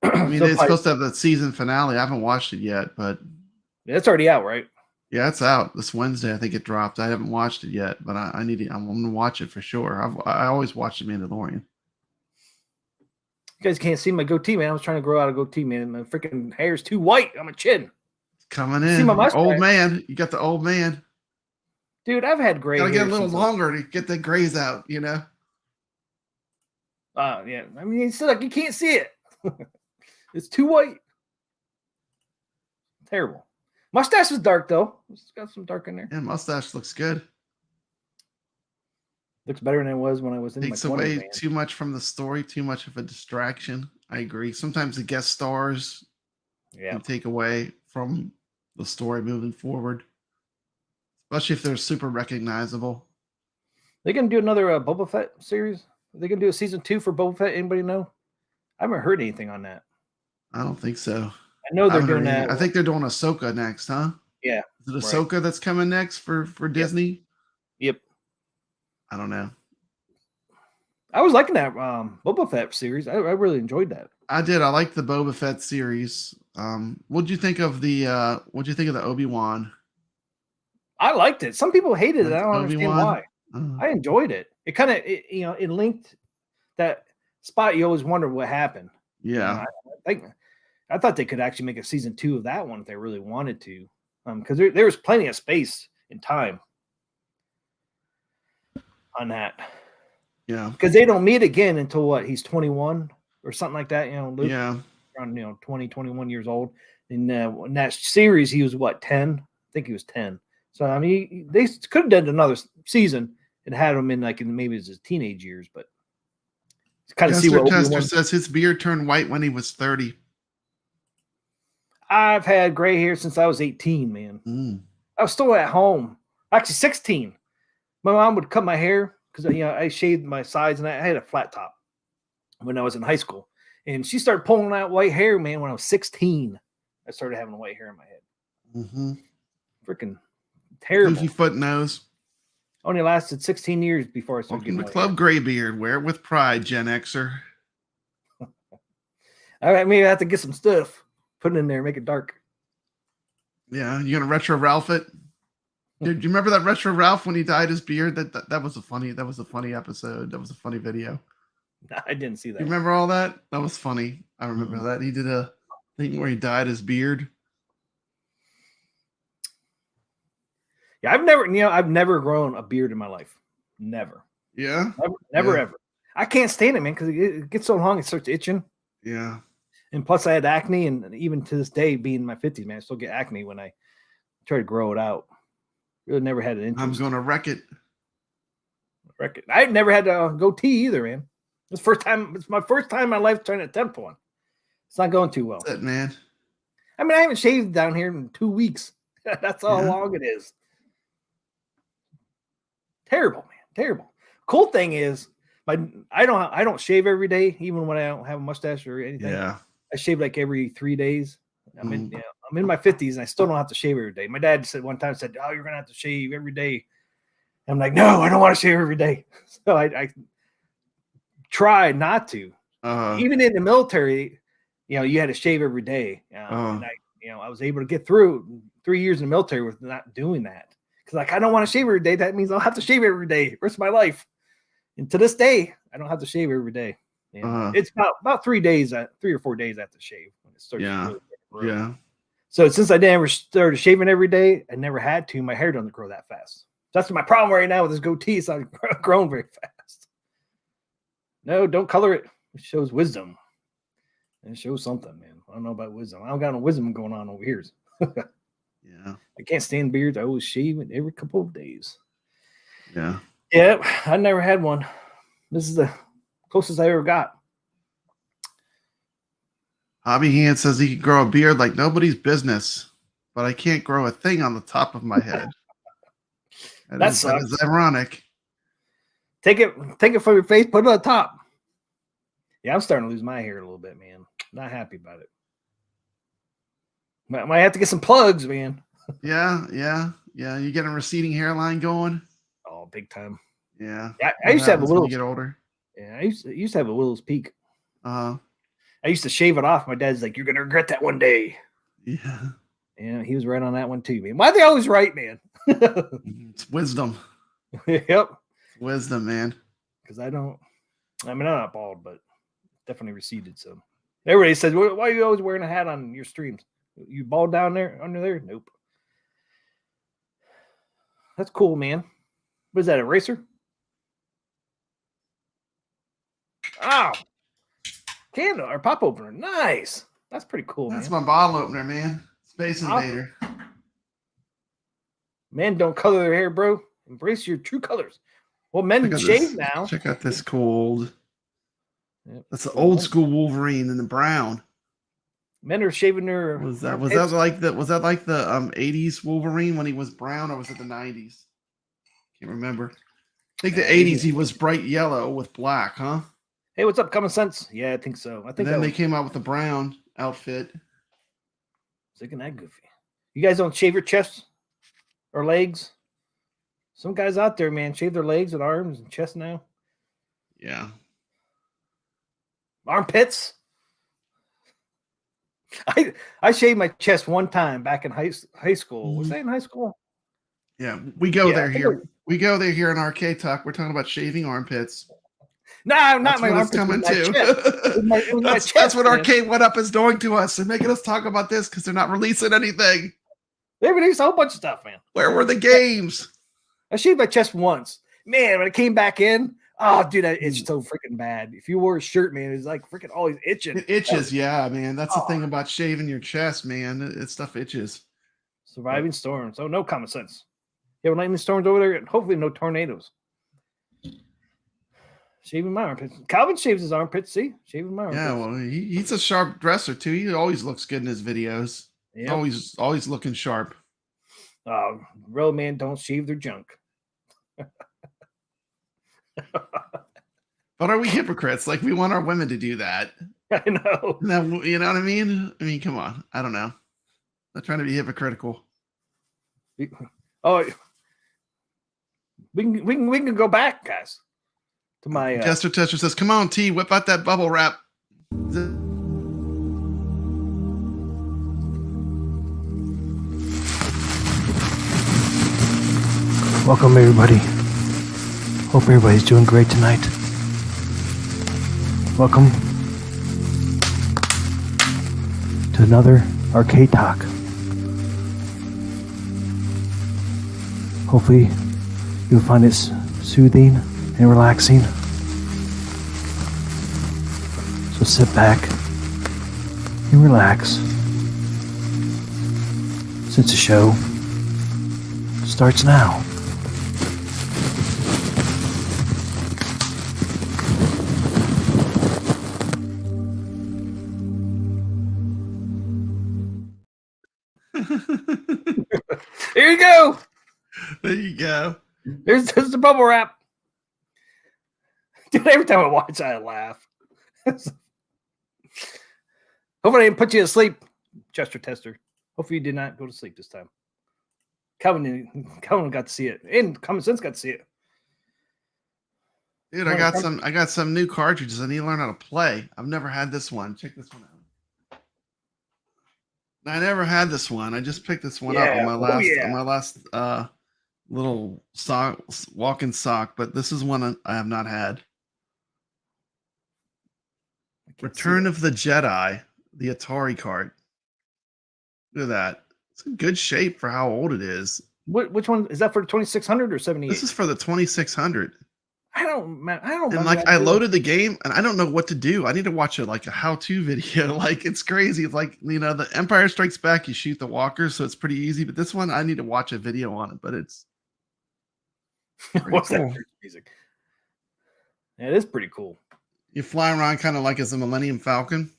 I mean, it's supposed to have the season finale. I haven't watched it yet, but it's already out, right? Yeah, it's out this Wednesday. I think it dropped. I haven't watched it yet, but I need to. I'm going to watch it for sure. I always watch The Mandalorian. You guys can't see my goatee, man. I was trying to grow out a goatee, man. My freaking hair's too white on my chin. Coming in, see my mustache. Old man. You got the old man. Dude, I've had gray hair. Gotta get a little longer to get the grays out, Yeah. I mean, it's like you can't see it. It's too white. Terrible. Mustache is dark though. It's got some dark in there. Yeah, mustache looks good. Looks better than it was when I was in Takes my 20s, away man. too much from the story, too much of a distraction. I agree. Sometimes the guest stars can take away from the story moving forward, especially if they're super recognizable. They gonna do another Boba Fett series? Are they gonna do a season 2 for Boba Fett? Anybody know? I haven't heard anything on that. I don't think so. I know they're doing that. I think they're doing Ahsoka next, huh? Yeah. Is it Ahsoka that's coming next for Disney? Yep. I don't know. I was liking that Boba Fett series. I really enjoyed that. I did. I liked the Boba Fett series. What'd you think of the Obi-Wan? I liked it. Some people hated it. I don't understand why. I enjoyed it. It kind of it linked that spot you always wondered what happened. Yeah. I thought they could actually make a season 2 of that one if they really wanted to. Because there was plenty of space and time on that. Yeah. Because they don't meet again until what? He's 21 or something like that. Luke, yeah. Around 20, 21 years old. In that series, he was what, 10? I think he was 10. So I mean, they could have done another season and had him in maybe his teenage years, but kind of see what Chester says his beard turned white when he was 30. I've had gray hair since I was 18, man. I was still at home. Actually, 16. My mom would cut my hair because I shaved my sides and I had a flat top when I was in high school. And she started pulling out white hair, man, when I was 16. I started having white hair in my head. Freaking terrible. Goofy foot nose. Only lasted 16 years before I started Welcome getting to Club Graybeard. Wear it with pride, Gen Xer. All right, maybe I have to get some stuff. Put it in there, make it dark. Yeah, you gonna retro Ralph it? Dude, do you remember that retro Ralph when he dyed his beard? That was a funny episode. That was a funny video. I didn't see that. You remember all that? That was funny. I remember that. He did a thing where he dyed his beard. Yeah, I've never grown a beard in my life. Never. Yeah. Never ever. I can't stand it, man, because it gets so long, it starts itching. Yeah. And plus, I had acne, and even to this day, being in my 50s, man, I still get acne when I try to grow it out. Really never had an interest. I'm gonna wreck it. I never had a goatee either, man. It's my first time in my life trying to attempt one. It's not going too well. That's it, man. I mean, I haven't shaved down here in 2 weeks. That's how long it is. Terrible, man. Terrible. Cool thing is, I don't shave every day, even when I don't have a mustache or anything. Yeah. I shave like every 3 days. I'm in my 50s and I still don't have to shave every day. My dad said one time, "Oh, you're gonna have to shave every day." I'm like, "No, I don't want to shave every day." So I try not to. Even in the military, you had to shave every day. Oh. And I was able to get through 3 years in the military with not doing that. Because like I don't want to shave every day. That means I'll have to shave every day the rest of my life. And to this day, I don't have to shave every day. It's about 3 days, 3 or 4 days I have to shave when it starts. Yeah. So since I never started shaving every day, I never had to. My hair doesn't grow that fast. That's my problem right now with this goatee. It's not growing very fast. No, don't color it. It shows wisdom. It shows something, man. I don't know about wisdom. I don't got no wisdom going on over here. Yeah. I can't stand beards. I always shave it every couple of days. Yeah. Yep. I never had one. This is the closest I ever got. Hobby Hand says he can grow a beard like nobody's business, but I can't grow a thing on the top of my head. That is ironic. Take it from your face, put it on the top. Yeah, I'm starting to lose my hair a little bit, man. Not happy about it. Might have to get some plugs, man. Yeah. You getting a receding hairline going? Oh, big time. Yeah. I used to have a little. Get older. Yeah, I used to have a Willow's Peak. I used to shave it off. My dad's like, "You're gonna regret that one day." Yeah. Yeah, he was right on that one too, man. Why are they always right, man? It's wisdom. Yep. Wisdom, man. Because I'm not bald, but definitely receded. So everybody says, "Why are you always wearing a hat on your streams? You bald down there under there?" Nope. That's cool, man. What is that, a racer? Oh, candle or pop opener. Nice. That's pretty cool, That's man. my bottle opener, man. Space Invader. Men don't color their hair, bro. Embrace your true colors. Well, men shave now. Check out this cold. Yep. That's the old school Wolverine in the brown. Men are shaving their. Was that like the 80s Wolverine when he was brown, or was it the 90s? Can't remember. I think the 80s he was bright yellow with black, huh? Hey, what's up, Common Sense? Yeah, I think so. I think then they came out with the brown outfit. Looking that goofy. You guys don't shave your chest or legs? Some guys out there, man, shave their legs and arms and chest now. Yeah. Armpits. I shaved my chest one time back in high school. Was I in high school? Yeah, we go there here. We go there here in Arcade Talk. We're talking about shaving armpits. No, not my armpits. Coming to. That's what Arcade One Up is doing to us. They're making us talk about this because they're not releasing anything. They released a whole bunch of stuff, man. Where were the games? I shaved my chest once. Man, when it came back in, oh, dude, it's so freaking bad. If you wore a shirt, man, it's like freaking always itching. It itches, yeah, man. That's the thing about shaving your chest, man. Stuff itches. Surviving storms. Oh, no common sense. You have lightning storms over there, and hopefully no tornadoes. Shaving my armpits. Calvin shaves his armpits. See, shaving my armpits. Yeah, well, he's a sharp dresser too. He always looks good in his videos. Yep. Always looking sharp. Real men don't shave their junk. But are we hypocrites? Like, we want our women to do that. I know. You know what I mean? I mean, come on. I don't know. Not trying to be hypocritical. Oh, we can go back, guys. To my Jester Tester says, "Come on, T, whip out that bubble wrap." Welcome, everybody. Hope everybody's doing great tonight. Welcome to another Arcade Talk. Hopefully, you'll find it soothing and relaxing. So sit back and relax, since the show starts now. There you go. There you go. There's the bubble wrap. Dude, every time I watch, I laugh. Hopefully I didn't put you to sleep, Chester Tester. Hopefully you did not go to sleep this time. Calvin got to see it. And Common Sense got to see it. Dude, I got some new cartridges. I need to learn how to play. I've never had this one. Check this one out. I never had this one. I just picked this one up Yeah. on my Oh, last yeah. on my last little sock walking sock, but this is one I have not had. I can't see Return it. of the Jedi, the Atari cart. Look at that. It's in good shape for how old it is. Which one is that for? 2600 or 78? This is for the 2600. I don't And remember. like that I doing- loaded the game and I don't know what to do. I need to watch a how-to video. Like it's crazy. It's like, the Empire Strikes Back, you shoot the walkers, so it's pretty easy. But this one I need to watch a video on it, but it's pretty What's cool. that church music? Yeah, it is pretty cool. You fly around kind of like as a Millennium Falcon.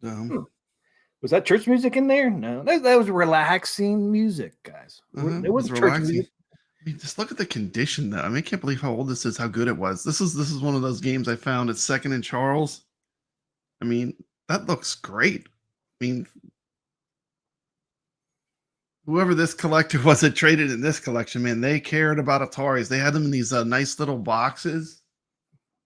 Was that church music in there? No, that was relaxing music, guys. It was church relaxing. music. I mean, just look at the condition though. I mean, I can't believe how old this is, how good it was. This is one of those games I found at Second and Charles. I mean, that looks great. I mean, whoever this collector was that traded in this collection, man, they cared about Ataris. They had them in these nice little boxes.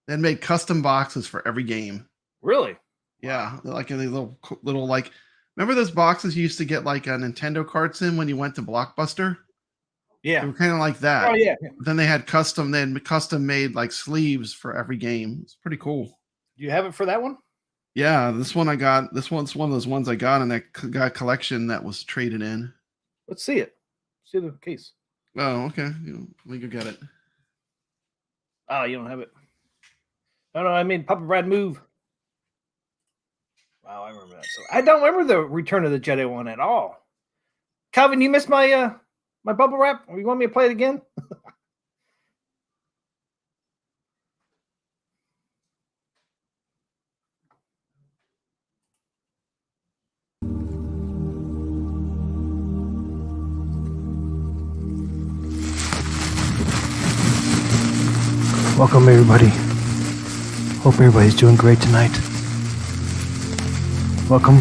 They made custom boxes for every game. Really? Yeah, they're like in these little like. Remember those boxes you used to get like Nintendo carts in when you went to Blockbuster? They Yeah. were kind of like that. Oh yeah. Then they had custom made like sleeves for every game. It's pretty cool. Do you have it for that one? Yeah, this one I got. This one's one of those ones I got in that collection that was traded in. Let's see it. See the case. Oh, okay. Let me go get it. Oh, you don't have it. No, I mean Papa Brad move. Wow, I remember that. So I don't remember the Return of the Jedi one at all. Calvin, you missed my my bubble wrap? Or you want me to play it again? Welcome everybody. Hope everybody's doing great tonight. Welcome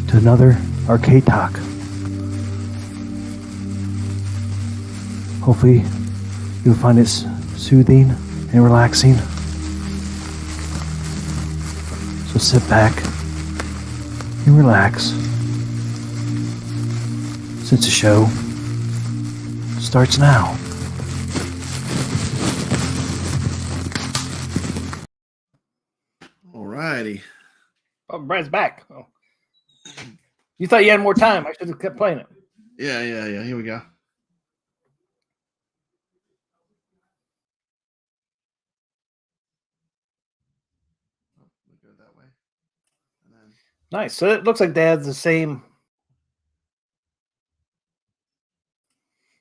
to another arcade talk. Hopefully you'll find it soothing and relaxing. So sit back and relax since the show starts now. Alrighty. Oh, Brad's back. Oh. You thought you had more time. I should have kept playing it. Yeah. Here we go. Go that way. And then Nice. So it looks like they have the same.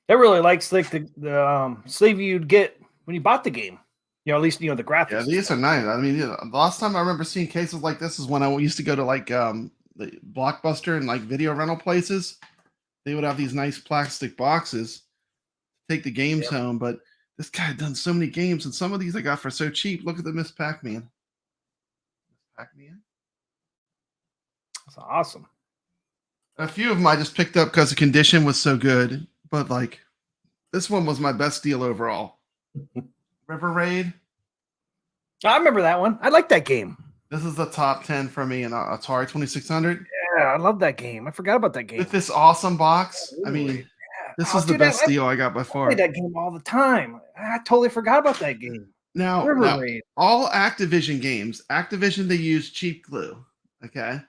That really likes like the sleeve you'd get when you bought the game. You know, at least the graphics. yeah, these are nice. I mean, the last time I remember seeing cases like this is when I used to go to like the Blockbuster and like video rental places. They would have these nice plastic boxes, take the games home. But this guy had done so many games, and some of these I got for so cheap. Look at the Miss Pac-Man. Miss Pac-Man. That's awesome. A few of them I just picked up because the condition was so good. But like, this one was my best deal overall. River Raid. I remember that one. I like that game. This is the top 10 for me in Atari 2600. Yeah, I love that game. I forgot about that game. With this awesome box. I mean, Yeah. this Oh, is the dude, best I deal I got by far. play that game all the time. I totally forgot about that game. Now, River Raid. all Activision games, Activision, they use cheap glue. Okay.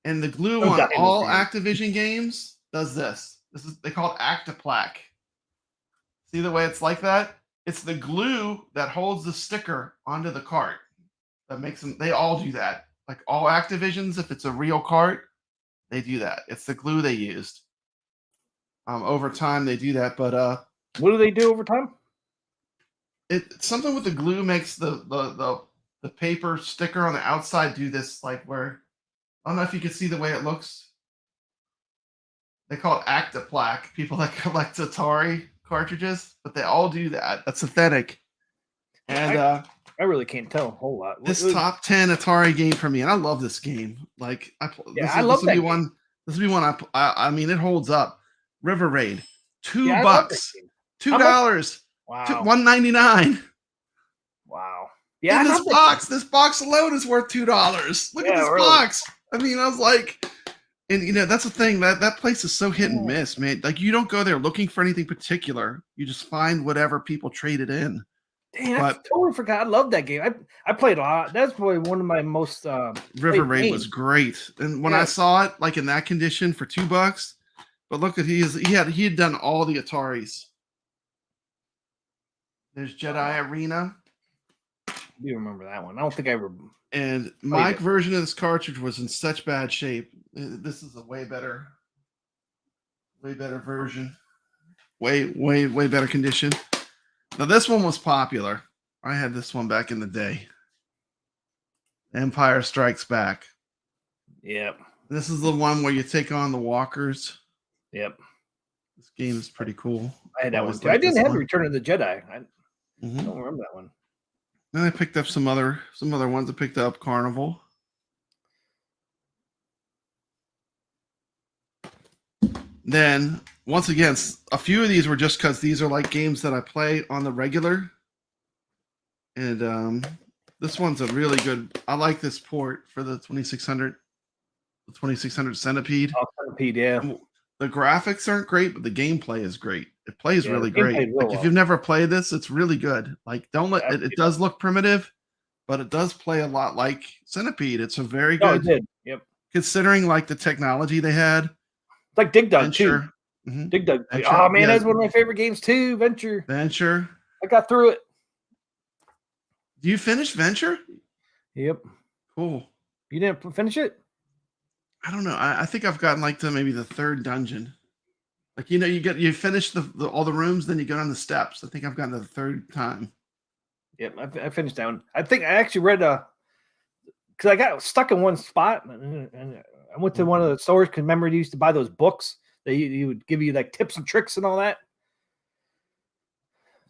And the glue Oh, on that all is- Activision games does this. They call it Actiplaque. See the way it's like that? It's the glue that holds the sticker onto the cart. That makes them, they all do that. Like all Activisions, if it's a real cart, they do that. It's the glue they used. Over time they do that, but What do they do over time? it's something with the glue makes the paper sticker on the outside do this, like where I don't know if you can see the way it looks. They call it Actiplaque, people that collect Atari cartridges, but they all do that. That's authentic. And I really can't tell a whole lot. this top 10 Atari game for me, and I love this game. Like I love that game. This would be one I mean, it holds up. River Raid, $2, I love that game. $2, Wow. $1.99. Wow. Yeah, in I this love that box. This box alone is worth $2. Look at Yeah, this really. box. I mean, I was like, and you know, that's the thing, that place is so hit and Yeah. miss, man. Like, you don't go there looking for anything particular. You just find whatever people traded in. Dang, I But totally forgot. I love that game. I played a lot. That's probably one of my most River played Raid was games. great. And when I Yeah. saw it like in that condition for $2, but look at he had done all the Ataris. There's Jedi Arena. I do remember that one. I don't think I ever. And my it. version of this cartridge was in such bad shape. This is a way better version. Way better condition. Now this one was popular. I had this one back in the day. Empire Strikes Back. Yep. This is the one where you take on the walkers. Yep. This game is pretty cool. I had that one Always too. I liked didn't this have one. Return of the Jedi. I Mhm. don't remember that one. Then I picked up some other ones. I picked up Carnival. Then once again, a few of these were just because these are like games that I play on the regular. And this one's a really good. I like this port for the 2600. The 2600 Centipede. Oh, Centipede, yeah. The graphics aren't great, but the gameplay is great. It plays Yeah, really the gameplay great. is real Like if well. you've never played this, it's really good. Like don't let Yeah, it does look primitive, but it does play a lot like Centipede. It's a very Oh, it good did. Yep. considering like the technology they had. It's like Dig Dug too. Venture. Mhm. Dig Dug. Venture, Oh man, yeah. that's one of my favorite games too. Venture. Venture. I got through it. Do you finish Venture? Yep. Cool. You didn't finish it? I don't know. I think I've gotten like to maybe the third dungeon. Like you finish the all the rooms, then you go down the steps. I think I've gotten to the third time. Yep, I finished that one. I think I actually read because I got stuck in one spot and I went to one of the stores because remember you used to buy those books that you would give you like tips and tricks and all that.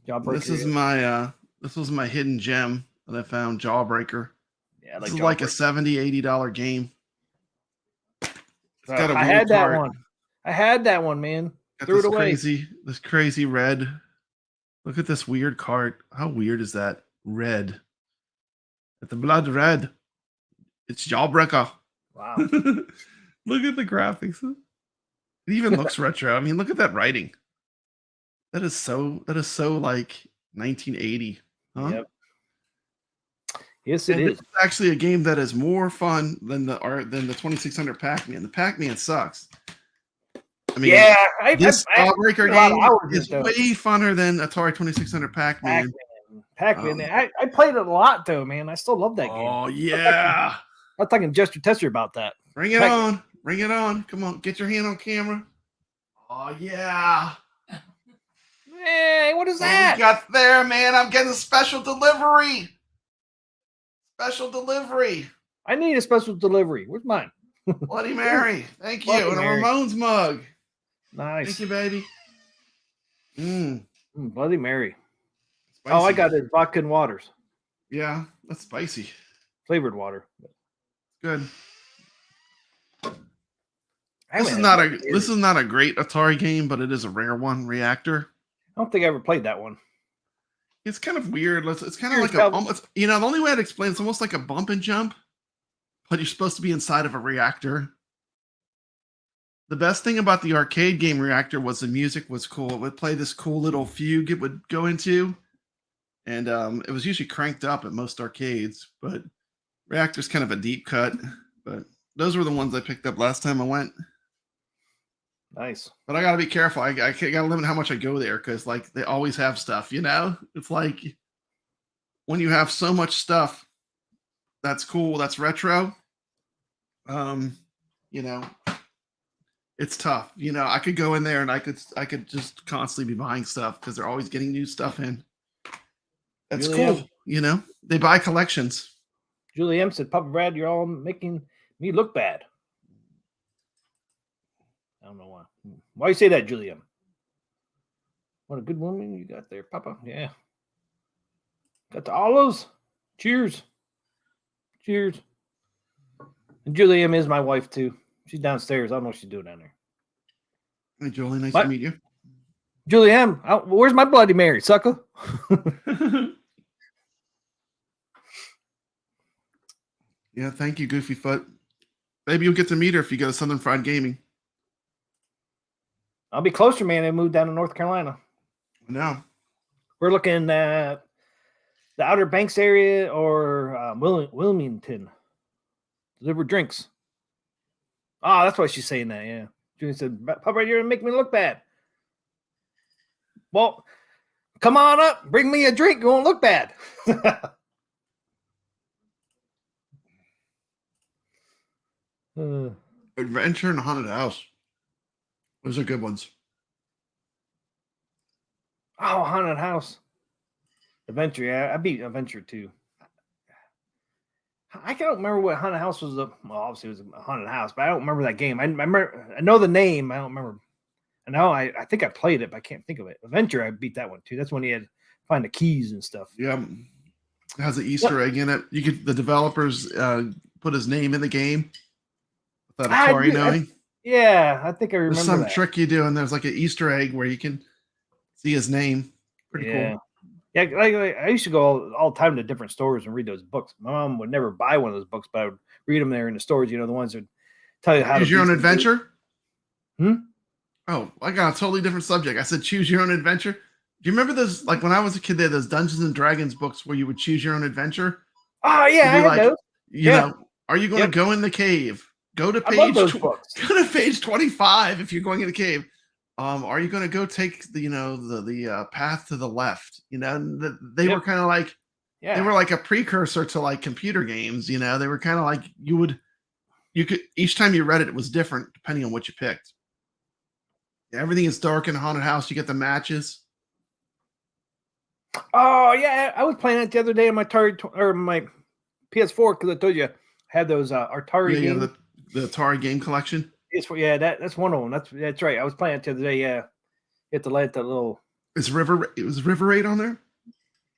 Jawbreaker. This was my hidden gem that I found, Jawbreaker. Yeah, This is like a $70-$80 game. It's got a I weird had that cart. one. I had that one, man. Got Threw it this away. this crazy red. Look at this weird cart. How weird is that? Red. At the blood red. It's Jawbreaker. Wow. Look at the graphics. It even looks retro. I mean, look at that writing. That is so like 1980. Huh? Yep. Yes, it And is. It's actually a game that is more fun than the 2600 Pac-Man. The Pac-Man sucks. I mean, Yeah, this Jawbreaker a lot of game hours is into it. way funner than Atari 2600 Pac-Man. Pac-Man. I played it a lot though, man. I still love that game. Oh yeah. I was talking to Jester Tester about that. Bring it on. Bring it on. Come on. Get your hand on camera. Oh yeah. Hey, what is What that? we got there, man? I'm getting a special delivery. Special delivery. I need a special delivery. Where's mine? Bloody Mary. Thank you. Bloody And a Mary. Ramones mug. Nice. Thank you, baby. Bloody Mary. Spicy. Oh, I got it. Vodka and waters. Yeah, that's spicy. Flavored water. Good. I This haven't is not a great Atari game, but it is a rare one. Reactor. I don't think I ever played that one. It's kind of weird. It's kind of Here's like how- the only way I'd explain it's almost like a bump and jump, but you're supposed to be inside of a reactor. The best thing about the arcade game Reactor was the music was cool. It would play this cool little fugue it would go into, and it was usually cranked up at most arcades. But Reactor's kind of a deep cut. But those were the ones I picked up last time I went. Nice. But I got to be careful. I got to limit how much I go there because like they always have stuff. It's like when you have so much stuff that's cool, that's retro. It's tough. I could go in there and I could just constantly be buying stuff because they're always getting new stuff in. That's Really cool. They buy collections. Julie M said, Papa Brad, you're all making me look bad. I don't know why. Why you say that, Julie M? What a good woman you got there, Papa. Yeah. Got the olives. Cheers. Cheers. And Julie M is my wife too. She's downstairs. I don't know what she's doing down there. Hey, Jolie, nice What? to meet you. Julie M, where's my Bloody Mary, sucker? Yeah, thank you, Goofy Foot. Maybe you'll get to meet her if you go to Southern Fried Gaming. I'll be closer, man. I moved down to North Carolina. No. We're looking at the Outer Banks area or Wilmington. Deliver drinks. Oh, that's why she's saying that. Yeah. Julie said, Papa, you're gonna make me look bad. Well, come on up, bring me a drink. You won't look bad. Adventure in a Haunted House. Those are good ones. Oh, Haunted House. Adventure, yeah. I beat Adventure too. I can't remember what Haunted House was. Well, obviously it was a Haunted House, but I don't remember that game. I know the name. I don't remember. I know I think I played it, but I can't think of it. Adventure, I beat that one too. That's when he had to find the keys and stuff. Yeah. It has an Easter egg in it. The developers put his name in the game without Atari knowing. Yeah, I think I remember. There's some trick you do, and there's like an Easter egg where you can see his name. Pretty cool. Yeah, like I used to go all the time to different stores and read those books. My mom would never buy one of those books, but I would read them there in the stores. You know, the ones that tell you how Choose to your own adventure. Oh, I got a totally different subject. I said choose your own adventure. Do you remember those? Like when I was a kid, they had those Dungeons and Dragons books where you would choose your own adventure. Oh yeah, I had those. You know, are you going to go in the cave? Go to page go to page 25 if you're going in the cave. Are you going to go take the path to the left? You know, they were kind of like they were like a precursor to like computer games. You know, they were kind of like you could each time you read it, it was different depending on what you picked. Yeah, everything is dark in a haunted house. You get the matches. Oh yeah, I was playing it the other day on my my PS4 because I told you I had those Atari games. Yeah, the Atari game collection. PS4, yeah, that's one of them. That's right. I was playing it the other day. Yeah, you have to light that little. It was River Raid on there?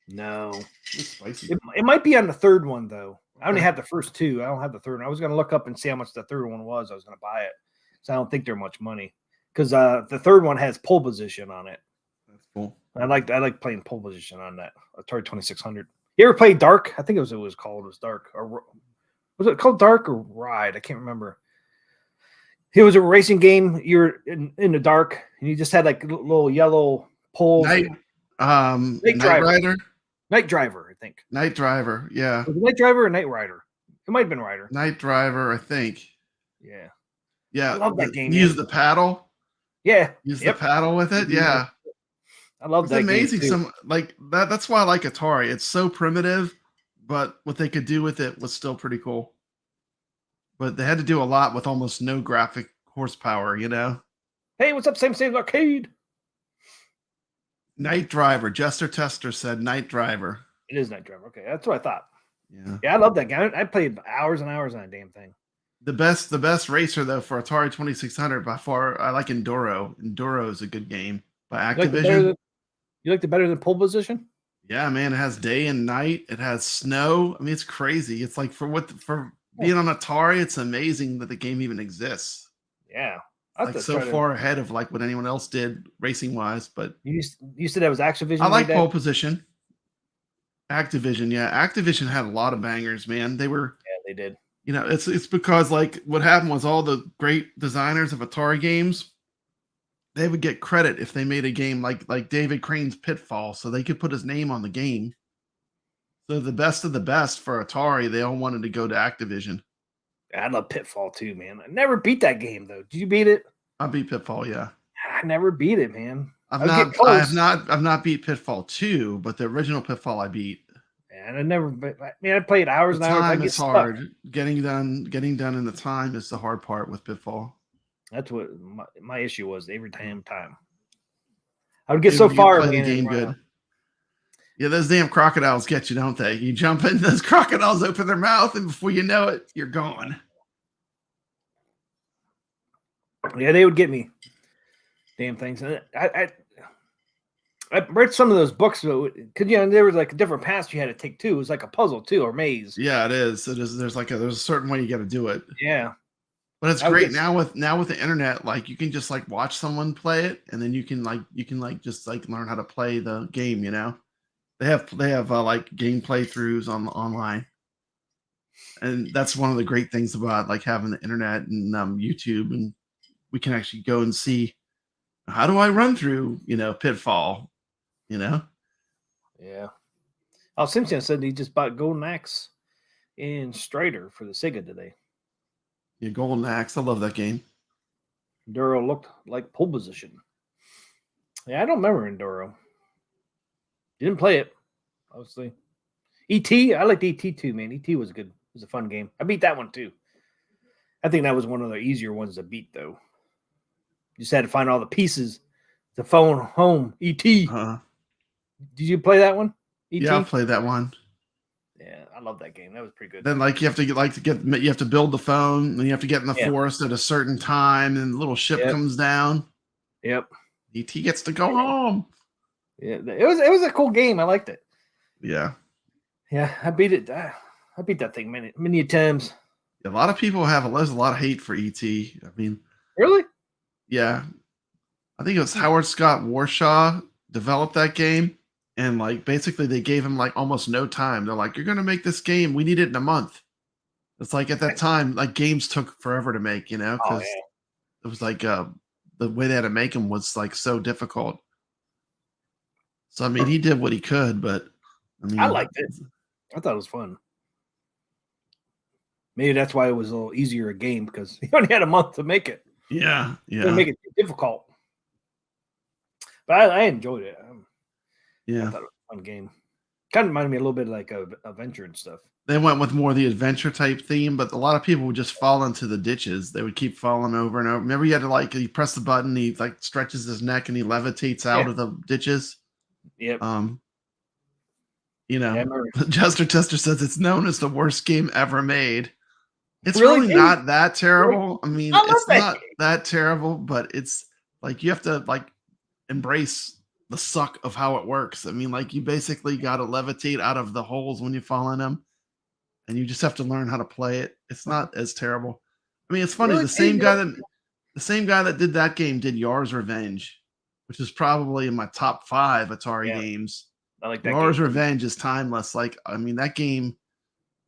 No, it's spicy. It might be on the third one though. I only have the first two. I don't have the third one. I was going to look up and see how much the third one was. I was going to buy it, so I don't think they're much money because the third one has pole position on it. That's cool. I like playing pole position on that Atari 2600. You ever played Dark? I think it was called Dark, or was it called Dark or Ride? I can't remember. It was a racing game. You're in the dark, and you just had like little yellow poles. Night Rider. Night Driver, I think. Night Driver, yeah. Was it Night Driver or Night Rider? It might have been Rider. Night Driver, I think. Yeah. Yeah. I love that game. Use the paddle. Yeah. Use the paddle with it. Yeah. I love that. It's amazing. That's why I like Atari. It's so primitive, but what they could do with it was still pretty cool. But they had to do a lot with almost no graphic horsepower, you know? Hey, what's up, Same Arcade? Night Driver. Jester Tester said Night Driver. It is Night Driver. Okay, that's what I thought. Yeah. Yeah, I love that game. I played hours and hours on that damn thing. The best racer, though, for Atari 2600 by far, I like Enduro. Enduro is a good game by Activision. You liked it better than Pole Position? Yeah, man. It has day and night. It has snow. I mean, it's crazy. It's like for being on Atari, it's amazing that the game even exists. Yeah. Like so far ahead of like what anyone else did racing wise. But you said that was Activision. I like Pole Position. Activision, yeah. Activision had a lot of bangers, man. They did. You know, it's because like what happened was all the great designers of Atari games, they would get credit if they made a game like David Crane's Pitfall, so they could put his name on the game. So the best of the best for Atari, they all wanted to go to Activision. I love Pitfall too, man. I never beat that game though. Did you beat it? I beat Pitfall, yeah. I never beat it, man. I've not beat Pitfall 2, but the original Pitfall I beat. And I played hours and hours. Time is hard. Getting done in the time is the hard part with Pitfall. That's what my issue was every time. I would get so far. Play the game good. Yeah, those damn crocodiles get you, don't they? You jump in, those crocodiles open their mouth, and before you know it, you're gone. Yeah, they would get me. Damn things. I read some of those books because there was like a different paths you had to take too. It was like a puzzle too, or maze. Yeah, it is. It is. There's a certain way you got to do it. Yeah, but it's great now with the internet. Like you can just like watch someone play it, and then you can just learn how to play the game. You know, they have like game playthroughs online. And that's one of the great things about like having the internet and YouTube, and we can actually go and see how do I run through, Pitfall, you know? Yeah. Oh, Simpson said he just bought Golden Axe in Strider for the Sega today. Yeah, Golden Axe. I love that game. Enduro looked like pole position. Yeah, I don't remember Enduro. Didn't play it, obviously. E.T. I liked E.T. too, man. E.T. was good. It was a fun game. I beat that one too. I think that was one of the easier ones to beat, though. You just had to find all the pieces to phone home. E.T. Did you play that one? E.T.? Yeah, I played that one. Yeah, I love that game. That was pretty good. Then you have to build the phone, and you have to get in the forest at a certain time, and the little ship comes down. Yep. E.T. gets to go home. Yeah, it was a cool game. I liked it. Yeah. Yeah, I beat it. I beat that thing many times. A lot of people there's a lot of hate for E.T. I mean, really? Yeah. I think it was Howard Scott Warshaw developed that game, and like basically they gave him like almost no time. They're like, "You're going to make this game. We need it in a month." It's like at that time, like games took forever to make, because it was like the way they had to make them was like so difficult. So I mean, he did what he could, but I mean, I liked it. I thought it was fun. Maybe that's why it was a little easier a game, because he only had a month to make it. Yeah. Didn't make it too difficult. But I enjoyed it. Yeah. I thought it was a fun game. Kind of reminded me a little bit like of Adventure and stuff. They went with more of the adventure type theme, but a lot of people would just fall into the ditches. They would keep falling over and over. Remember, you had to you press the button, he like stretches his neck and he levitates out of the ditches. Yep. Jester Tester says it's known as the worst game ever made. It's really not that terrible. I mean, it's not that terrible, but it's like you have to like embrace the suck of how it works. I mean, like you basically got to levitate out of the holes when you fall in them, and you just have to learn how to play it. It's not as terrible. I mean, it's funny. The same guy that did that game did Yar's Revenge, which is probably in my top 5 Atari games. I like that. Yar's Revenge is timeless. Like, I mean, that game.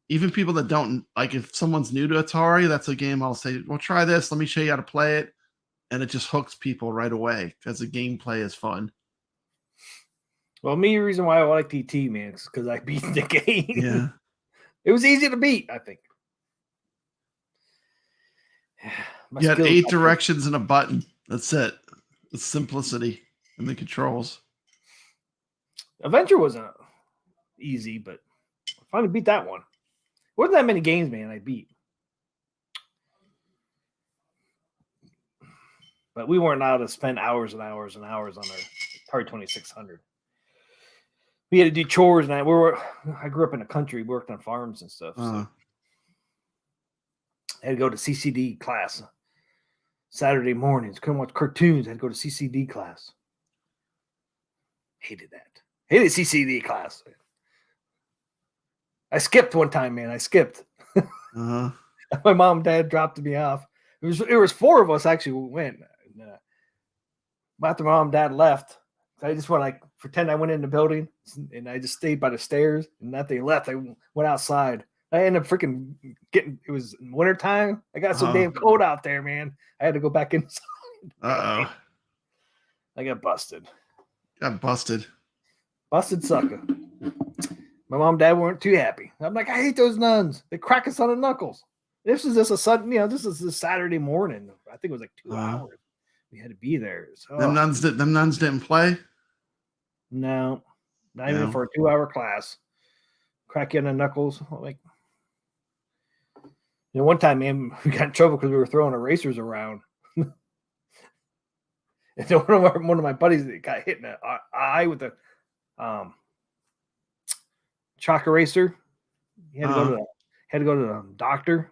Even people that don't like, if someone's new to Atari, that's a game I'll say, well, try this. Let me show you how to play it. And it just hooks people right away because the gameplay is fun. Well, the reason why I like ET, man, is because I beat the game. Yeah. It was easy to beat, I think. You had 8 directions and a button. That's it. The simplicity in the controls. Adventure wasn't easy, but I finally beat that one. Wasn't that many games, man, I beat. But we weren't allowed to spend hours and hours and hours on our Atari 2600. We had to do chores, and I grew up in the country, worked on farms and stuff. So I had to go to CCD class Saturday mornings. Couldn't watch cartoons. I had to go to CCD class. Hated that. Hated CCD class. I skipped one time, man. I skipped. My mom and dad dropped me off. It was 4 of us actually who went. After my mom and dad left, I just went pretend I went in the building, and I just stayed by the stairs. And after they left, I went outside. I ended up freaking it was winter time. I got so damn cold out there, man. I had to go back inside. I got busted. Busted sucker. My mom and dad weren't too happy. I'm like, I hate those nuns. They crack us on the knuckles. This is just this is a Saturday morning. I think it was like 2 hours. We had to be there. So, them nuns didn't play? No. Not even for a 2-hour class. Crack you on the knuckles. Like, one time, man, we got in trouble because we were throwing erasers around. And then one of my buddies got hit in the eye with a chalk eraser. He had to go to the doctor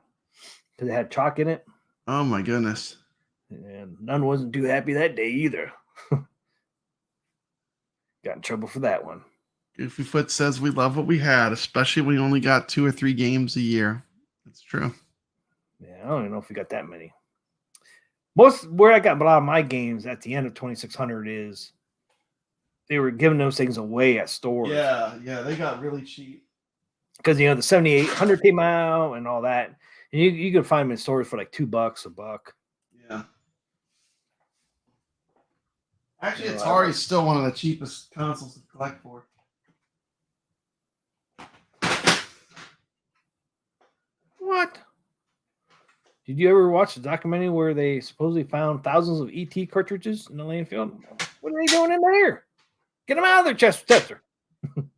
because it had chalk in it. Oh my goodness! And none wasn't too happy that day either. Got in trouble for that one. Goofy Foot says we love what we had, especially when we only got 2 or 3 games a year. That's true. Yeah, I don't even know if we got that many. Where I got a lot of my games at the end of 2600 is they were giving those things away at stores. Yeah, they got really cheap. because the 7800 came out and all that, and you can find them in stores for like $2, $1. Yeah. Actually, Atari is still one of the cheapest consoles to collect for. What? Did you ever watch the documentary where they supposedly found thousands of ET cartridges in the landfill? What are they doing in there? Get them out of there, Chester. Come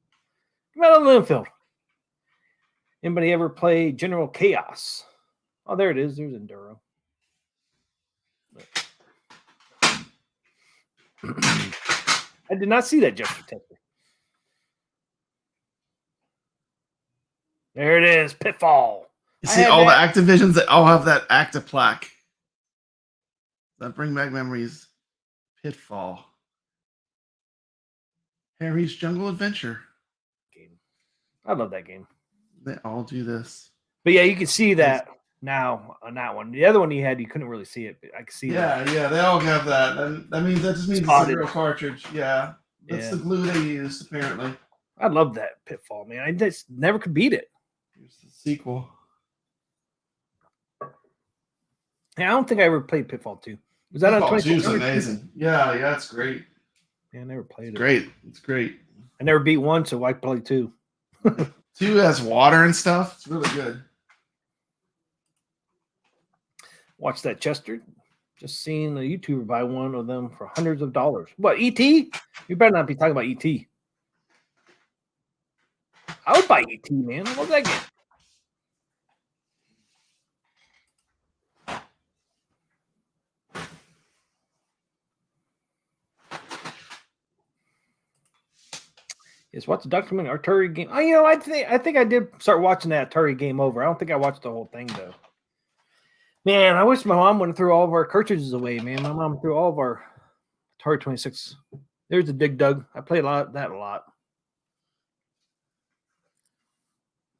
out of the landfill. Anybody ever play General Chaos? Oh, there it is. There's Enduro. I did not see that, Chester. There it is, Pitfall. You see all the Activisions that all have that active plaque. That bring back memories. Pitfall. Harry's Jungle Adventure. I love that game. They all do this. But yeah, you can see that now on that one. The other one he had, you couldn't really see it. But I can see that. Yeah, they all have that. That just means it's a real cartridge. Yeah. That's the glue they used, apparently. I love that Pitfall, man. I just never could beat it. Here's the sequel. Yeah, I don't think I ever played Pitfall 2. Was that on 2 is amazing. Yeah, it's great. Yeah, I never played it. Great. It's great. I never beat 1, so why play 2? 2 has water and stuff. It's really good. Watch that, Chester. Just seeing a YouTuber buy one of them for hundreds of dollars. What, ET? You better not be talking about ET. I would buy ET, man. I love that game. Yes, what's the documentary Atari game? Oh, I think I did start watching that Atari Game Over. I don't think I watched the whole thing though. Man, I wish my mom would have threw all of our cartridges away, man. My mom threw all of our Atari 26. There's the Dig Dug. I played a lot.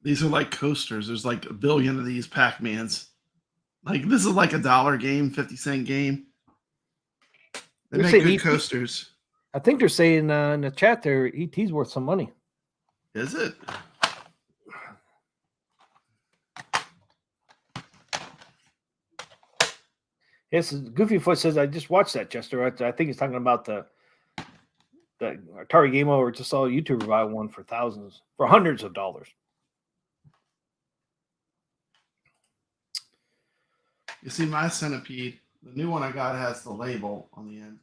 These are like coasters. There's like a billion of these Pac-Mans. Like this is like $1 game, 50-cent game. They make good coasters. I think they're saying in the chat there, ET's worth some money. Is it? Yes, Goofyfoot says, I just watched that, Chester. I think he's talking about the Atari Game Over. Just saw a YouTuber buy one for hundreds of dollars. You see, my Centipede, the new one I got has the label on the end.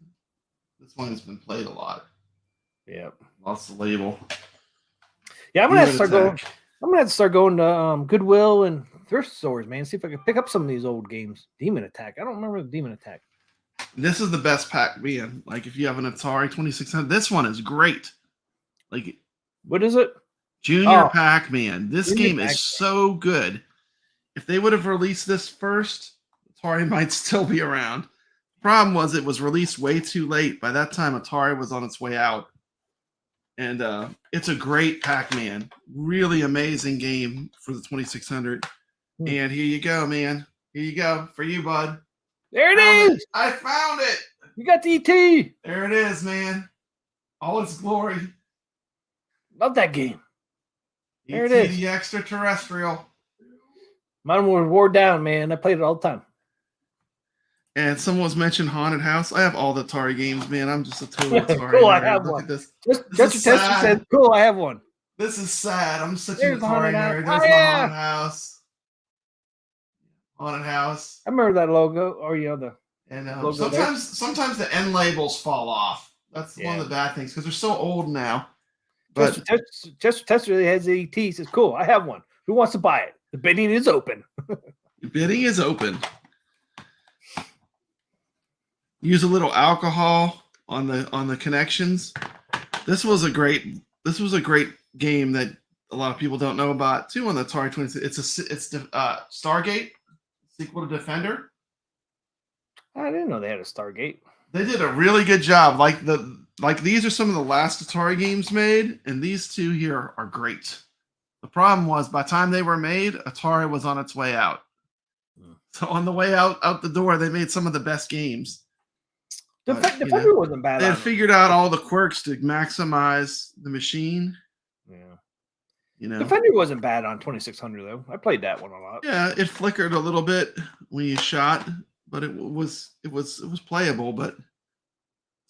This one has been played a lot. Yeah, lost the label. Yeah, I'm gonna have to start going to Goodwill and thrift stores, man. See if I can pick up some of these old games. Demon Attack. I don't remember the Demon Attack. This is the best Pac-Man. Like if you have an Atari 2600, this one is great. Like, what is it? Junior Pac-Man. This game is so good. If they would have released this first, Atari might still be around. Problem was it was released way too late. By that time, Atari was on its way out. And it's a great Pac-Man. Really amazing game for the 2600. And here you go, man. Here you go. For you, bud. There it is. I found it. You got the ET. There it is, man. All its glory. Love that game. There it is. is. The extraterrestrial. Mine was wore down, man. I played it all the time. And someone's mentioned Haunted House. I have all the Atari games, man. I'm just a total Atari. Cool, I have one. Just Tester said, cool, I have one. This is sad. I'm such an Atari nerd. There's my Haunted House. Haunted House. I remember that logo. Or the and sometimes the end labels fall off. That's one of the bad things because they're so old now. But Chester Tester has the ET. He says, cool, I have one. Who wants to buy it? The bidding is open. The bidding is open. Use a little alcohol on the connections. This was a great game that a lot of people don't know about too on the Atari 26. It's Stargate, sequel to Defender. I didn't know they had a Stargate. They did a really good job. Like these are some of the last Atari games made, and these two here are great. The problem was by the time they were made, Atari was on its way out. So on the way out the door, they made some of the best games. Defender wasn't bad. They had figured out all the quirks to maximize the machine. Yeah. You know, Defender wasn't bad on 2600 though. I played that one a lot. yeah, it flickered a little bit when you shot, but it was playable. But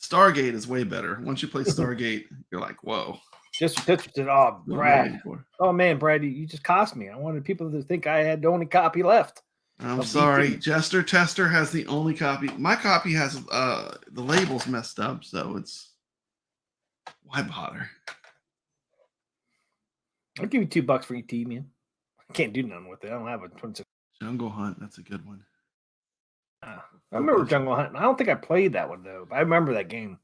Stargate is way better. Once you play Stargate, you're like, whoa. Just oh, What am I Brad. waiting for? Oh man, Brad, you just cost me. I wanted people to think I had the only copy left. I'm of sorry. BT. Jester Tester has the only copy. My copy has the labels messed up, so it's why bother? I'll give you $2 for ET, man. I can't do nothing with it. I don't have a 26. Jungle Hunt, that's a good one. I remember Jungle Hunt. I don't think I played that one though, but I remember that game.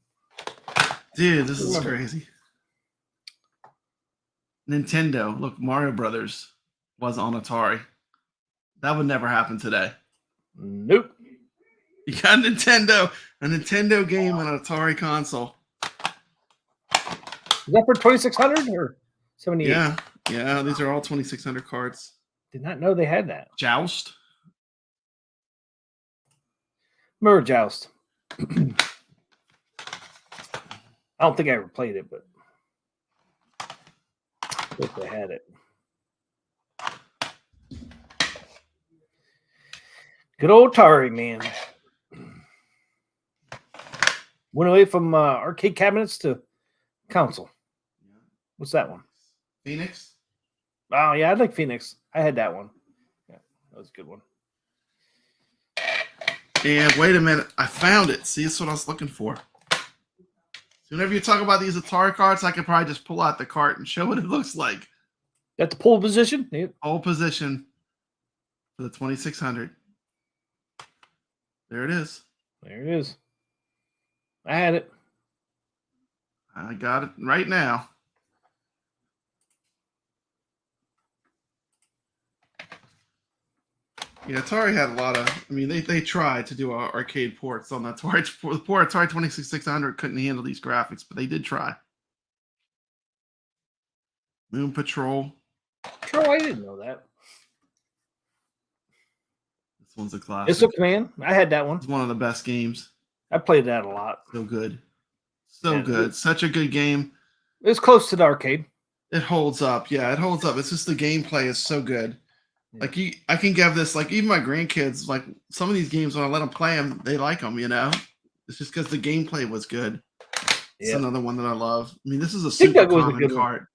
Dude, this is crazy. Nintendo. Look, Mario Brothers was on Atari. That would never happen today. Nope. You got a Nintendo game on an Atari console. Is that for 2600 or 78? Yeah. These are all 2600 cards. Did not know they had that. Joust. Remember Joust? I don't think I ever played it, but if they had it. Good old Atari, man. Went away from arcade cabinets to console. What's that one? Phoenix. Oh, yeah, I like Phoenix. I had that one. Yeah, that was a good one. And wait a minute. I found it. See, that's what I was looking for. So whenever you talk about these Atari cards, I could probably just pull out the cart and show what it looks like. Got the pole position? Yep. Pole position for the 2600. There it is. There it is. I had it. I got it right now. Yeah, Atari had a lot of. I mean, they tried to do arcade ports on the Atari. The poor Atari 2600 couldn't handle these graphics, but they did try. Moon Patrol. Sure, I didn't know that. This one's a classic. Missile Command. I had that one. It's one of the best games. I played that a lot. So good. So Yeah, good. Such a good game. It was close to the arcade. It holds up. Yeah, it holds up. It's just the gameplay is so good. Yeah. Like I can give this, like even my grandkids, like some of these games when I let them play them, they like them, you know? It's just because the gameplay was good. It's another one that I love. I mean, this is a super common card.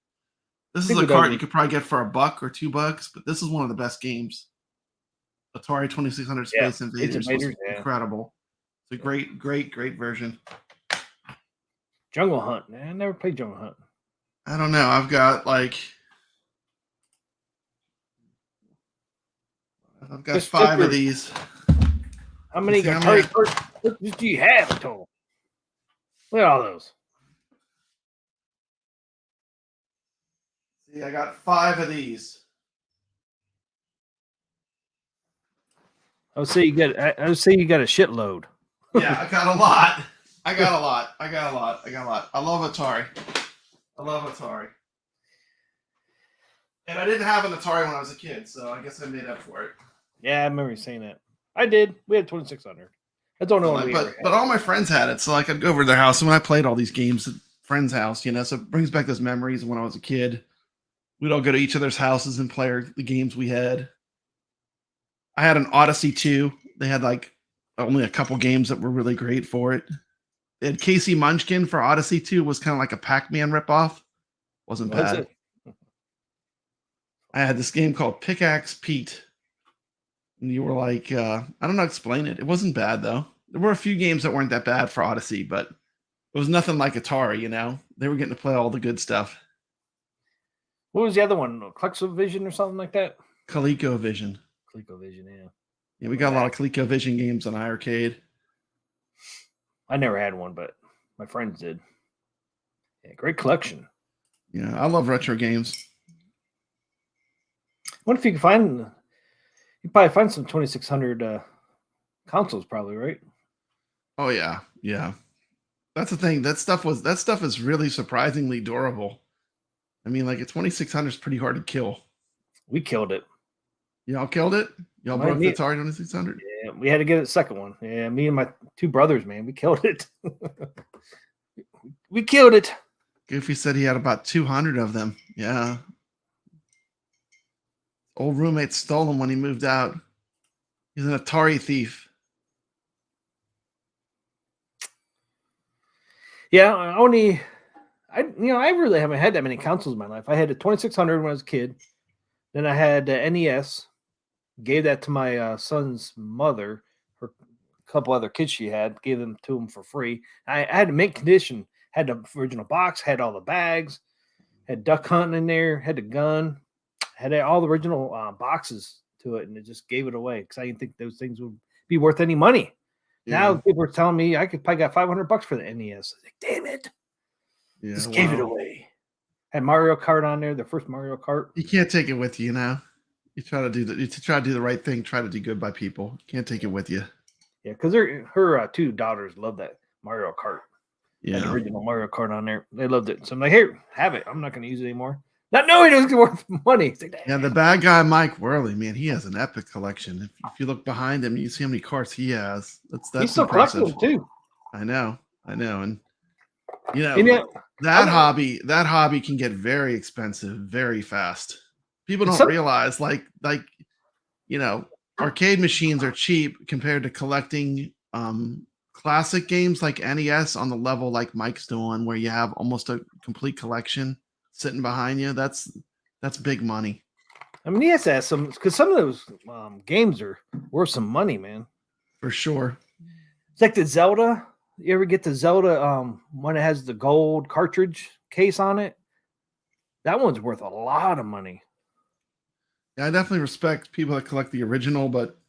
This is a card you could probably get for $1 or $2, but this is one of the best games. Atari 2600 Space Invaders was incredible. It's a great version. Jungle Hunt. Man, I never played Jungle Hunt. I don't know. I've got just 5 of these. How many Atari cards do you have total? Look at all those. See, I got 5 of these. I would say you got a shitload. Yeah, I got a lot. I love Atari. And I didn't have an Atari when I was a kid, so I guess I made up for it. Yeah, I remember you saying that. I did. We had 2600. I don't know. But all my friends had it, so I could go over to their house. And when I played all these games at friends' house, you know, so it brings back those memories of when I was a kid. We'd all go to each other's houses and play the games we had. I had an Odyssey 2. They had like only a couple games that were really great for it. They had Casey Munchkin for Odyssey 2. Was kind of like a Pac-Man ripoff. Wasn't bad. I had this game called Pickaxe Pete. And you were like, I don't know how to explain it. It wasn't bad, though. There were a few games that weren't that bad for Odyssey, but it was nothing like Atari, you know? They were getting to play all the good stuff. What was the other one? ColecoVision or something like that? ColecoVision. ColecoVision, yeah. Yeah, we got a lot of ColecoVision games on iArcade. I never had one, but my friends did. Yeah, great collection. Yeah, I love retro games. I wonder if you can find... You probably find some 2600 consoles, probably, right? Oh yeah. That's the thing. That stuff is really surprisingly durable. I mean, like a 2600 is pretty hard to kill. We killed it. Y'all killed it. Y'all broke the Atari 2600. Yeah, we had to get a second one. Yeah, me and my 2 brothers, man, we killed it. We killed it. Goofy said he had about 200 of them. Yeah. Old roommate stole them when he moved out. He's an Atari thief. Yeah, I really haven't had that many consoles in my life. I had a 2600 when I was a kid. Then I had the NES. Gave that to my son's mother. Her couple other kids she had, gave them to him for free. I had to mint condition. Had the original box. Had all the bags. Had duck hunting in there. Had the gun. Had all the original boxes to it, and it just gave it away because I didn't think those things would be worth any money. Yeah. Now people are telling me I could probably got $500 for the NES. Like, damn it! Yeah, Just gave it away. Had Mario Kart on there, the first Mario Kart. You can't take it with you now. You try to do the right thing. Try to do good by people. Can't take it with you. Yeah, because her two daughters love that Mario Kart. Yeah, the original Mario Kart on there. They loved it. So I'm like, here, have it. I'm not going to use it anymore. Not knowing it was worth money. Like, yeah. The bad guy, Mike Worley, man, he has an epic collection. If you look behind him, you see how many carts he has. That's he's still collecting them too. I know, and that hobby can get very expensive very fast. People don't realize, arcade machines are cheap compared to collecting classic games like NES on the level like Mike's doing, where you have almost a complete collection sitting behind you. That's big money. I mean, he has to have some, because some of those games are worth some money, man. For sure. It's like the Zelda. You ever get the Zelda when it has the gold cartridge case on it? That one's worth a lot of money. Yeah, I definitely respect people that collect the original, but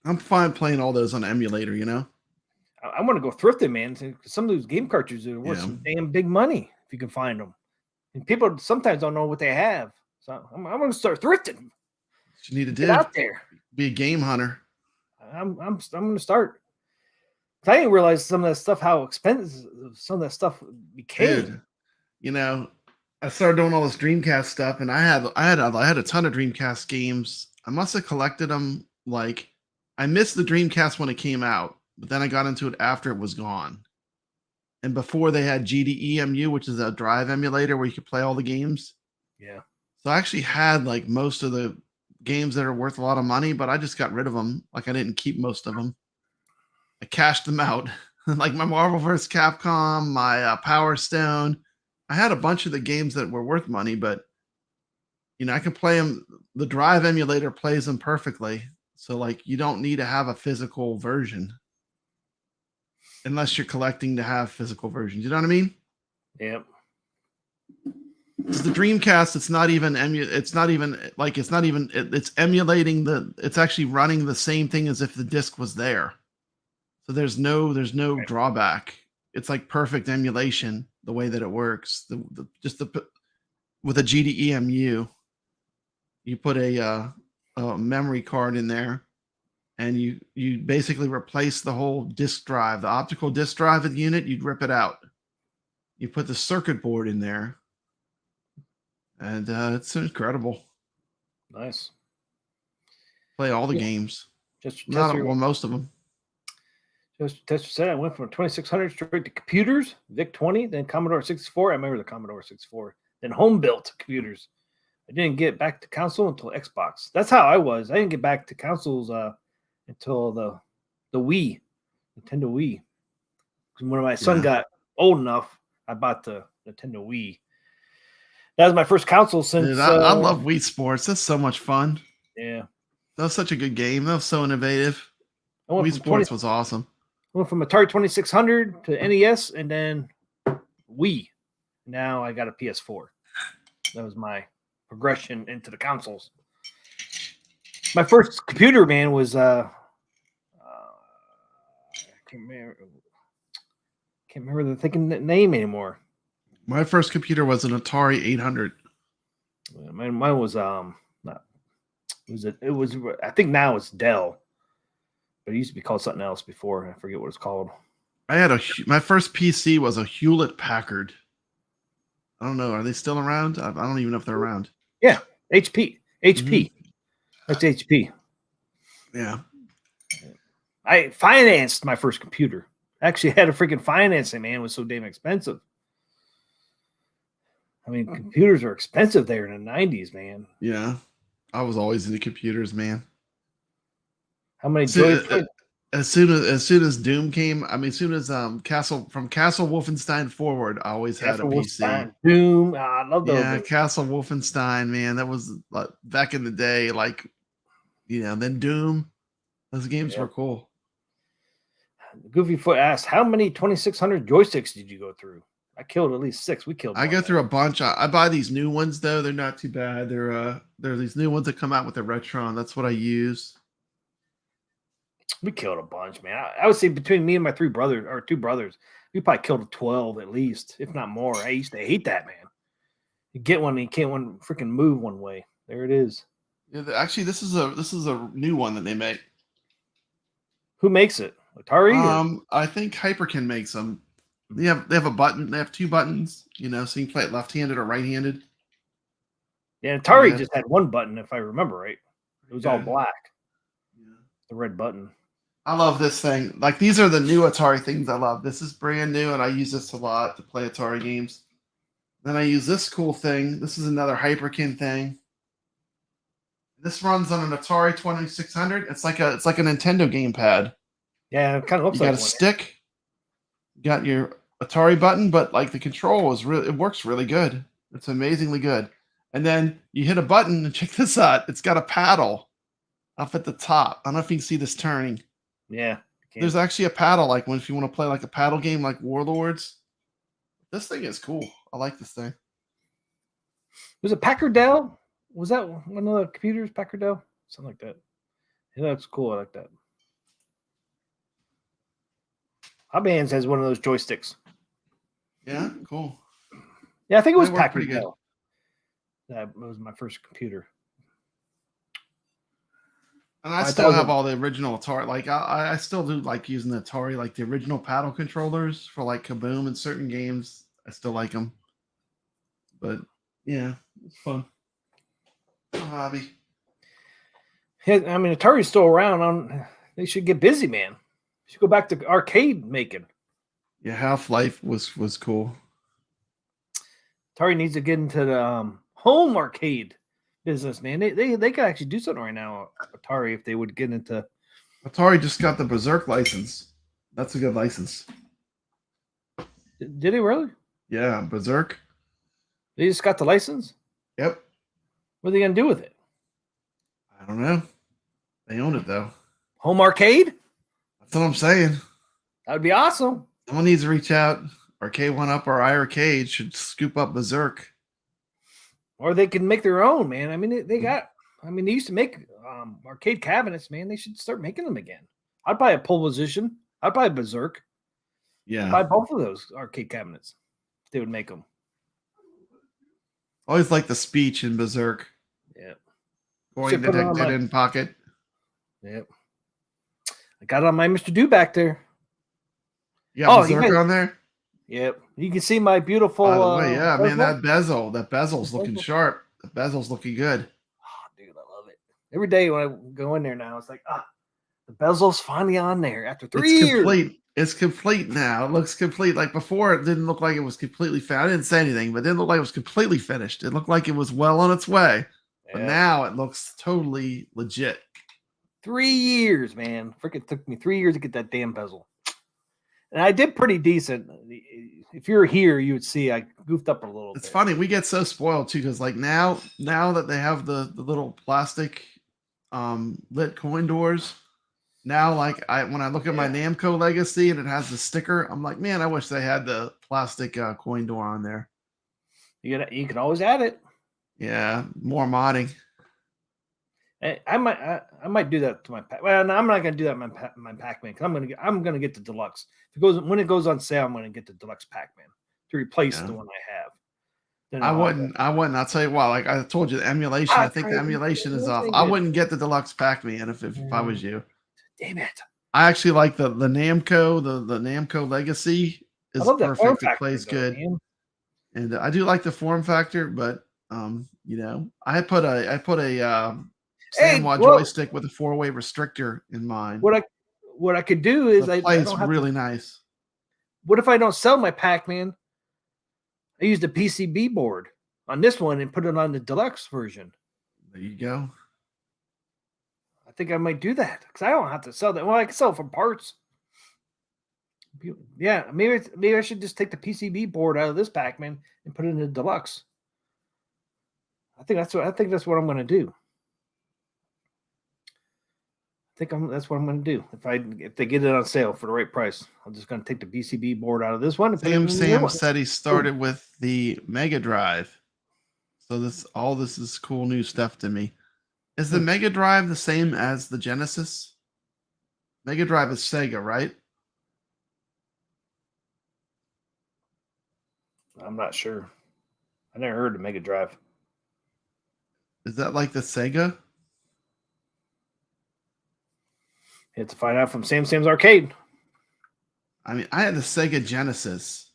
I'm fine playing all those on emulator, I want to go thrifting, man. Some of those game cartridges are worth some damn big money if you can find them. And people sometimes don't know what they have. So I'm going to start thrifting. What you need to do. Get out there. Be a game hunter. I'm going to start. I didn't realize some of that stuff, how expensive some of that stuff became. Dude, I started doing all this Dreamcast stuff, and I had a ton of Dreamcast games. I must have collected them. I missed the Dreamcast when it came out, but then I got into it after it was gone. And before they had GDEMU, which is a drive emulator where you could play all the games. Yeah. So I actually had most of the games that are worth a lot of money, but I just got rid of them. I didn't keep most of them. I cashed them out. Like my Marvel vs. Capcom, my Power Stone. I had a bunch of the games that were worth money, but I can play them. The drive emulator plays them perfectly. So you don't need to have a physical version unless you're collecting to have physical versions. You know what I mean? Yep. It's the Dreamcast. It's emulating it's actually running the same thing as if the disc was there. So there's no drawback. It's like perfect emulation the way that it works. With a GDEMU, you put a memory card in there, and you basically replace the whole disk drive, the optical disk drive of the unit. You'd rip it out. You put the circuit board in there, and it's incredible. Nice. Play all the games. Most of them. Just Tester said I went from 2600 straight to computers, VIC-20, then Commodore 64. I remember the Commodore 64. Then home-built computers. I didn't get back to console until Xbox. That's how I was. I didn't get back to consoles until the Wii, Nintendo Wii. When my son got old enough, I bought the Nintendo Wii. That was my first console since. Dude, I love Wii Sports. That's so much fun. Yeah, that was such a good game. That was so innovative. Wii Sports was awesome. Went from Atari 2600 to NES and then Wii. Now I got a PS4. That was my progression into the consoles. My first computer, man, was I can't remember the thinking name anymore. My first computer was an Atari 800. Mine was it was I think now it's Dell. But it used to be called something else before. I forget what it's called. My first PC was a Hewlett Packard. I don't know. Are they still around? I don't even know if they're around. Yeah. HP. HP. Mm-hmm. That's HP. Yeah. I financed my first computer. I actually had a freaking financing, man. It was so damn expensive. I mean, computers are expensive there in the 90s, man. Yeah. I was always into computers, man. How many So, joysticks? as soon as Doom came, I mean, as soon as Castle Wolfenstein forward, I always had a Castle PC. Wolfenstein, Doom. I love those. Yeah, Castle Wolfenstein, man, that was like back in the day. Like, then Doom. Those games were Yep. cool. Goofy Foot asked, "How many 2600 joysticks did you go through?" I killed at least 6. We killed. I one, go man. through a bunch. I buy these new ones though; they're not too bad. They're these new ones that come out with the Retron. That's what I use. We killed a bunch, man. I would say between me and my 2 brothers, we probably killed 12 at least, if not more. I used to hate that, man. You get one and you can't freaking move one way. There it is. Yeah, actually, this is a new one that they make. Who makes it? Atari? I think Hyperkin makes them. They have a button. They have 2 buttons. So you can play it left-handed or right-handed. Yeah, Atari Yeah. just had 1 button, if I remember right. It was all Yeah. black. Yeah. The red button. I love this thing. Like, these are the new Atari things I love. This is brand new, and I use this a lot to play Atari games. Then I use this cool thing. This is another Hyperkin thing. This runs on an Atari 2600. It's like a Nintendo gamepad. Yeah, it kind of looks You like got a one. stick. You got your Atari button, but like the control it works really good. It's amazingly good. And then you hit a button, and check this out. It's got a paddle up at the top. I don't know if you can see this turning. Yeah. There's actually a paddle, like if you want to play like a paddle game like Warlords. This thing is cool. I like this thing. Was it Packard Dell? Was that one of the computers, Packard Dell? Something like that. Yeah, that's cool. I like that. Hobby Hands has one of those joysticks. Yeah, cool. Yeah, I think it was They work Packard pretty good. Dell. That was my first computer. And I 5,000. still have all the original Atari. Like I still do like using the Atari, like the original paddle controllers for like Kaboom and certain games. I still like them. But yeah, it's fun. A hobby. Yeah, I mean, Atari's still around. They should get busy, man. They should go back to arcade making. Yeah, Half-Life was cool. Atari needs to get into the home arcade business, man. They could actually do something right now, Atari, if they would get into. Atari just got the Berserk license. That's a good license. Did they really? Yeah, Berserk. They just got the license? Yep. What are they going to do with it? I don't know. They own it though. Home arcade? That's what I'm saying. That would be awesome. Someone needs to reach out. Arcade One Up or iArcade should scoop up Berserk. Or they can make their own, man. I mean, they used to make arcade cabinets, man. They should start making them again. I'd buy a pole position. I'd buy a Berserk. Yeah. I'd buy both of those arcade cabinets. If they would make them. Always like the speech in Berserk. Yeah. Going Should put it on detected in pocket. Yep. I got it on my Mr. Do back there. You got you Berserk guys- on there? Yep. You can see my beautiful. By the way, yeah, man, bezel. that bezel's looking sharp. The bezel's looking good. Oh, dude, I love it. Every day when I go in there now, it's like, the bezel's finally on there after 3 It's years. complete. It's complete now. It looks complete. Like before, it didn't look like it was completely finished. I didn't say anything, but it didn't look like it was completely finished. It looked like it was well on its way. But Yeah. now it looks totally legit. 3 years, man. Freaking took me 3 years to get that damn bezel. And I did pretty decent. If you're here, you would see I goofed up a little It's bit. funny. We get so spoiled too, because like now that they have the little plastic lit coin doors, now like when I look at my Namco Legacy and it has the sticker, I'm like, man, I wish they had the plastic coin door on there. You can always add it. Yeah, more modding. I might do that to my pack. Well, no, I'm not gonna do that to my Pac-Man because I'm gonna get the deluxe. When it goes on sale, I'm gonna get the deluxe Pac-Man to replace the one I have. Then I wouldn't. I'll tell you why. Like I told you, the emulation. I think the emulation is off. I wouldn't get the deluxe Pac-Man if I was you. Damn it! I actually like the Namco. The Namco Legacy is I love that form perfect. It plays factor, though, good, man. and I do like the form factor. But I put a Samwa joystick with a 4-way restrictor in mind. What I could do is it plays really nice. What if I don't sell my Pac-Man? I used a PCB board on this one and put it on the deluxe version. There you go. think I might do that because I don't have to sell that. Well, I can sell it for parts. Yeah, maybe I should just take the PCB board out of this Pac-Man and put it in the deluxe. I think that's what I'm going to do. That's what I'm going to do. If they get it on sale for the right price, I'm just going to take the PCB board out of this one. And Sam said he started with the Mega Drive. So all this is cool new stuff to me. Is the Mega Drive the same as the Genesis? Mega Drive is Sega, right? I'm not sure. I never heard of Mega Drive. Is that like the Sega? You have to find out from Sam's Arcade. I mean, I had the Sega Genesis.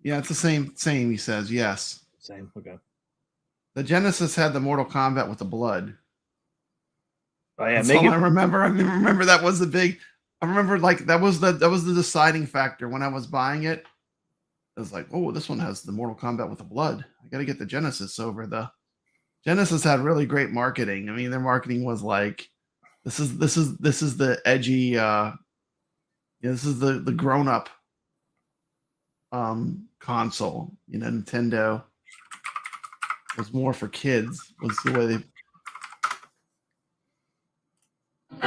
Yeah, it's the same. He says, yes. Same. Okay. The Genesis had the Mortal Kombat with the blood. Oh yeah, that's all I remember. I remember that was the big. I remember like that was the deciding factor when I was buying it. I was like, oh, this one has the Mortal Kombat with the blood. I got to get the Genesis over the. Genesis had really great marketing. I mean, their marketing was like, this is the edgy. This is the grown up. Console. Nintendo was more for kids. Was the way they.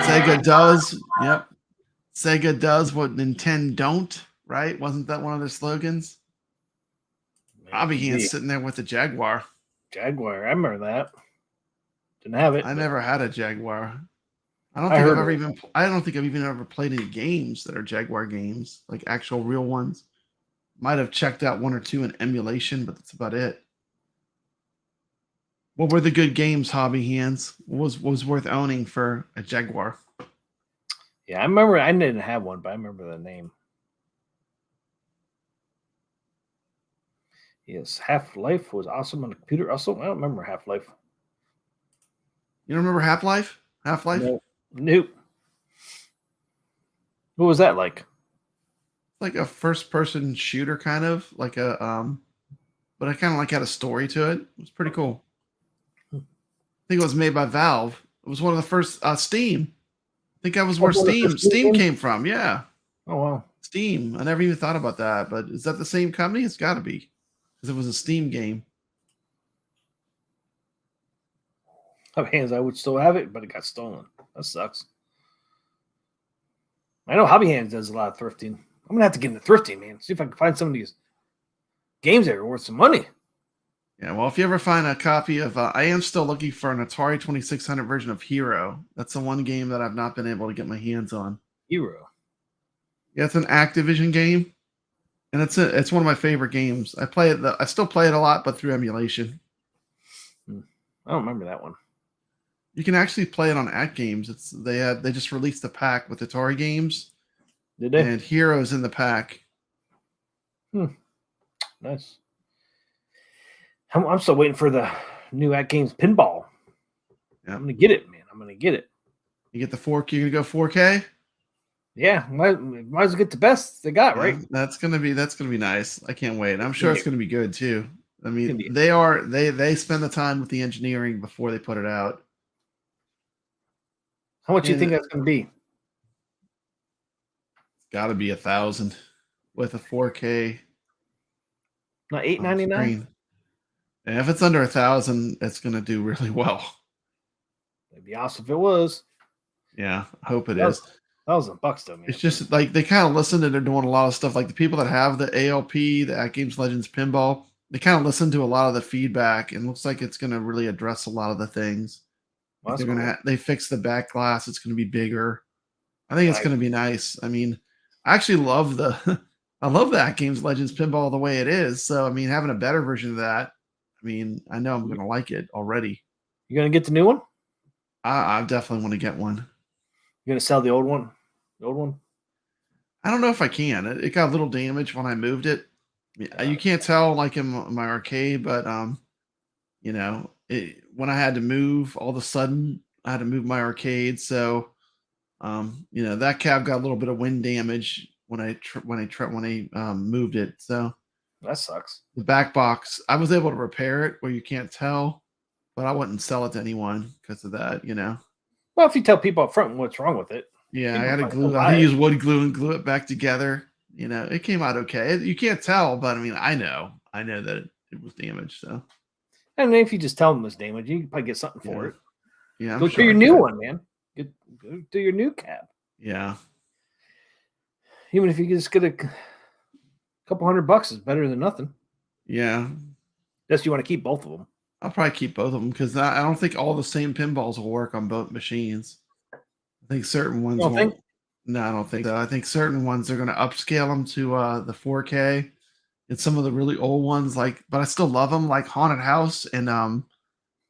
Sega does. Yep. Sega does what Nintendo don't. Right? Wasn't that one of their slogans? Bobby Hand's sitting there with the Jaguar. Jaguar. I remember that. Didn't have it. I never had a Jaguar. I don't think I've even ever played any games that are Jaguar games, like actual real ones. Might have checked out one or two in emulation, but that's about it. What were the good games, Hobby Hands? What was worth owning for a Jaguar? Yeah, I remember. I didn't have one, but I remember the name. Yes, Half-Life was awesome on the computer. Also, I don't remember Half-Life. You don't remember Half-Life? Half-Life? Nope. What was that like? Like a first-person shooter, kind of like a but I kind of like had a story to it. It was pretty cool. I think it was made by Valve. It was one of the first Steam. I think that was where Steam came from. Yeah. Oh wow. Steam. I never even thought about that. But is that the same company? It's got to be, because it was a Steam game. Hobby Hands, I would still have it, but it got stolen. That sucks. I know Hobby Hands does a lot of thrifting. I'm gonna have to get into thrifting, man. See if I can find some of these games that are worth some money. Yeah, well, if you ever find a copy of, I am still looking for an Atari 2600 version of Hero. That's the one game that I've not been able to get my hands on. Hero. Yeah, it's an Activision game, and it's one of my favorite games. I still play it a lot, but through emulation. I don't remember that one. You can actually play it on Act Games. They just released a pack with Atari games. Did they? And Heroes in the pack. Nice. I'm still waiting for the new Act Games pinball. Yeah. I'm gonna get it, man. I'm gonna get it. You get the 4K. You're gonna go 4K. Yeah, might as well get the best they got, right? That's gonna be nice. I can't wait. I'm sure it's gonna be good too. I mean, they spend the time with the engineering before they put it out. How much do you think that's gonna be? It's got to be 1,000 with a 4K. Not $899. And if it's under 1,000, it's gonna do really well. It'd be awesome if it was. Yeah, I hope it is. $1,000 though, man. It's just like they kind of listen, and they're doing a lot of stuff. Like the people that have the ALP, the At Games Legends pinball, they kind of listen to a lot of the feedback, and looks like it's going to really address a lot of the things. Well, they're cool. They fix the back glass; it's going to be bigger. I think it's going to be nice. I mean, I actually love the At Games Legends pinball the way it is. So I mean, having a better version of that, I mean, I know I'm going to like it already. You going to get the new one? I definitely want to get one. You going to sell the old one? The old one? I don't know if I can. It got a little damaged when I moved it. You can't tell like in my arcade, but when I had to move, all of a sudden I had to move my arcade. So, that cab got a little bit of wind damage when I moved it. So that sucks. The back box, I was able to repair it where you can't tell. but I wouldn't sell it to anyone because of that, you know. Well, if you tell people up front what's wrong with it, Yeah, I people had to might still glue. I buy had to it. use wood glue and glue it back together. You know, it came out okay. You can't tell, but I mean, I know that it was damaged. So And then if you just tell them it's damaged, you can probably get something for yeah, it. yeah, I'm Go sure to your I new could. one, man. Go to your new cab. Yeah, Even if you just get a couple $100 is better than nothing. yeah. Unless you want to keep both of them. I'll probably keep both of them because I don't think all the same pinballs will work on both machines. I think certain ones don't won't. think? No, I don't think so. I think certain ones are going to upscale them to the 4K. And some of the really old ones, but I still love them, like Haunted House, and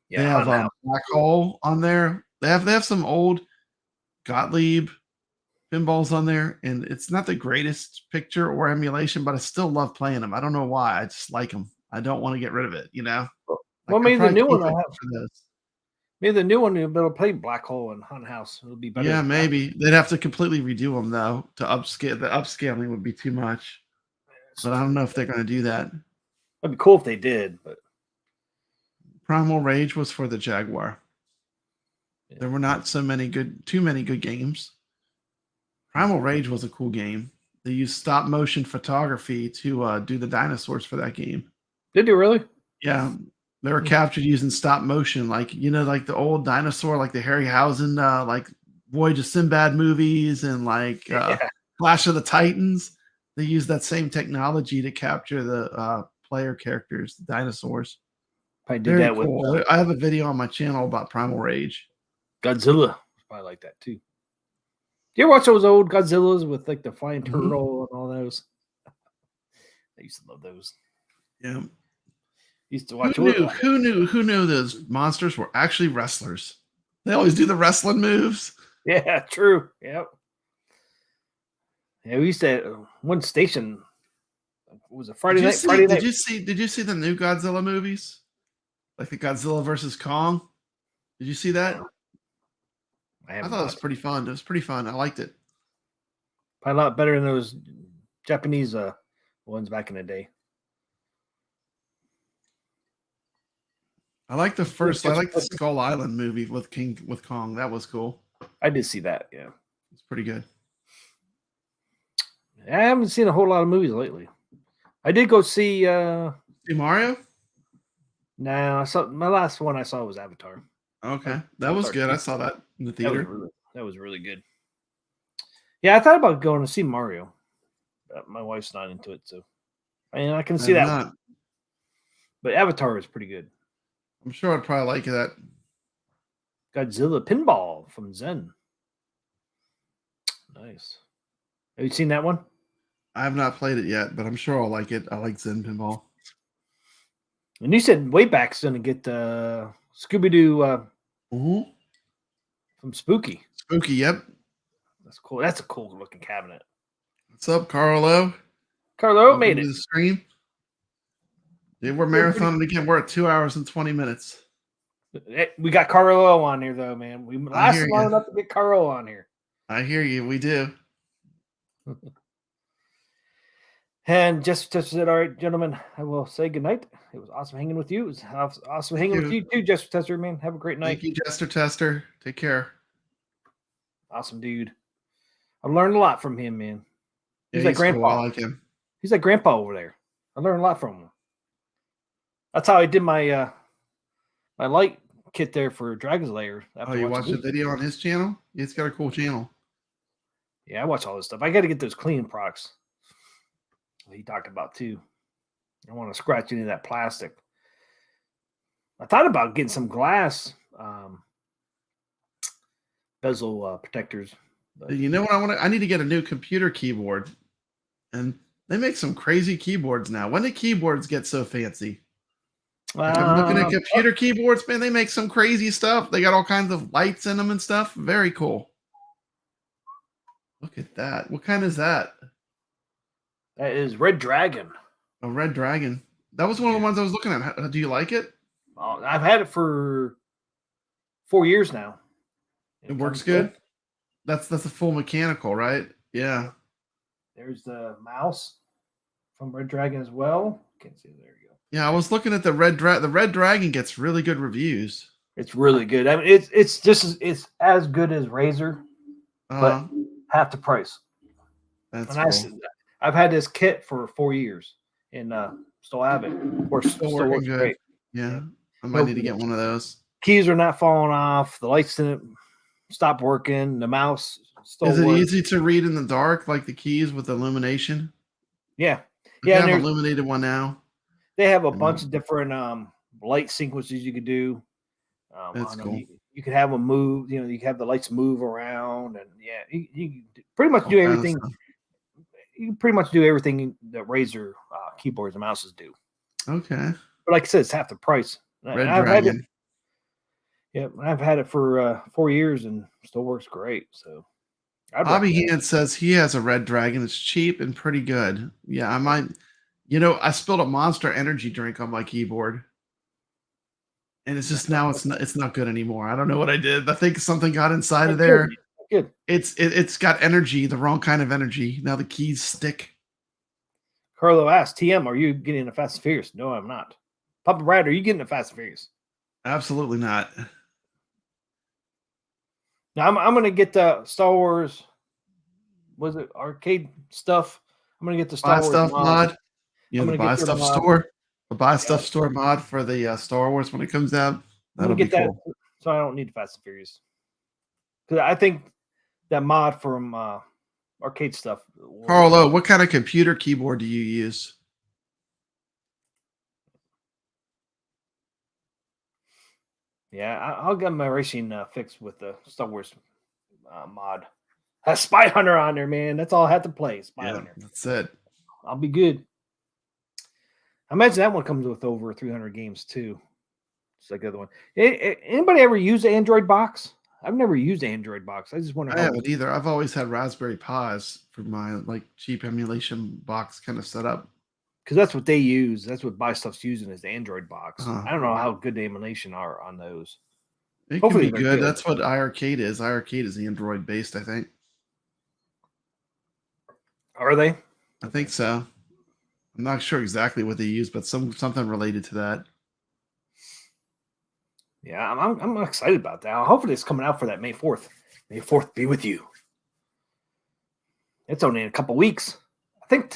Yeah, they have Haunted House. Black Hole on there. They have some old Gottlieb pinballs on there, and it's not the greatest picture or emulation, but I still love playing them. I don't know why. I just like them. I don't want to get rid of it. You know, Well, I'll maybe the probably new keep one it will have. for this. Maybe the new one you'll be able to play Black Hole and Haunted House. It'll be better. Yeah, maybe they'd have to completely redo them though to upscale. The upscaling would be too much, but I don't know if they're going to do that. That'd be cool if they did, but Primal Rage was for the Jaguar. Yeah. There were not too many good games. Primal Rage was a cool game. They used stop motion photography to do the dinosaurs for that game. Did you really? Yeah, they were captured using stop motion, like like the old dinosaur, like the Harryhausen, like Voyage of Sinbad movies, and like Clash of the Titans. They used that same technology to capture the player characters, the dinosaurs. I did Very that with cool. I have a video on my channel about Primal Rage. Godzilla. Probably like that too. Do you ever watch those old Godzillas with like the flying turtle and all those? I used to love those. Yeah. Used to watch. Who knew those monsters were actually wrestlers? They always do the wrestling moves. Yeah, true. Yep. Yeah, we used to one station. Was it Friday night? Friday night. Did you see the new Godzilla movies? Like the Godzilla versus Kong? Did you see that? I thought it was pretty fun. It was pretty fun. I liked it. Probably a lot better than those Japanese ones back in the day. I like the Skull Island movie with Kong. That was cool. I did see that. Yeah, it's pretty good. I haven't seen a whole lot of movies lately. I did go see Mario. No, I saw my last one. I saw was Avatar. Okay, that was good. I saw that in the theater. That was really good. Yeah, I thought about going to see Mario. But my wife's not into it, so I can see that. But Avatar is pretty good. I'm sure I'd probably like that. Godzilla Pinball from Zen. Nice. Have you seen that one? I have not played it yet, but I'm sure I'll like it. I like Zen Pinball. And you said Wayback's going to get Scooby-Doo from Spooky. Spooky, yep. That's cool. That's a cool looking cabinet. What's up, Carlo? Carlo made it. The stream. Yeah, we're marathoning again. We're at 2 hours and 20 minutes. We got Carlo on here, though, man. We last long enough to get Carlo on here. I hear you. We do. And just said, all right, gentlemen, I will say goodnight. It was awesome hanging with you. It was awesome hanging with you too, Jester Tester, man. Have a great night. Thank you, Jester Tester. Take care. Awesome dude. I learned a lot from him, man. He's like grandpa. Cool. I like him. He's like grandpa over there. I learned a lot from him. That's how I did my my light kit there for Dragon's Lair. Oh, you watched the video on his channel? He's got a cool channel. Yeah, I watch all this stuff. I got to get those cleaning products. He talked about too. I don't want to scratch any of that plastic. I thought about getting some glass bezel protectors. But you know what I want to? I need to get a new computer keyboard, and they make some crazy keyboards now. When did keyboards get so fancy? I'm looking at computer keyboards, man. They make some crazy stuff. They got all kinds of lights in them and stuff. Very cool. Look at that. What kind is that? That is Red Dragon. A Red Dragon. That was one of the ones I was looking at. Do you like it? I've had it for 4 years now. It works good. That's a full mechanical, right? Yeah. There's the mouse from Red Dragon as well. Can't see it. There you go. Yeah, I was looking at the Red Dragon. The Red Dragon gets really good reviews. It's really good. I mean, it's as good as Razer, but half the price. That's And cool. I've had this kit for 4 years and still have it. Still working works good. great. Yeah, I might need to get one of those. Keys are not falling off. The lights didn't stop working. The mouse still Is it works. easy to read in the dark, like the keys with illumination? Yeah, Yeah, and I have illuminated one now. they have a bunch of different light sequences you could do. That's cool. You could have them move. You know, you can have the lights move around, and yeah, you pretty much do everything. You can pretty much do everything that Razer keyboards and mouses do. Okay. But like I said, it's half the price. Red Dragon. I've had it for 4 years and still works great. So, Bobby Hand says he has a Red Dragon. It's cheap and pretty good. Yeah, I might. You know, I spilled a Monster Energy drink on my keyboard, and it's just now it's not good anymore. I don't know what I did. I think something got inside of there. Good. It's got energy, the wrong kind of energy. Now the keys stick. Carlo asked, "TM, are you getting a Fast and Furious?" No, I'm not. Papa Brad, are you getting a Fast and Furious? Absolutely not. Now I'm gonna get the Star Wars. Was it arcade stuff? I'm gonna get the Star Wars stuff mod. Yeah, the buy stuff store. The buy stuff store mod for the Star Wars when it comes out. That'll be cool. That, so I don't need Fast and Furious because I think that mod from arcade stuff. Carlo, what kind of computer keyboard do you use? Yeah, I'll get my racing fixed with the Star Wars mod. Has Spy Hunter on there, man. That's all I have to play. Spy Hunter. That's it. I'll be good. I imagine that one comes with over 300 games too. It's like the other one. Anybody ever use the Android box? I've never used the Android box. I just wonder. I haven't either. I've always had Raspberry Pis for my cheap emulation box kind of setup. Because that's what they use. That's what Buy Stuff's using is the Android box. I don't know how good the emulation are on those. It Hopefully can be good. That's what iArcade is. iArcade is Android based, I think. Are they? I think so. I'm not sure exactly what they use, but something related to that. Yeah, I'm excited about that. Hopefully it's coming out for that May 4th. May 4th be with you. It's only in a couple weeks. I think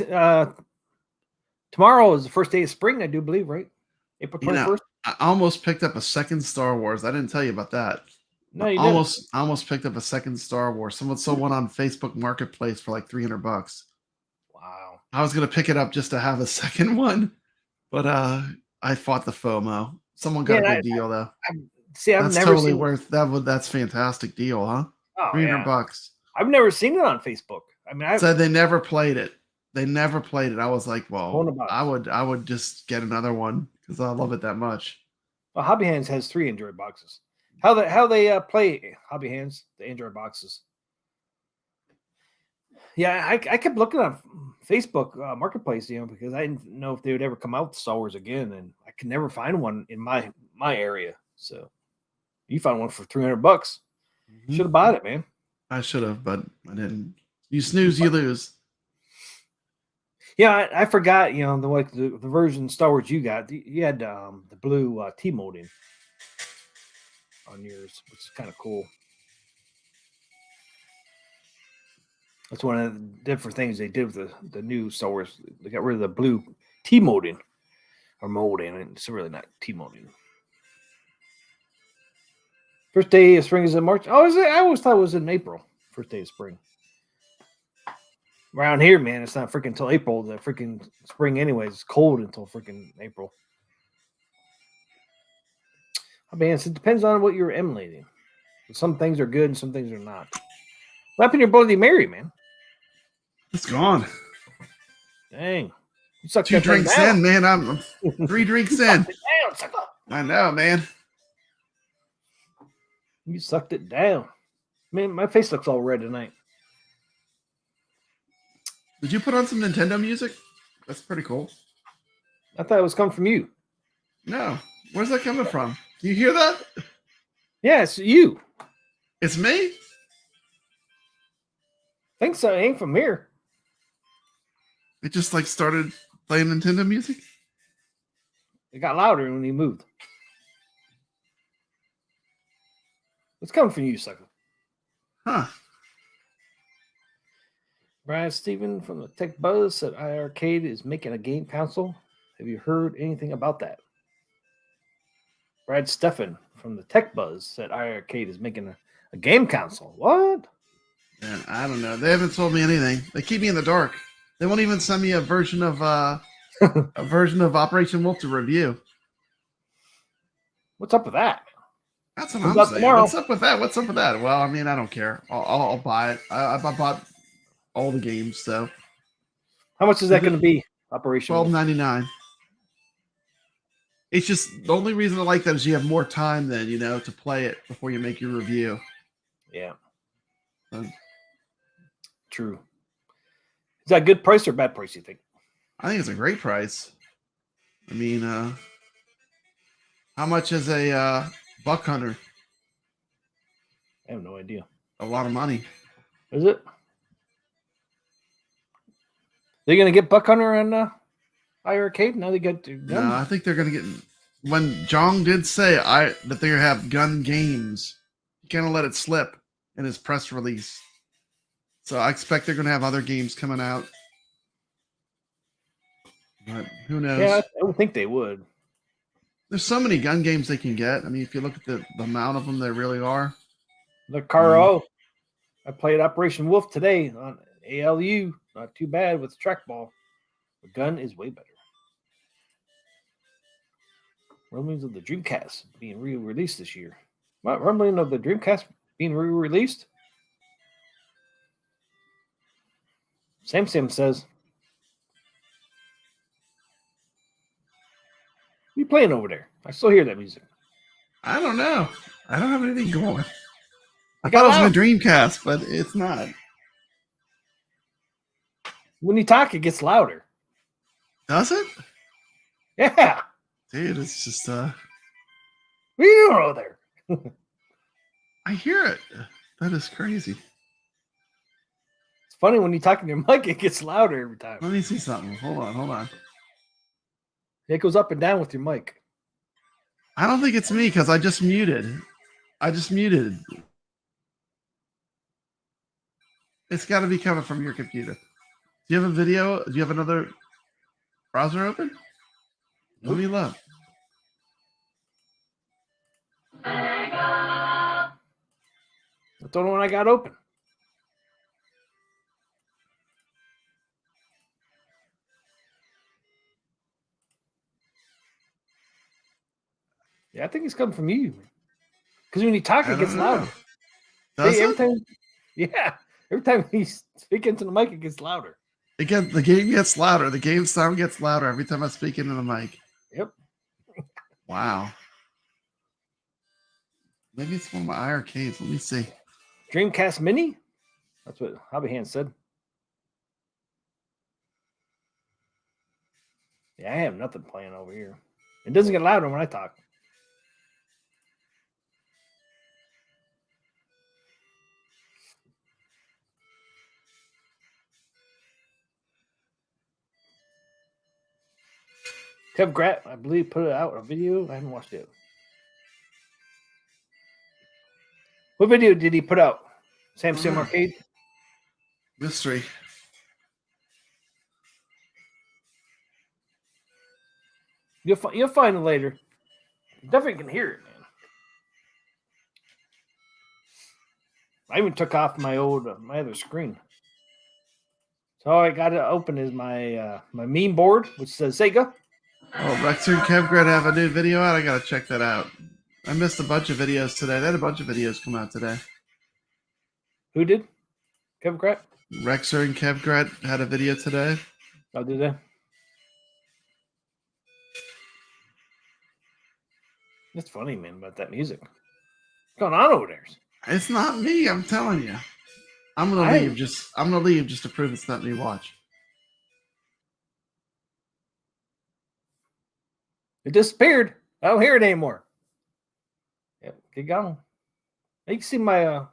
tomorrow is the first day of spring, I do believe, right? April 21st. I almost picked up a second Star Wars. I didn't tell you about that. No, you didn't. I almost picked up a second Star Wars. Someone sold one on Facebook Marketplace for like $300. Wow. I was gonna pick it up just to have a second one, but I fought the FOMO. Someone got a good deal though. I've never totally seen worth that. That's fantastic deal, huh? Oh, $300. I've never seen it on Facebook. I mean, I said they never played it. They never played it. I was like, well, I would just get another one because I love it that much. Well, Hobby Hands has 3 Android boxes. How they play Hobby Hands, the Android boxes. Yeah, I kept looking on Facebook Marketplace, because I didn't know if they would ever come out with Star Wars again, and I could never find one in my area. So you found one for $300. Mm-hmm. Should have bought it, man. I should have, but I didn't. You snooze, you lose. Yeah, I forgot. The version Star Wars you got, you had the blue T molding on yours, which is kind of cool. That's one of the different things they did with the new Star Wars. They got rid of the blue T molding or molding. It's really not T molding. First day of spring is in March. Oh, is it? I always thought it was in April. First day of spring. Around here, man, it's not freaking until April. The freaking spring, anyways. It's cold until freaking April. I mean, it depends on what you're emulating. Some things are good and some things are not. What happened to your Bloody Mary, man? It's gone. Dang. You sucked 2 drinks in, man. I'm 3 drinks in. I know, man. You sucked it down. Man, my face looks all red tonight. Did you put on some Nintendo music? That's pretty cool. I thought it was coming from you. No. Where's that coming from? Do you hear that? Yeah, it's you. It's me? I think so. It ain't from here. It just started playing Nintendo music? It got louder when he moved. What's coming from you, sucker? Huh. Brad Steven from the Tech Buzz said iArcade is making a game console. Have you heard anything about that? Brad Steffen from the Tech Buzz said iArcade is making a game console. What? Man, I don't know. They haven't told me anything. They keep me in the dark. They won't even send me a version of Operation Wolf to review. What's up with that? That's what Comes I'm out saying. tomorrow. What's up with that? What's up with that? Well, I mean, I don't care. I'll buy it. I bought all the games, so How much is that going to be? Operation Wolf? $12.99. It's just the only reason I like that is you have more time then, to play it before you make your review. Yeah. So, True. Is that a good price or bad price, you think? I think it's a great price. I mean, how much is a buck hunter? I have no idea. A lot of money. Is it? They're going to get Buck Hunter on iArcade? Now they got gun. No, I think they're going to get. When Jong did say that they're going to have gun games, he kind of let it slip in his press release. So I expect they're going to have other games coming out. But who knows? Yeah, I would think they would. There's so many gun games they can get. I mean, if you look at the amount of them there really are. The Caro. I played Operation Wolf today on ALU. Not too bad with trackball. The gun is way better. Rumblings of the Dreamcast being re-released this year. What? Rumbling of the Dreamcast being re-released? Sam says. What are you playing over there? I still hear that music. I don't know. I don't have anything going. I It thought got it was in loud. a Dreamcast, but it's not. When you talk, it gets louder. Does it? Yeah. Dude, it's just What are you doing over there? I hear it. That is crazy. It's funny when you talk in your mic, it gets louder every time. Let me see something. Hold on. It goes up and down with your mic. I don't think it's me because I just muted. It's got to be coming from your computer. Do you have a video? Do you have another browser open? Let me look. That's the only one I got open. Yeah, I think it's coming from you. Because when you talk, I it gets don't know. louder. Does See, it? every time he's speaking into the mic, it gets louder. Again, the game gets louder. The game sound gets louder every time I speak into the mic. Yep. Wow. Maybe it's one of my iArcades. Let me see. Dreamcast Mini? That's what Hobby Hand said. Yeah, I have nothing playing over here. It doesn't get louder when I talk. Kev Grat, I believe, put it out a video. I haven't watched it. What video did he put out? Sam Arcade? Mystery. You'll find it later. You definitely can hear it, man. I even took off my my other screen. So all I got to open is my my meme board, which says Sega. Oh, Rexer and Kevgred have a new video out. I gotta check that out. I missed a bunch of videos today. They had a bunch of videos come out today. Who did? Kev Grat? Rexer and Kevgred had a video today. Oh, did they? That's funny, man, about that music. What's going on over there? It's not me, I'm telling you. I'm gonna leave just to prove it's not me. Watch. It disappeared. I don't hear it anymore. Yep, get going. You can see my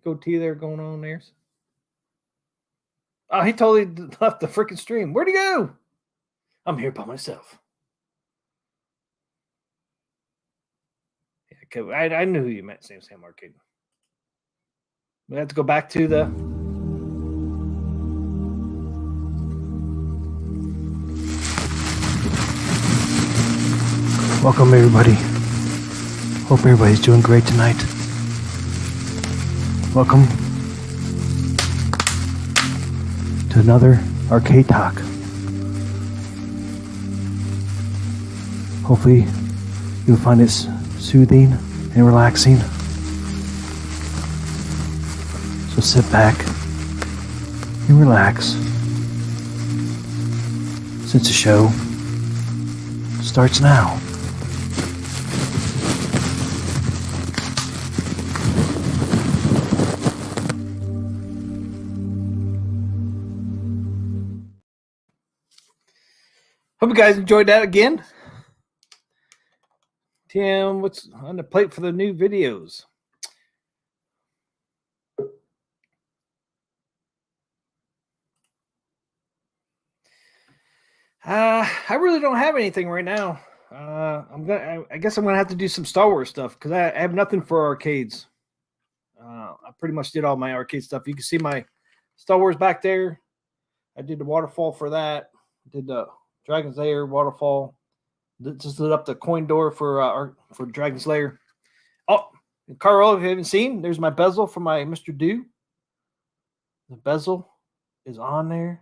goatee there going on there. Oh, he totally left the freaking stream. Where'd he go? I'm here by myself. Okay, I knew who you meant, Sam Arcade. We have to go back to the. Welcome, everybody. Hope everybody's doing great tonight. Welcome to another Arcade Talk. Hopefully, you'll find it soothing and relaxing. So sit back and relax since the show starts now. Hope you guys enjoyed that again. Tim, what's on the plate for the new videos? I really don't have anything right now. I guess I'm gonna have to do some Star Wars stuff because I have nothing for arcades. I pretty much did all my arcade stuff. You can see my Star Wars back there. I did the waterfall for that. Did the Dragon's Lair waterfall. Just lit up the coin door for Dragon's Lair. Oh, Carl, if you haven't seen, there's my bezel for my Mr. Do. The bezel is on there.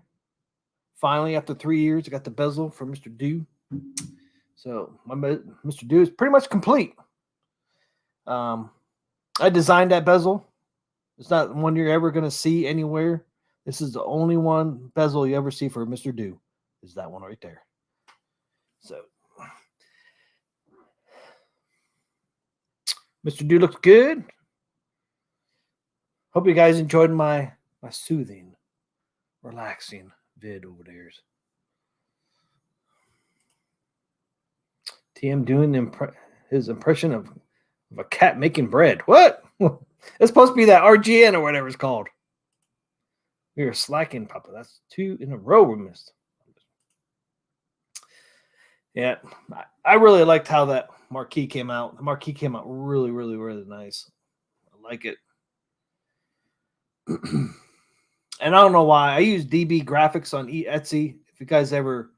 Finally, after 3 years, I got the bezel for Mr. Do. So my Mr. Do is pretty much complete. I designed that bezel. It's not one you're ever going to see anywhere. This is the only one bezel you ever see for Mr. Do. Is that one right there. So Mr. Do looks good. Hope you guys enjoyed my soothing, relaxing vid over there. TM doing his impression of a cat making bread. What? It's supposed to be that RGN or whatever it's called. We are slacking, Papa. That's 2 in a row we missed. Yeah, I really liked how that marquee came out. The marquee came out really, really, really nice. I like it. And I don't know why. I use DB graphics on Etsy. If you guys ever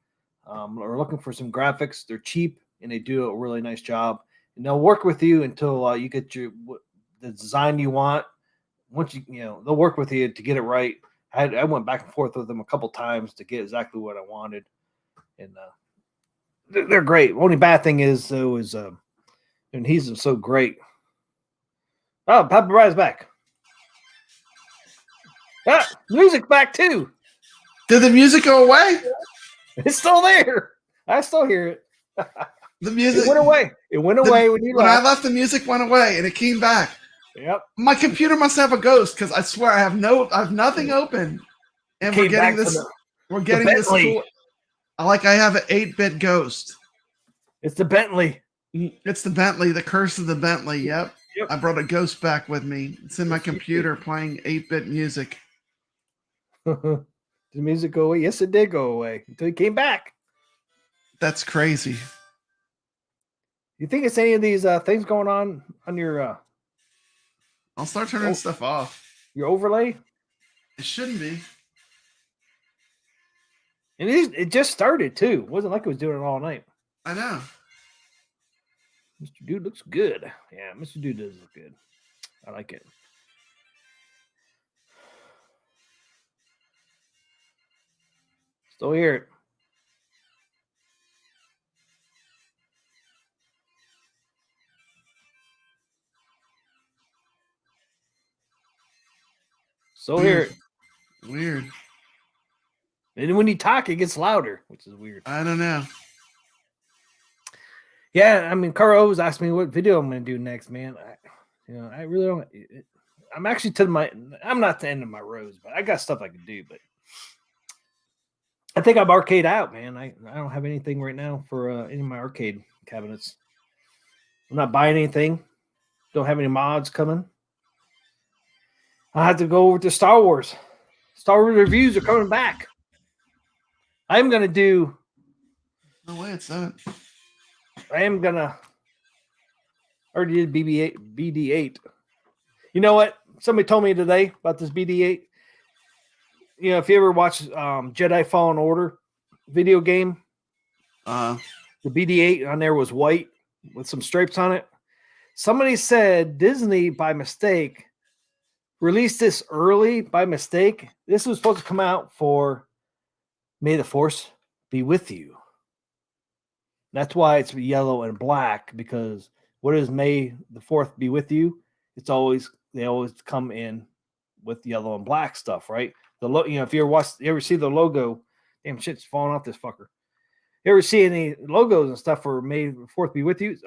are looking for some graphics, they're cheap and they do a really nice job. And they'll work with you until you get the design you want. Once they'll work with you to get it right. I went back and forth with them a couple times to get exactly what I wanted, and they're great. Only bad thing is though is and he's so great. Oh, Papa Brad's back. Ah, music's back too. Did the music go away? It's still there. I still hear it. The music It went away. It went away when you left. When I left, the music went away and it came back. Yep. My computer must have a ghost because I swear I have nothing open. And we're getting this. We're getting this cool. I have an 8-bit ghost. It's the Bentley. It's the Bentley, the curse of the Bentley. Yep. Yep. I brought a ghost back with me. It's in my computer playing 8-bit music. Did the music go away? Yes, it did go away until it came back. That's crazy. You think it's any of these things going on your I'll start turning stuff off. Your overlay? It shouldn't be. And it just started too. It wasn't like it was doing it all night. I know. Mr. Dude looks good. Yeah, Mr. Dude does look good. I like it. Still hear it. Still hear it. Weird. And when you talk, it gets louder, which is weird. I don't know. Yeah, I mean, Carl always asks me what video I'm going to do next, man. I really don't. I'm actually I'm not to the end of my roads, but I got stuff I can do. But I think I'm arcade out, man. I don't have anything right now for any of my arcade cabinets. I'm not buying anything. Don't have any mods coming. I have to go over to Star Wars. Star Wars reviews are coming back. I'm going to do. No way, it's not. I am going to already did BD8. You know what? Somebody told me today about this BD8. You know, if you ever watch Jedi Fallen Order video game, the BD8 on there was white with some stripes on it. Somebody said Disney, by mistake, released this early by mistake. This was supposed to come out for May the Force be with you. That's why it's yellow and black, because what is May the 4th be with you? They always come in with yellow and black stuff, right? If you ever see the logo, damn shit's falling off this fucker. You ever see any logos and stuff for May the 4th be with you?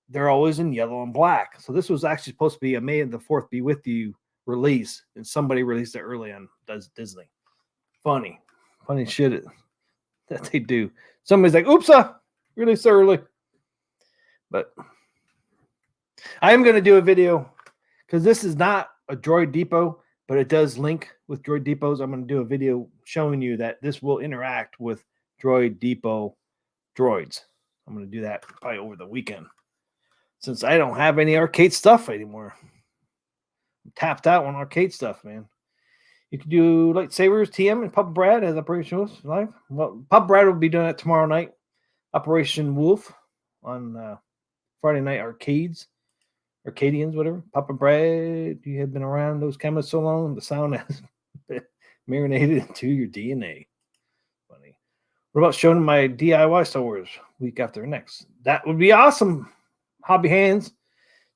They're always in yellow and black. So this was actually supposed to be a May the 4th be with you release, and somebody released it early on Disney. Funny shit that they do. Somebody's like, oops, released early. But I am going to do a video, because this is not a Droid Depot, but it does link with Droid Depots. I'm going to do a video showing you that this will interact with Droid Depot droids. I'm going to do that probably over the weekend, since I don't have any arcade stuff anymore. I'm tapped out on arcade stuff, man. You can do lightsabers, TM, and Papa Brad as Operation Wolf live. Well, Papa Brad will be doing it tomorrow night. Operation Wolf on Friday night arcadians, whatever. Papa Brad, you have been around those cameras so long, the sound has been marinated into your DNA. Funny. What about showing my DIY Star Wars week after next? That would be awesome, Hobby Hands.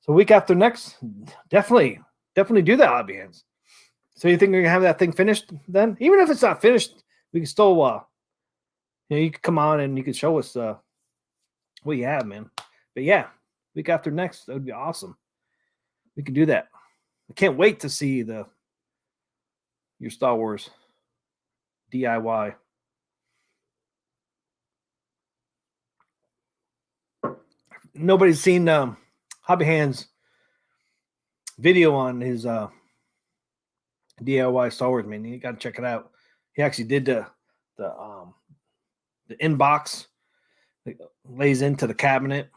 So week after next, definitely do that, Hobby Hands. So you think we're gonna have that thing finished then? Even if it's not finished, we can still you can come on and you can show us what you have, man. But yeah, week after next, that would be awesome. We can do that. I can't wait to see your Star Wars DIY. Nobody's seen Hobby Hands video on his DIY Star Wars, man. You gotta check it out. He actually did the inbox that lays into the cabinet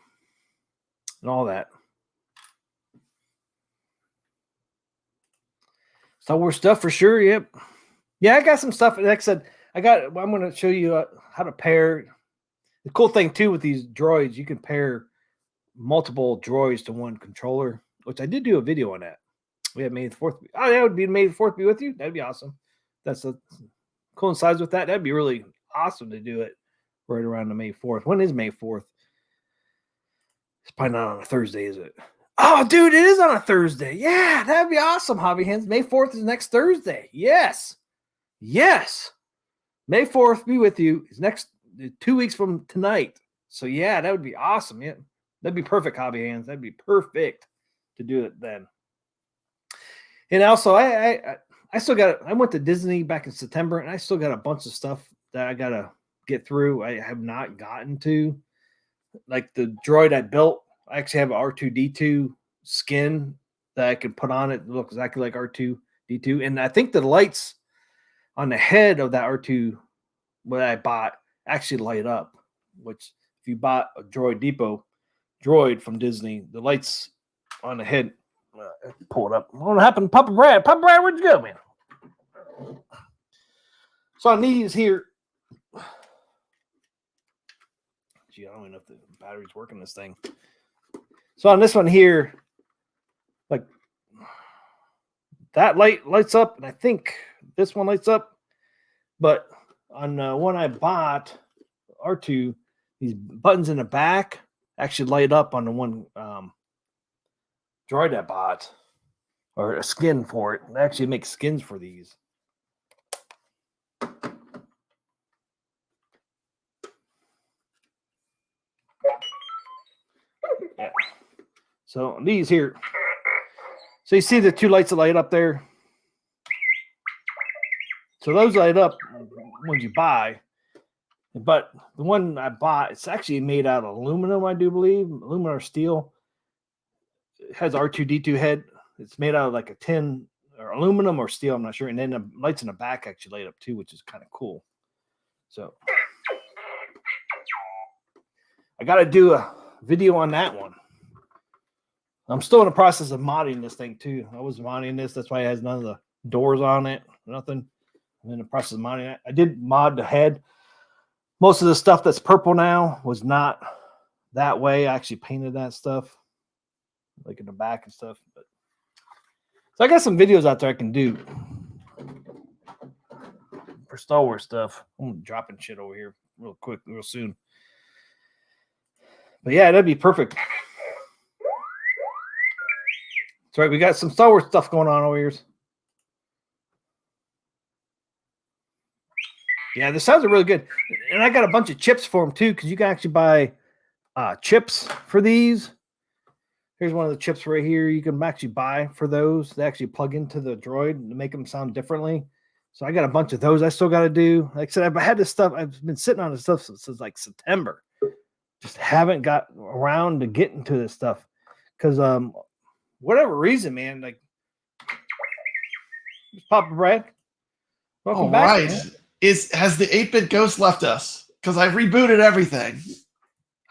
and all that. Star Wars stuff for sure. Yep. Yeah, I got some stuff. Like I said, I'm going to show you how to pair. The cool thing too with these droids, you can pair multiple droids to one controller, which I did do a video on that. We had May the 4th. Oh, that would be May the 4th be with you. That'd be awesome. That's coincides with that. That'd be really awesome to do it right around the May 4th. When is May 4th? It's probably not on a Thursday, is it? Oh, dude, it is on a Thursday. Yeah, that'd be awesome, Hobby Hands. May 4th is next Thursday. Yes. May 4th be with you. Is next 2 weeks from tonight. So yeah, that would be awesome. Yeah, that'd be perfect, Hobby Hands. That'd be perfect to do it then. And also, I still got. I went to Disney back in September, and I still got a bunch of stuff that I gotta get through. I have not gotten to, like the droid I built. I actually have an R2D2 skin that I can put on it. Look exactly like R2D2, and I think the lights on the head of that R2, what I bought, actually light up. Which, if you bought a Droid Depot droid from Disney, the lights on the head. Pull it up. What happened, Papa Brad? Papa Brad, where'd you go, man? So on these here, gee, I don't even know if the battery's working this thing. So on this one here, like that lights up, and I think this one lights up. But on one I bought, R2, these buttons in the back actually light up on the one droid I bought, or a skin for it. They actually make skins for these. Yeah. So these here. So you see the two lights that light up there. So those light up when you buy. But the one I bought, it's actually made out of aluminum, I do believe. Aluminum or steel. It has R2D2 head. It's made out of like a tin or aluminum or steel, I'm not sure. And then the lights in the back actually light up too, which is kind of cool. So I got to do a video on that one. I'm still in the process of modding this thing too. I was modding this. That's why it has none of the doors on it. Nothing. I'm in the process of modding it. I did mod the head. Most of the stuff that's purple now was not that way. I actually painted that stuff, like in the back and stuff. But so I got some videos out there I can do for Star Wars stuff. I'm dropping shit over here real quick, real soon. But yeah, that'd be perfect. That's right. We got some Star Wars stuff going on over here. Yeah, the sounds are really good. And I got a bunch of chips for them too, because you can actually buy chips for these. Here's one of the chips right here. You can actually buy for those. They actually plug into the droid to make them sound differently. So I got a bunch of those I still got to do. Like I said, I've had this stuff. I've been sitting on this stuff since like September. Just haven't got around to getting to this stuff. Because whatever reason, man, like Papa Brad. Welcome back. Right. Has the 8-bit ghost left us? Because I rebooted everything.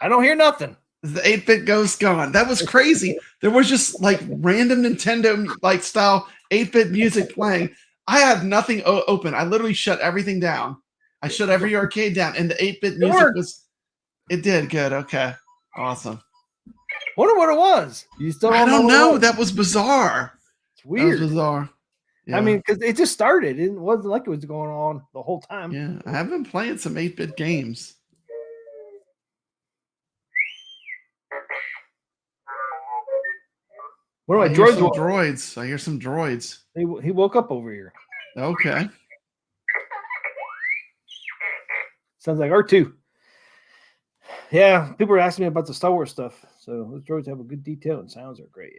I don't hear nothing. Is the 8-bit ghost gone? That was crazy. There was just like random Nintendo like style 8-bit music playing. I had nothing open. I literally shut everything down. I shut every arcade down, and the 8-bit music was. It did good. Okay, awesome. Wonder what it was. You still I don't know. That was bizarre. It's weird. That was bizarre. Yeah. I mean, because it just started. It wasn't like it was going on the whole time. Yeah, I have been playing some 8-bit games. What are my droids? droids? Droids. I hear some droids. He woke up over here. Okay. Sounds like R2. Yeah, people are asking me about the Star Wars stuff. So those droids have a good detail and sounds are great.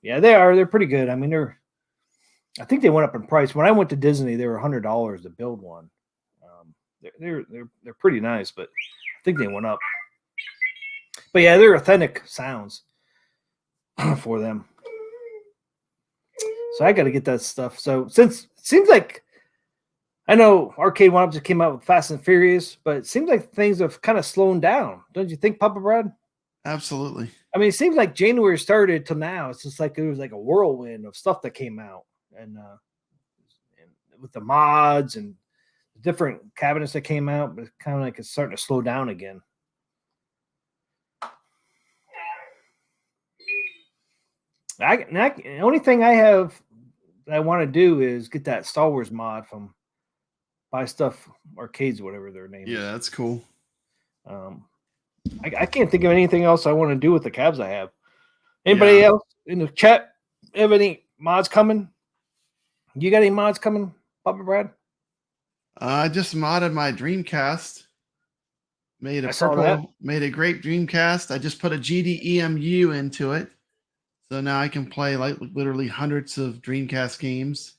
Yeah, they are. They're pretty good. I mean, I think they went up in price. When I went to Disney, they were $100 to build one. They're pretty nice, but I think they went up. But yeah, they're authentic sounds for them. So I got to get that stuff. So since it seems like I know Arcade One Up just came out with Fast and Furious, but it seems like things have kind of slowed down. Don't you think, Papa Brad? Absolutely. I mean, it seems like January started till now. It's just like it was like a whirlwind of stuff that came out, and with the mods and the different cabinets that came out, but it's kind of like it's starting to slow down again. The only thing I have that I want to do is get that Star Wars mod from Buy Stuff Arcades, whatever their name is. Yeah, that's cool. I can't think of anything else I want to do with the cabs I have. Anybody else in the chat have any mods coming? You got any mods coming, Papa Brad? I just modded my Dreamcast. Made a great Dreamcast. I just put a GDEMU into it. So now I can play like literally hundreds of Dreamcast games.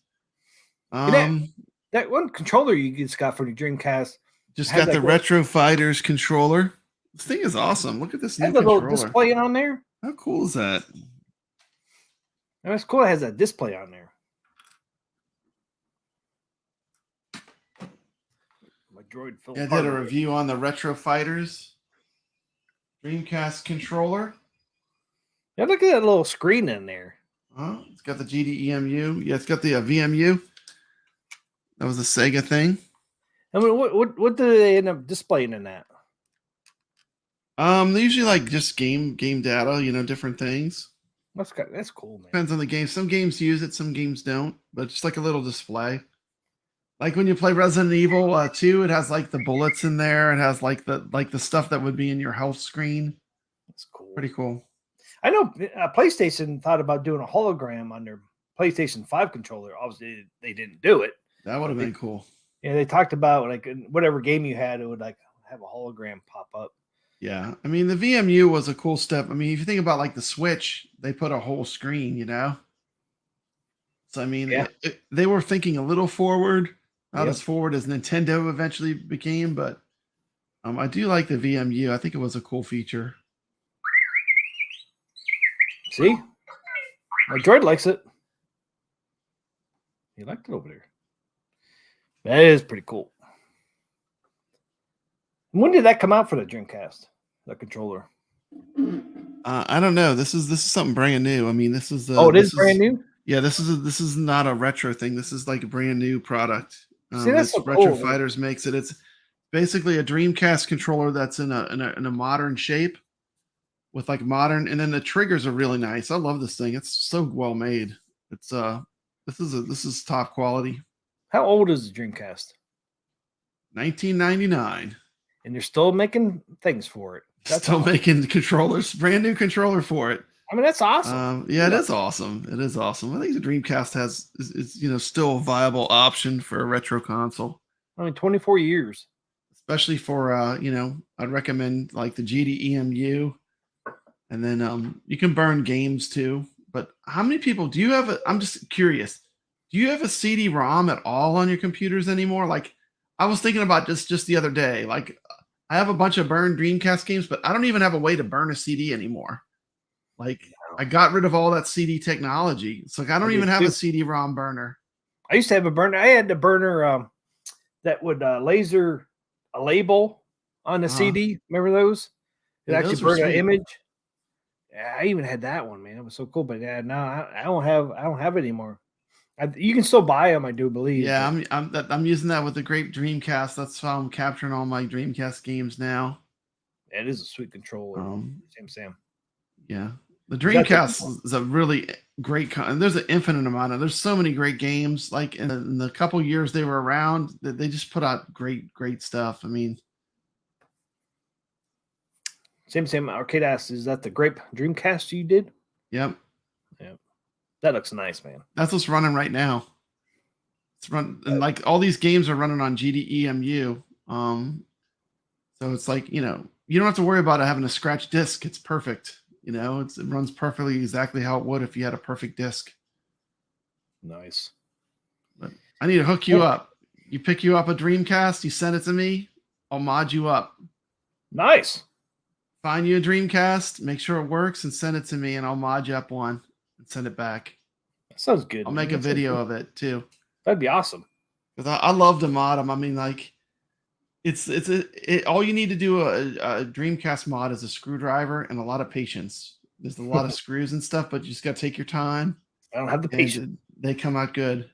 That one controller you just got for the Dreamcast. Just got the Retro Fighters controller. This thing is awesome. Look at this new controller. Little display on there. How cool is that? That's cool. It has that display on there. My droid fell apart. I did a review on the Retro Fighters Dreamcast controller. Yeah, look at that little screen in there. Oh, it's got the GDEMU. Yeah, it's got the VMU. That was a Sega thing. I mean, what do they end up displaying in that? They usually like just game data, different things. That's cool, man. Depends on the game. Some games use it, some games don't. But just like a little display. Like when you play Resident Evil 2, it has like the bullets in there. It has like the stuff that would be in your health screen. That's cool. Pretty cool. I know PlayStation thought about doing a hologram on their PlayStation 5 controller. Obviously, they didn't do it. That would have been cool. Yeah, they talked about like whatever game you had, it would like have a hologram pop up. Yeah, I mean the VMU was a cool step. I mean, if you think about like the Switch, they put a whole screen, So I mean, they were thinking a little forward, not as forward as Nintendo eventually became, but I do like the VMU. I think it was a cool feature. See, my droid likes it. He liked it over there. That is pretty cool. When did that come out for the Dreamcast? The controller. I don't know. This is something brand new. I mean, this is Oh, it is this brand is new. yeah. This is not a retro thing. This is like a brand new product. See, that's It's so Retro cool. Fighters makes it. It's basically a Dreamcast controller that's in a modern shape with like modern, and then the triggers are really nice. I love this thing. It's so well made. It's this is top quality. How old is the Dreamcast? 1999. And they're still making things for it. That's Still awesome. making controllers, brand new controller for it. I mean, that's awesome. Yeah, it is awesome. It is awesome. I think the Dreamcast is still a viable option for a retro console, I mean, 24 years. especially for I'd recommend like the GDEMU, and then you can burn games too. But how many people do you have? I'm just curious. Do you have a CD-ROM at all on your computers anymore? Like, I was thinking about just the other day. Like, I have a bunch of burned Dreamcast games, but I don't even have a way to burn a CD anymore. Like, I got rid of all that CD technology. It's like I don't even have a CD-ROM burner. I used to have a burner. I had the burner that would laser a label on the CD. Remember those? It actually burned an image. Yeah, I even had that one, man. It was so cool. But yeah, no, I don't have it anymore. You can still buy them, I do believe. Yeah, I'm using that with the great Dreamcast. That's how I'm capturing all my Dreamcast games now. It is a sweet controller. Sam. Yeah, the Dreamcast is a really great. And there's an infinite amount of. There's so many great games. Like in the couple years they were around, they just put out great stuff. I mean, Sam Arcade asks, is that the Grape Dreamcast you did? Yep. Yeah, that looks nice, man. That's what's running right now. It's run, and like all these games are running on GDEMU. So it's like, you don't have to worry about it having a scratch disk. It's perfect. It runs perfectly exactly how it would if you had a perfect disk. Nice. But I need to hook you up. You pick you up a Dreamcast, you send it to me, I'll mod you up. Nice. Find you a Dreamcast, make sure it works, and send it to me, and I'll mod you up one and send it back. That sounds good. I'll make a video of it too. That'd be awesome. Because I love to mod them. I mean, like, all you need to do a Dreamcast mod is a screwdriver and a lot of patience. There's a lot of screws and stuff, but you just got to take your time. I don't have the patience. They come out good.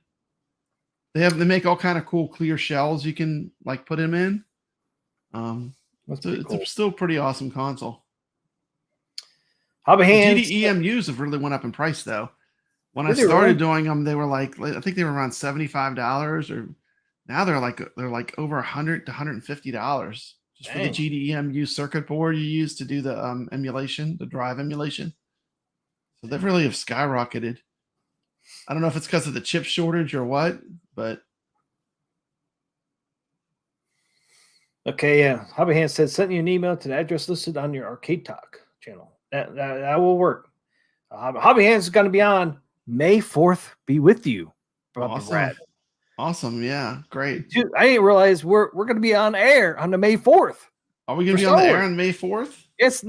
They make all kind of cool clear shells you can like put them in. It's still a pretty awesome console. Hobby Hands. GDEMUs have really went up in price though. When I started doing them, they were like, I think they were around $75, or now they're like over $100 to $150 just for the GDEMU circuit board you use to do the emulation, the drive emulation. So they really have skyrocketed. I don't know if it's because of the chip shortage or what, but okay, yeah. Hobby Hands said sent you an email to the address listed on your Arcade Talk channel. That will work. Hobby Hands is going to be on May 4th. Be with you, awesome. Brad. Awesome, yeah, great. Dude, I didn't realize we're going to be on air on the May 4th. Are we going to be on the air on May 4th? It's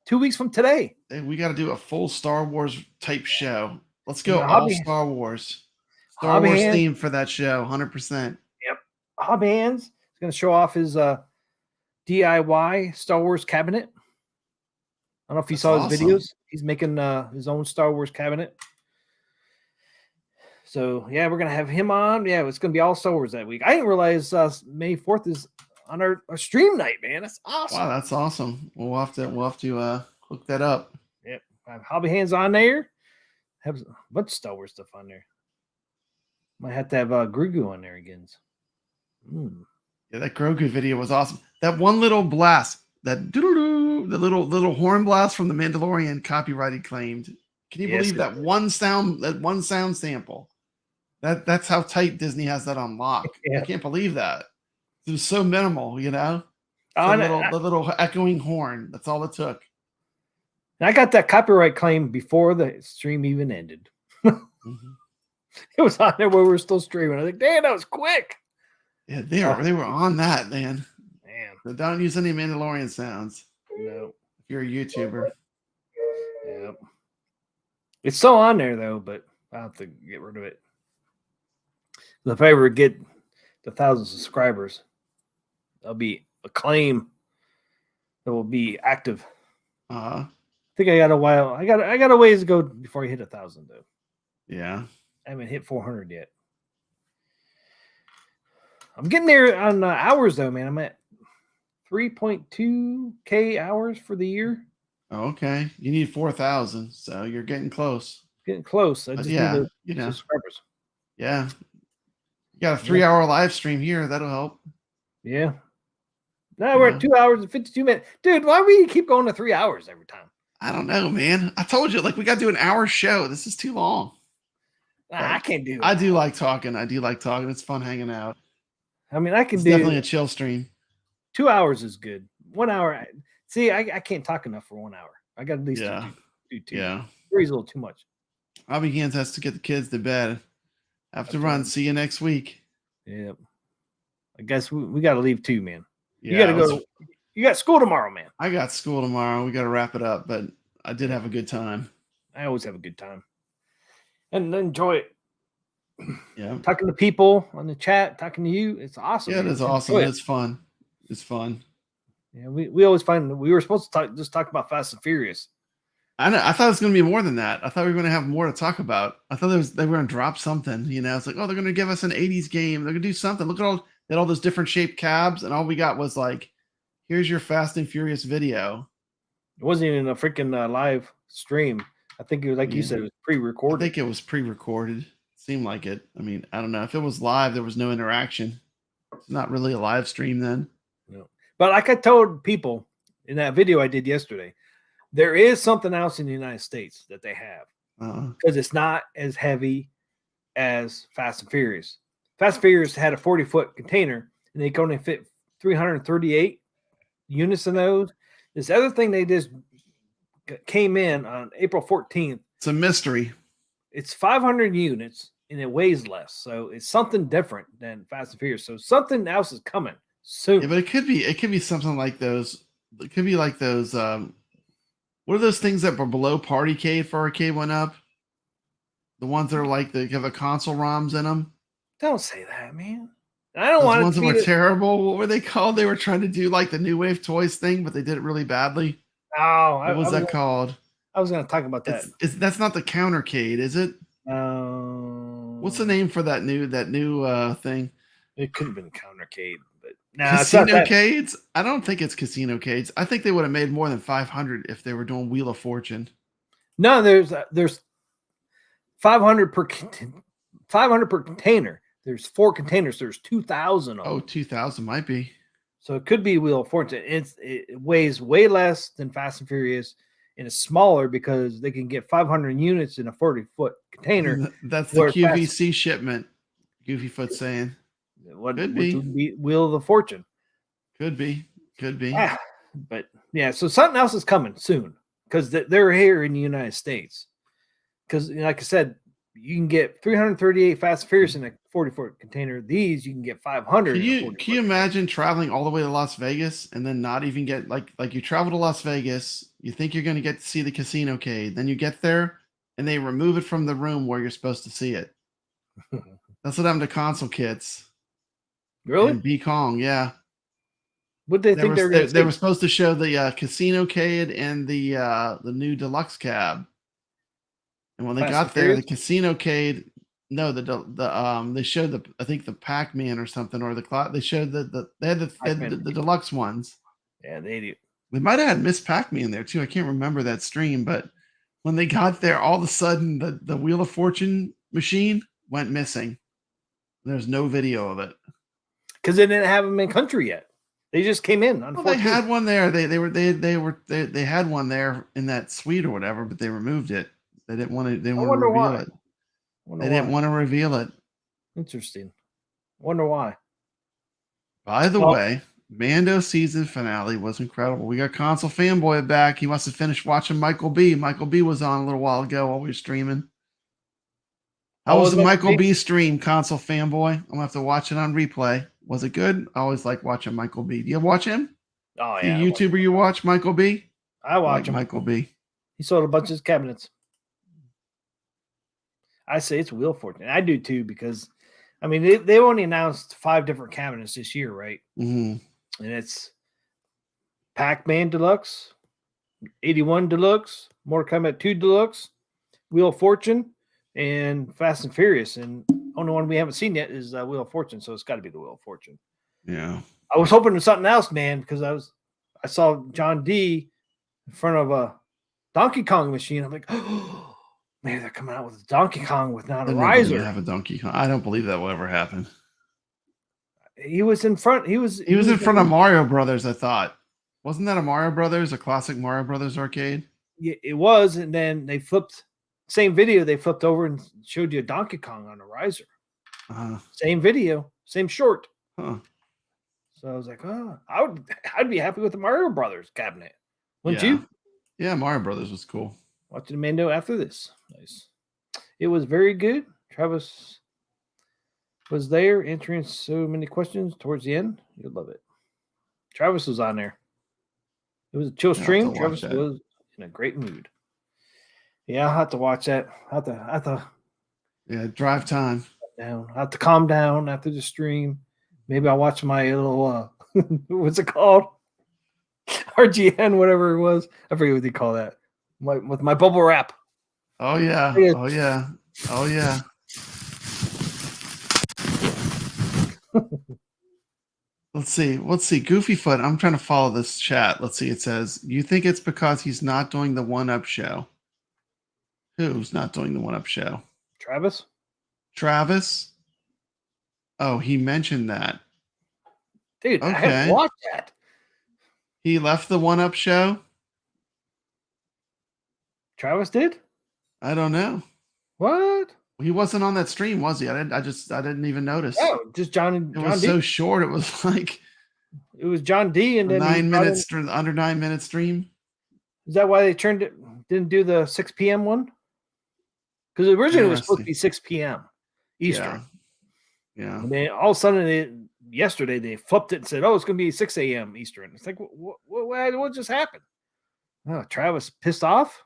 2 weeks from today. Hey, we got to do a full Star Wars type show. Let's go all Star Wars. Star Wars theme for that show, 100%. Yep. Hobby Hands is going to show off his DIY Star Wars cabinet. I don't know if you saw his videos. He's making his own Star Wars cabinet. So, yeah, we're going to have him on. Yeah, it's going to be all Star Wars that week. I didn't realize May 4th is on our stream night, man. That's awesome. Wow, that's awesome. We'll have to hook that up. Yep. Have Hobby Hands on there. Have a bunch of Star Wars stuff on there. Might have to have Grogu on there again. Yeah, that Grogu video was awesome. That one little blast, that doo-doo-doo, the little horn blast from the Mandalorian, copyrighted claimed. Can you believe that one sound sample? That's how tight Disney has that on lock. I can't believe that. It was so minimal, the little echoing horn. That's all it took. And I got that copyright claim before the stream even ended. It was on there while we were still streaming. I was like, damn, that was quick. Yeah, they were on that, man. So don't use any Mandalorian sounds. No. If you're a YouTuber. Yep. It's still on there though, but I'll have to get rid of it. If I ever get the 1,000 subscribers, there'll be a claim that will be active. think I got a while. I got a ways to go before I hit 1,000 though. Yeah. I haven't hit 400 yet. I'm getting there on hours though, man. I'm at 3.2K hours for the year. Okay. You need 4,000, so you're getting close. Getting close. I But just yeah, need you the know, subscribers. yeah. You got a 3-hour live stream here. That'll help. Yeah. Now we're at 2 hours and 52 minutes. Dude, why we keep going to 3 hours every time? I don't know, man. I told you, like, we got to do an hour show. This is too long. I can't do it. I do like talking. It's fun hanging out. I mean, I can It's do definitely a chill stream. 2 hours is good. 1 hour. See, I can't talk enough for 1 hour. I got at least do two. Yeah. 3's a little too much. I'll begin to get the kids to bed. Have to run. See you next week. Yep. I guess we got to leave too, man. Yeah, you got to go. You got school tomorrow, man. I got school tomorrow. We got to wrap it up, but I did have a good time. I always have a good time and enjoy it. Yeah. Talking to people on the chat, talking to you. It's awesome. Yeah, it is awesome. It's fun. It's fun. Yeah, we always find we were supposed to talk about Fast and Furious. I know. I thought it was going to be more than that. I thought we were going to have more to talk about. I thought they were going to drop something. You know, it's like, oh, they're going to give us an 80s game. They're going to do something. Look at all those different shaped cabs, and all we got was like, here's your Fast and Furious video. It wasn't even a freaking live stream. I think it was like you said, it was pre-recorded. I think it was pre-recorded. Seemed like it. I mean, I don't know. If it was live, there was no interaction. It's not really a live stream then. No. But like I told people in that video I did yesterday, there is something else in the United States that they have because it's not as heavy as Fast and Furious. Fast and Furious had a 40-foot container, and they can only fit 338 units in those. This other thing they just came in on April 14th. It's a mystery. It's 500 units, and it weighs less. So it's something different than Fast and Furious. So something else is coming soon. Yeah, but it could be something like those. It could be like those. What are those things that were below Partycade for Arcade One Up? The ones that are like they have a console ROMs in them. Don't say that, man. I don't Those want ones to that were terrible. What were they called? They were trying to do like the New Wave Toys thing, but they did it really badly. Oh, what was that called? I was going to talk about that. That's not the Countercade, is it? What's the name for that new thing? It could have been Countercade, but Casino-cades? I don't think it's Casino-cades. I think they would have made more than 500 if they were doing Wheel of Fortune. No, there's 500 per container. There's 4 containers. There's 2,000 of them. Oh, 2,000 might be. So it could be Wheel of Fortune. It weighs way less than Fast and Furious, and it's smaller because they can get 500 units in a 40-foot container. That's the QVC shipment. Goofy Foot saying. Could be Wheel of Fortune. Could be. Yeah, but yeah, so something else is coming soon because they're here in the United States. Because, like I said, you can get 338 Fast and Furious in a 40-foot container. These you can get 500. Can you imagine traveling all the way to Las Vegas and then not even get like you travel to Las Vegas, you think you're going to get to see the Casino-cade, then you get there and they remove it from the room where you're supposed to see it. That's what happened to console kits. Really? And Kong, yeah. What they think they were supposed to show the Casino-cade and the new deluxe cab. And when they got there, the Casino-cade, no, they showed I think the Pac-Man or something, or they showed they had the deluxe ones. Yeah, they do. They might have had Miss Pac-Man there too. I can't remember that stream, but when they got there, all of a sudden the Wheel of Fortune machine went missing. There's no video of it because they didn't have them in country yet. They just came in. Well, they had one there. They had one there in that suite or whatever, but they removed it. They didn't want to. They didn't want to reveal it. They didn't want to reveal it. Interesting. Wonder why. By the way, Mando season finale was incredible. We got Console Fanboy back. He must have finished watching Michael B. Michael B was on a little while ago while we were streaming. How was the Michael B stream, Console Fanboy? I'm gonna have to watch it on replay. Was it good? I always like watching Michael B. Do you watch him? Oh yeah. The YouTuber you watch, Michael B? I watch him. Michael B. He sold a bunch of cabinets. I say it's Wheel of Fortune. I do too, because I mean they only announced 5 different cabinets this year, right? Mm-hmm. And it's Pac-Man Deluxe, 81 Deluxe, Mortal Kombat 2 Deluxe, Wheel of Fortune, and Fast and Furious. And only one we haven't seen yet is Wheel of Fortune, so it's got to be the Wheel of Fortune. Yeah. I was hoping for something else, man, because I saw John D in front of a Donkey Kong machine. I'm like, oh, man, they're coming out with a Donkey Kong with not a They're never gonna riser. have a Donkey Kong. I don't believe that will ever happen. He was in front. He was in front of Mario Brothers, I thought. Wasn't that a Mario Brothers, a classic Mario Brothers arcade? Yeah, it was, and then they flipped same video. They flipped over and showed you a Donkey Kong on a riser. Same video, same short. Huh. So I was like, oh, I'd be happy with the Mario Brothers cabinet. Wouldn't you? Yeah, Mario Brothers was cool. Watching the Mando after this. Nice. It was very good. Travis was there answering so many questions towards the end. You'll love it. Travis was on there. It was a chill stream. Travis was in a great mood. Yeah, I'll have to watch that. I'll have to yeah, drive time. I'll have to calm down after the stream. Maybe I'll watch my little what's it called? RGN, whatever it was. I forget what they call that. With my bubble wrap. Oh yeah. Oh yeah. Oh yeah. Let's see. Goofy Foot. I'm trying to follow this chat. Let's see. It says, you think it's because he's not doing the 1-Up show? Who's not doing the 1-Up show? Travis? Oh, he mentioned that. Dude, okay. I haven't watched that. He left the 1-Up show? Travis did? I don't know. What? He wasn't on that stream, was he? I didn't even notice. Oh, just John D. It was so short. It was like it was John D. And then 9 minutes, under 9 minute stream. Is that why they didn't do the 6 p.m. one? Because originally it was supposed to be 6 p.m. Eastern. Yeah. And then all of a sudden, yesterday they flipped it and said, "Oh, it's going to be 6 a.m. Eastern." It's like, what just happened? Oh, Travis pissed off.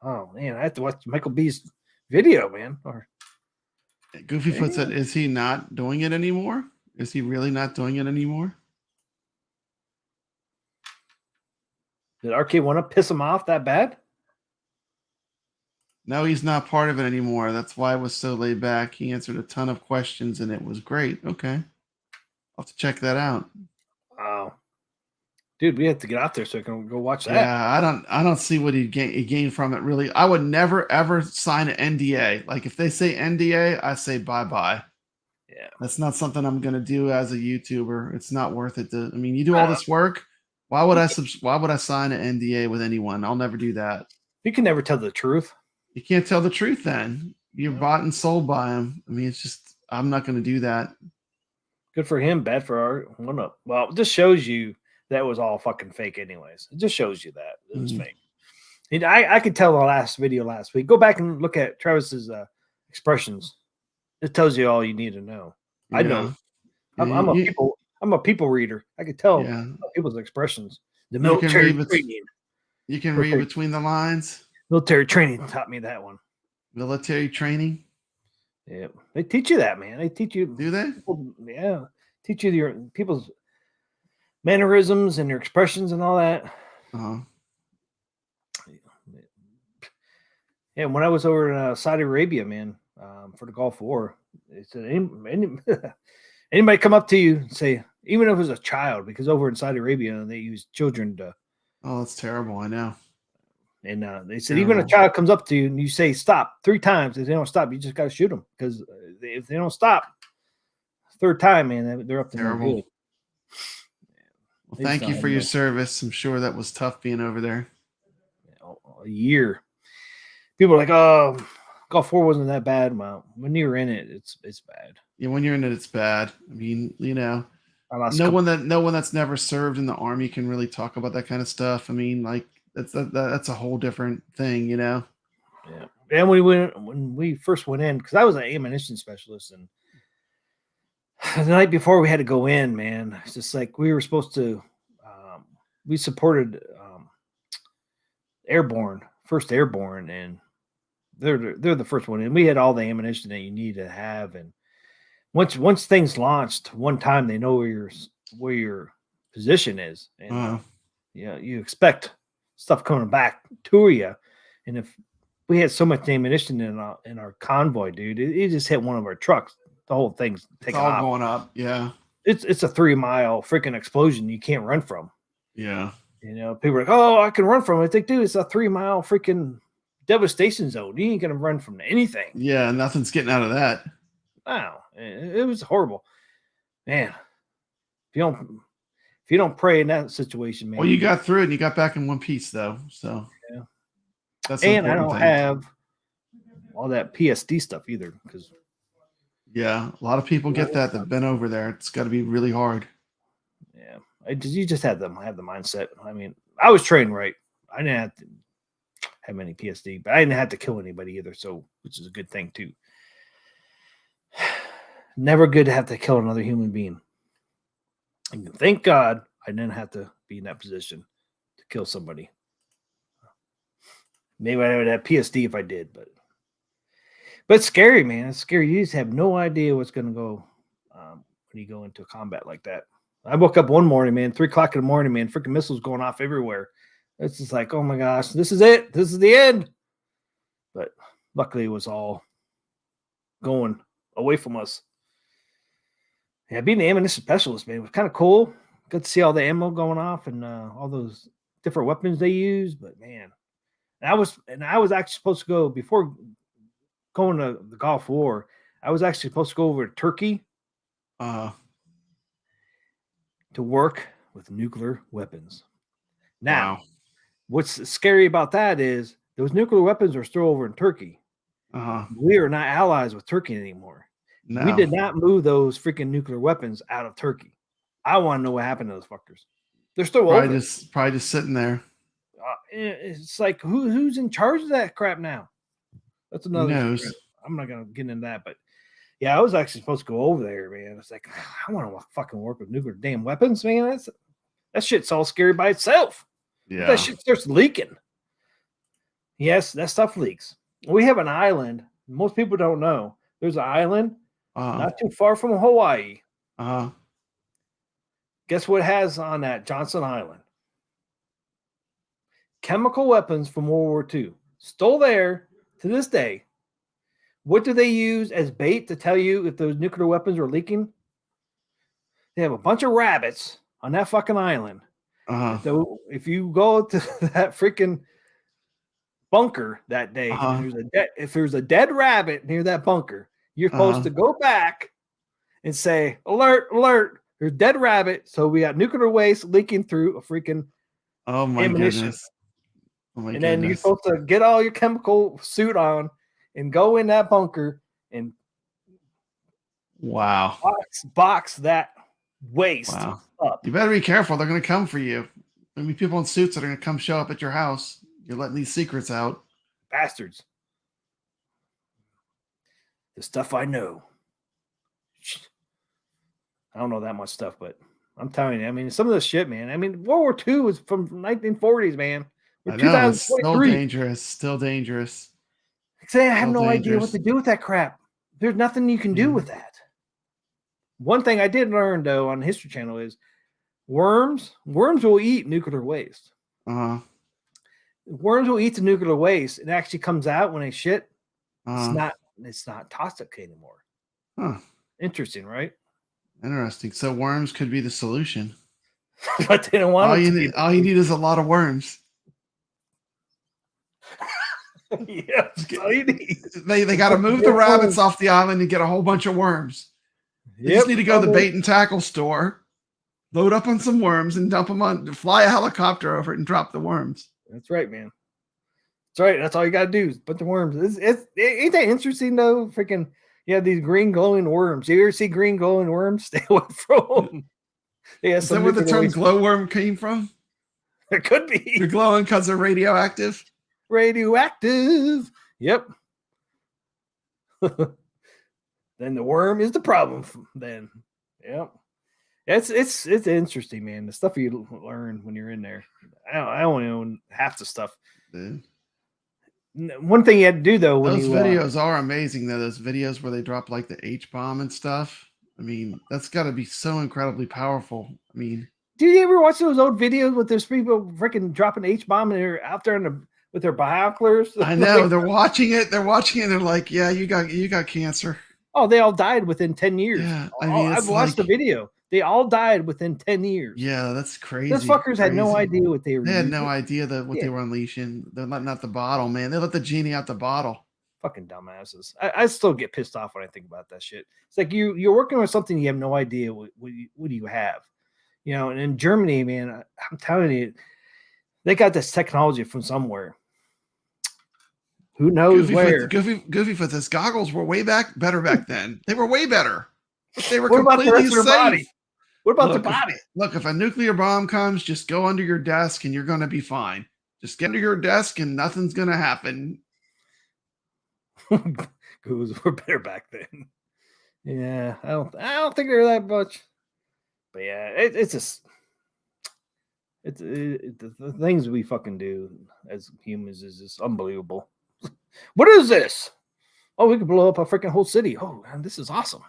Oh man, I have to watch Michael B's video, man. Or Goofy Foot said, "Is he not doing it anymore? Is he really not doing it anymore?" Did Arcade 1-Up piss him off that bad? No, he's not part of it anymore. That's why it was so laid back. He answered a ton of questions, and it was great. Okay, I'll have to check that out. Wow, dude, we have to get out there so I can go watch that. Yeah, I don't see what he gained from it. Really, I would never ever sign an NDA. Like if they say NDA, I say bye. Yeah, that's not something I'm gonna do as a YouTuber. It's not worth it. I mean, you do all this work. Why would I sign an NDA with anyone? I'll never do that. You can never tell the truth. You can't tell the truth then. You're bought and sold by him. I mean, it's just, I'm not going to do that. Good for him. Bad for our 1-Up. Well, it just shows you that was all fucking fake anyways. It just shows you that it was fake. And I could tell the last video last week. Go back and look at Travis's expressions. It tells you all you need to know. Yeah. I know. I'm a people reader. I could tell people's expressions. The military training. You can read between the lines. Military training taught me that one. Military training? Yeah. They teach you that, man. They teach you. Do they? Yeah. Teach you your people's mannerisms and their expressions and all that. Uh-huh. Yeah. When I was over in Saudi Arabia, man, for the Gulf War, they said, anybody come up to you and say, even if it was a child, because over in Saudi Arabia, they use children to. Oh, that's terrible. I know. And they said, even a child comes up to you and you say stop 3 times. If they don't stop, you just got to shoot them. Because if they don't stop, 3rd time, man, they're up to no good. Well, thank you for your service. I'm sure that was tough being over there. A year. People are like, oh, Gulf War wasn't that bad. Well, when you're in it, it's bad. Yeah, when you're in it, it's bad. I mean, you know, no one that's never served in the Army can really talk about that kind of stuff. I mean, like, that's a whole different thing, you know. Yeah. And when we first went in, because I was an ammunition specialist, and the night before we had to go in, man, it's just like we were supposed to. We supported Airborne, 1st Airborne, and they're the first one, and we had all the ammunition that you need to have. And once things launched, one time they know where your position is, and you expect stuff coming back to you. And if we had so much ammunition in our convoy, dude, it just hit one of our trucks. The whole thing's It's taking all off. going up. Yeah. It's a 3-mile freaking explosion you can't run from. Yeah. You know, people are like, oh, I can run from it. I think, dude, it's a 3-mile freaking devastation zone. You ain't gonna run from anything. Yeah, nothing's getting out of that. Wow, it was horrible, man. If you don't pray in that situation, man. Well, you got through it and you got back in one piece, though. So yeah, that's and I don't have all that PSD stuff either, because yeah, a lot of people get that. They've been over there. It's got to be really hard. Yeah, you just have the mindset. I mean, I was trained right. I didn't have to have any PSD, but I didn't have to kill anybody either, so which is a good thing too. Never good to have to kill another human being. And thank God I didn't have to be in that position to kill somebody. Maybe I would have PSD if I did, but it's scary, man. It's scary. You just have no idea what's going to go when you go into combat like that. I woke up one morning, man, 3 o'clock in the morning, man, freaking missiles going off everywhere. It's just like, oh my gosh, this is it. This is the end. But luckily it was all going away from us. Yeah, being the ammunition specialist, man, was kind of cool. Good to see all the ammo going off and all those different weapons they use. But man, I was actually supposed to go before going to the Gulf War. I was actually supposed to go over to Turkey to work with nuclear weapons. Now, wow. What's scary about that is those nuclear weapons are still over in Turkey. We are not allies with Turkey anymore. No. We did not move those freaking nuclear weapons out of Turkey. I want to know what happened to those fuckers. They're still probably over. probably just sitting there. It's like who's in charge of that crap now? That's another. Who knows? I'm not gonna get into that, but yeah, I was actually supposed to go over there, man. It's like I want to fucking work with nuclear damn weapons, man. That shit's all scary by itself. Yeah, that shit starts leaking. Yes, that stuff leaks. We have an island. Most people don't know. There's an island not too far from Hawaii. Guess what it has on that Johnson Island? Chemical weapons from World War II. Still there to this day. What do they use as bait to tell you if those nuclear weapons are leaking? They have a bunch of rabbits on that fucking island. So if you go to that freaking bunker that day, if there's a dead rabbit near that bunker, you're supposed to go back and say, alert, alert, there's a dead rabbit. So we got nuclear waste leaking through a freaking ammunition. Goodness. Oh my Then you're supposed to get all your chemical suit on and go in that bunker and box that waste up. You better be careful. They're going to come for you. There'll be people in suits that are going to come show up at your house. You're letting these secrets out. Bastards. The stuff I know. I don't know that much stuff, but I'm telling you, I mean, some of this shit, man. I mean, World War II was from 1940s, man. I know, it's still dangerous. Still dangerous. I have no idea what to do with that crap. There's nothing you can do with that. One thing I did learn, though, on the History Channel is worms will eat nuclear waste. Worms will eat the nuclear waste. It actually comes out when they shit. It's not toxic anymore. Interesting, right? Interesting. So worms could be the solution. But they don't want all you need is a lot of worms. Yeah, all you need. They got to move the rabbits off the island and get a whole bunch of worms. They just need to go to the bait and tackle store, load up on some worms, and dump them on. Fly a helicopter over it and drop the worms. That's right, man. That's right. That's all you got to do is put the worms. Ain't that interesting though? Freaking, you have these green glowing worms. You ever see green glowing worms? Stay away from them. Is that where the term glowworm came from? It could be. They're glowing because they're radioactive. Radioactive. Yep. Then the worm is the problem. Then, yep. It's interesting, man. The stuff you learn when you're in there. I don't know half the stuff. Dude. One thing you had to do though, when those videos are amazing. Though those videos where they drop like the H bomb and stuff. I mean, that's got to be so incredibly powerful. I mean, Did you ever watch those old videos with those people freaking dropping H-bomb and they're out there with their binoculars? I know they're watching it. They're watching it. And they're like, yeah, you got cancer. Oh, they all died within 10 years. Yeah, I mean, I've watched the video. They all died within 10 years. Yeah, that's crazy. Those fuckers had no idea what they were. They had no idea what they were unleashing. They're letting out the bottle, man. They let the genie out the bottle. Fucking dumbasses. I still get pissed off when I think about that shit. It's like you're working with something you have no idea what you have. You know, and in Germany, man, I'm telling you, they got this technology from somewhere. Who knows where? Goofy Foot, his goggles were way better back then. They were way better. But they were what about completely the rest of their body? What about the body? Look, if a nuclear bomb comes, just go under your desk and you're going to be fine. Just get under your desk and nothing's going to happen. Goos were better back then. Yeah, I don't think they're that much. But yeah, it's just the things we fucking do as humans is just unbelievable. What is this? Oh, we could blow up a freaking whole city. Oh, man, this is awesome.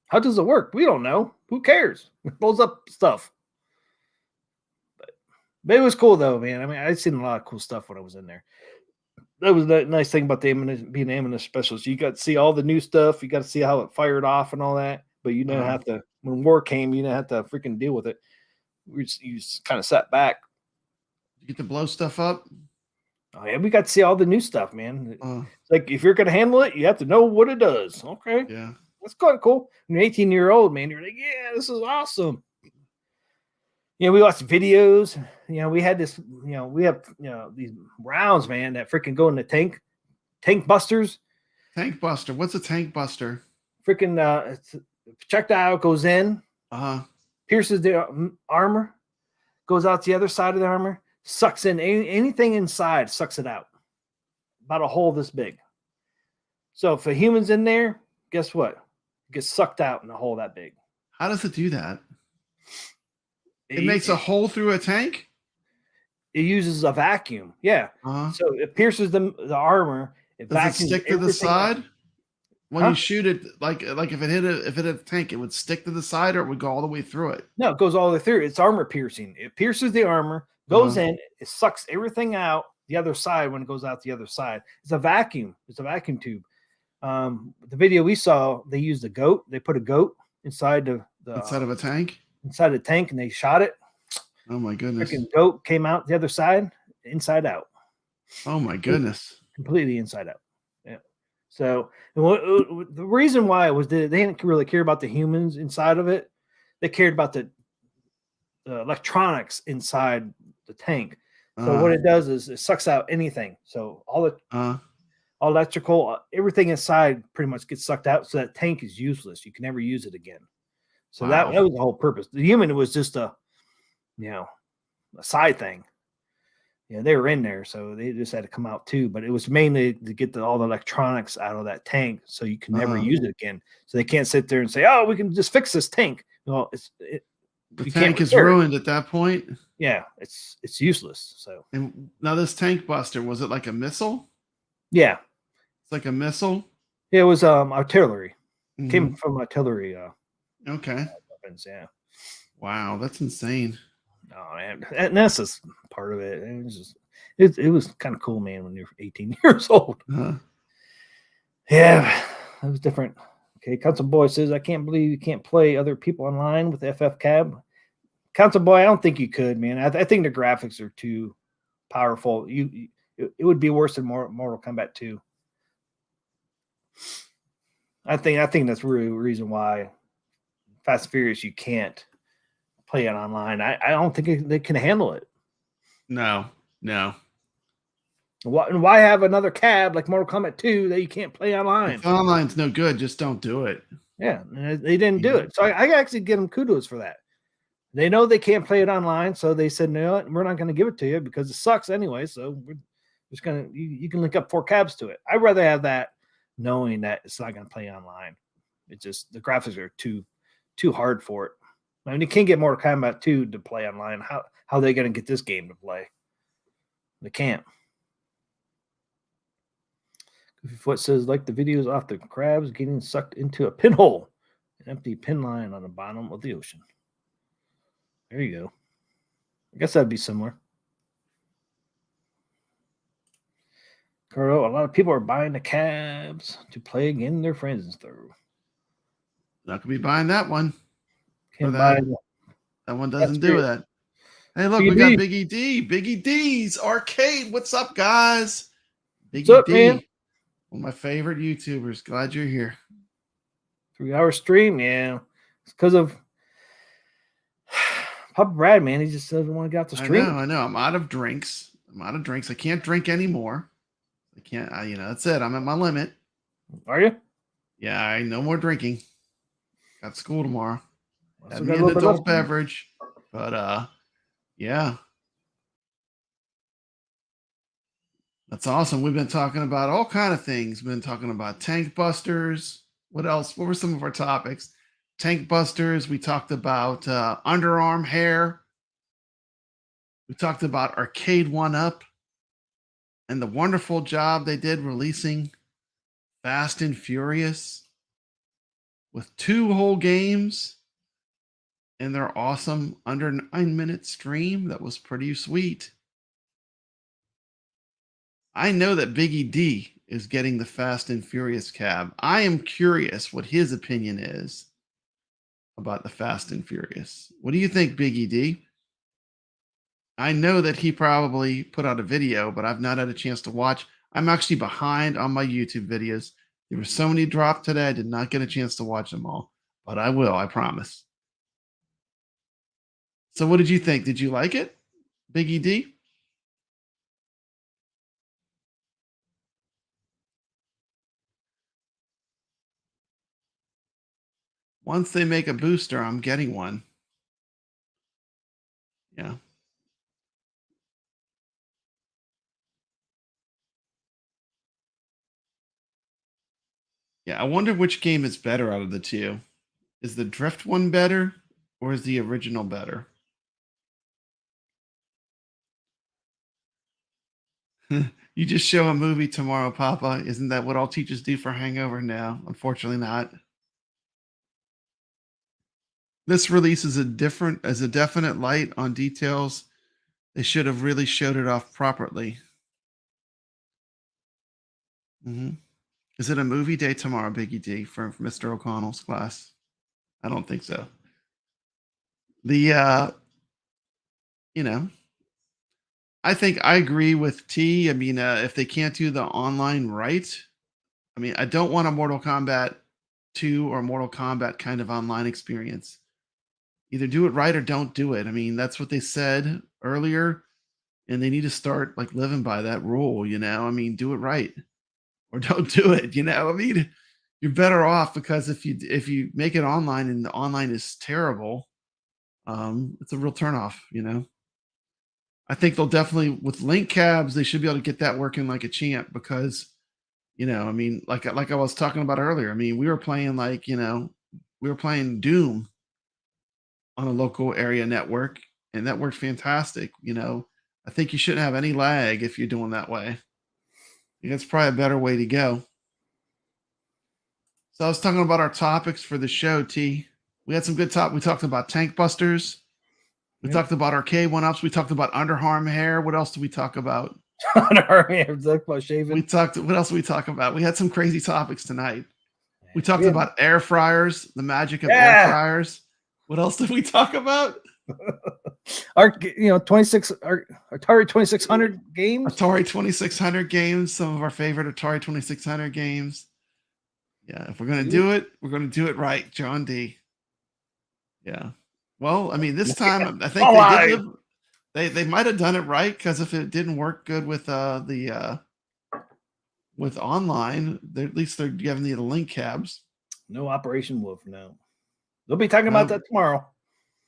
How does it work? We don't know. Who cares? It blows up stuff. But it was cool though, man. I mean, I've seen a lot of cool stuff when I was in there. That was the nice thing about being an M&S specialist. You got to see all the new stuff. You got to see how it fired off and all that. But you didn't have to. When war came, you didn't have to freaking deal with it. You just kind of sat back. You get to blow stuff up. Oh yeah, we got to see all the new stuff, man. It's like if you're gonna handle it, you have to know what it does. Okay, yeah, that's kind of cool. When you're 18-year-old, man, you're like, yeah, this is awesome. You know, we watched videos. You know, we had this. You know, we have these rounds, man, that freaking go in the tank busters. Tank buster. What's a tank buster? Freaking projectile goes in, pierces the armor, goes out the other side of the armor, sucks in anything inside, sucks it out. About a hole this big. So if a human's in there, guess what? It gets sucked out in a hole that big. How does it do that? It makes a hole through a tank? It uses a vacuum. Yeah. So it pierces the armor. Does it stick to the side? When you shoot it, like if it hit a tank, it would stick to the side or it would go all the way through it? No, it goes all the way through. It's armor piercing. It pierces the armor, goes in, it sucks everything out the other side when it goes out the other side. It's a vacuum. It's a vacuum tube. The video we saw, they used a goat. They put a goat inside inside of a tank? Inside the tank, and they shot it. Oh my goodness. Freaking goat came out the other side, inside out. Oh my goodness. Completely inside out. Yeah. So the reason why was they didn't really care about the humans inside of it. They cared about the electronics inside the tank. So what it does is it sucks out anything. So all electrical, everything inside pretty much gets sucked out. So that tank is useless. You can never use it again. So that was the whole purpose. The human was just a side thing. Yeah, they were in there, so they just had to come out too. But it was mainly to get all the electronics out of that tank, so you can never use it again. So they can't sit there and say, "Oh, we can just fix this tank." Well, the tank is ruined at that point. Yeah, it's useless. So and now this tank buster, was it like a missile? Yeah, it's like a missile. It was artillery. Came from artillery. Okay. Weapons, yeah. Wow, that's insane. Oh, and that's just part of it. It was just, it was kind of cool, man, when you're 18 years old. Yeah, it was different. Okay, Council Boy says, I can't believe you can't play other people online with FF Cab. Council Boy, I don't think you could, man. I think the graphics are too powerful. It would be worse than Mortal Kombat 2. I think that's really the reason why Fast and Furious you can't play it online. I don't think they can handle it. No. Why have another cab like Mortal Kombat 2 that you can't play online? If online's no good, just don't do it. Yeah, they didn't do it. So I actually give them kudos for that. They know they can't play it online, so they said, no, we're not going to give it to you because it sucks anyway. So we're just going to, you can link up 4 cabs to it. I'd rather have that knowing that it's not going to play online. It's just the graphics are too hard for it. I mean, you can't get Mortal Kombat 2 to play online. How are they going to get this game to play? They can't. Goofy Foot says, like the videos off the crabs getting sucked into a pinhole, an empty pin line on the bottom of the ocean. There you go. I guess that'd be similar. Carl, a lot of people are buying the cabs to play again their friends through. Not gonna be buying that one. Can that. buy That one doesn't do that. Hey, look, Biggie we got D. Biggie D. Biggie D's Arcade. What's up, guys? Biggie What's up, D. man? One of my favorite YouTubers. Glad you're here. 3-hour stream, yeah. It's because of Papa Brad, man. He just doesn't want to get off the stream. I know. I'm out of drinks. I can't drink anymore. I can't. That's it. I'm at my limit. Are you? Yeah, no more drinking. Got school tomorrow. I Had me an adult beverage, but yeah, that's awesome. We've been talking about all kind of things. We've been talking about tank busters. What else? What were some of our topics? Tank busters. We talked about underarm hair. We talked about Arcade 1-Up and the wonderful job they did releasing Fast and Furious with 2 whole games in their awesome under 9-minute stream. That was pretty sweet. I know that Biggie D is getting the Fast and Furious cab. I am curious what his opinion is about the Fast and Furious. What do you think, Biggie D? I know that he probably put out a video, but I've not had a chance to watch. I'm actually behind on my YouTube videos. There were so many dropped today, I did not get a chance to watch them all, but I will, I promise. So what did you think? Did you like it, Biggie D? Once they make a booster, I'm getting one. Yeah. Yeah, I wonder which game is better out of the two. Is the Drift one better or is the original better? You just show a movie tomorrow, Papa. Isn't that what all teachers do for Hangover? No, unfortunately not. This release is a definite light on details. They should have really showed it off properly. Is it a movie day tomorrow, Biggie D, for Mr. O'Connell's class? I don't think so. I think I agree with T. I mean, if they can't do the online right, I mean, I don't want a Mortal Kombat 2 or Mortal Kombat kind of online experience. Either do it right or don't do it. I mean, that's what they said earlier, and they need to start like living by that rule, I mean, do it right or don't do it, I mean, you're better off because if you make it online and the online is terrible, it's a real turnoff, I think they'll definitely with link cabs, they should be able to get that working like a champ because, I mean, like I was talking about earlier, I mean, we were playing we were playing Doom on a local area network and that worked fantastic. I think you shouldn't have any lag if you're doing that way. I think that's probably a better way to go. So I was talking about our topics for the show, T. We had some good We talked about tank busters. We talked about Arcade 1-Ups. We talked about underarm hair. What else did we talk about? Underarm hair. About shaving. What else did we talk about? We had some crazy topics tonight. We talked about air fryers, the magic of air fryers. What else did we talk about? Atari 2600 games. Atari 2600 games. Some of our favorite Atari 2600 games. Yeah, if we're gonna do it, we're gonna do it right, John D. Yeah. Well, I mean, this time I think they might have done it right because if it didn't work good with with online, at least they're giving you the link cabs. No Operation Wolf now. They'll be talking about that tomorrow.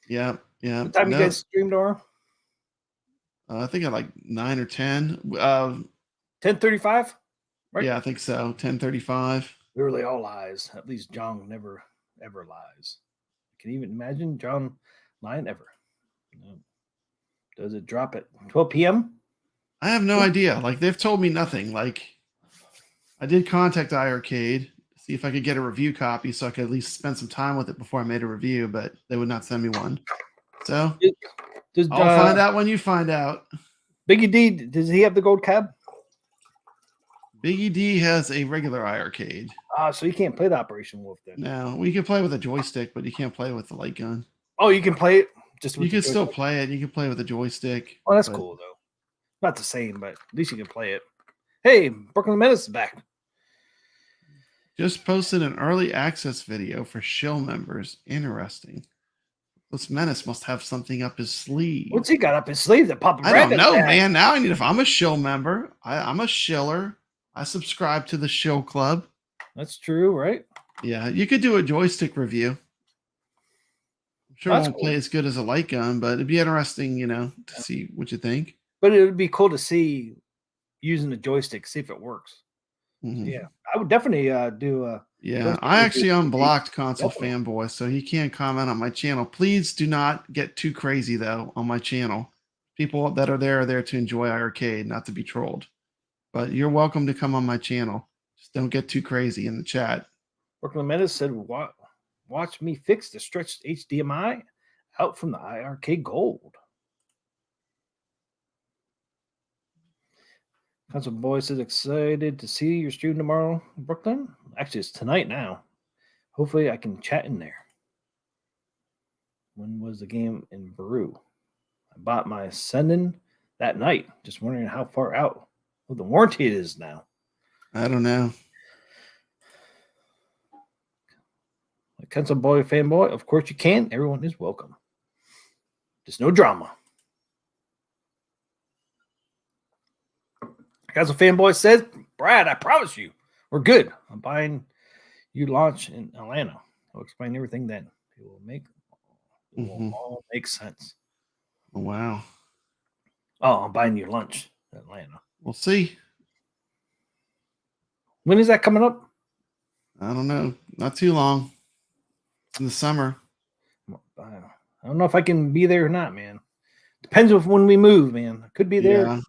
Yeah. What time you guys stream tomorrow? I think at like 9 or 10. 10:35. Right? Yeah, I think so. 10:35. Literally all lies. At least John never ever lies. Can you even imagine John lying ever? No. Does it drop at 12 p.m.? I have no idea. Like they've told me nothing. Like I did contact iArcade, see if I could get a review copy so I could at least spend some time with it before I made a review, but they would not send me one. So Does I'll find out when you find out. Biggie D, does he have the gold cab? Biggie D has a regular eye arcade. So you can't play the Operation Wolf then. No, we can play with a joystick, but you can't play with the light gun. Oh, you can play it just with You the can still joystick? play it. You can play with a joystick. Oh, that's but cool though. Not the same, but at least you can play it. Hey, Brooklyn Menace is back. Just posted an early access video for shill members. Interesting. This Menace must have something up his sleeve. What's he got up his sleeve that Papa I Brad don't doesn't know, have? man. Now I need, if I'm a shill member, I'm a shiller. I subscribe to the shill club. That's true, right? Yeah, you could do a joystick review. I'm sure it That's won't cool. play as good as a light gun, but it'd be interesting, to see what you think. But it would be cool to see using the joystick, see if it works. Mhm. Yeah, I would definitely do. Yeah, joystick I review. actually unblocked Console Definitely. Fanboy, so he can't comment on my channel. Please do not get too crazy, though, on my channel. People that are there to enjoy arcade, not to be trolled. But you're welcome to come on my channel. Just don't get too crazy in the chat. Brooklyn Menace said, Watch me fix the stretched HDMI out from the iArcade Gold." Council Boy says, "Excited to see your stream tomorrow, Brooklyn." Actually, it's tonight now. Hopefully, I can chat in there. When was the game in Peru? I bought my Ascendant that night. Just wondering how far out of the warranty it is now. I don't know. Like Council Boy fanboy, of course you can. Everyone is welcome. Just no drama. Council fanboy says, "Brad, I promise you, we're good. I'm buying you lunch in Atlanta. I'll explain everything then. It will all make sense." Oh, wow. Oh, I'm buying you lunch in Atlanta. We'll see. When is that coming up? I don't know. Not too long. It's in the summer. I don't know if I can be there or not, man. Depends on when we move, man. I could be there. Yeah.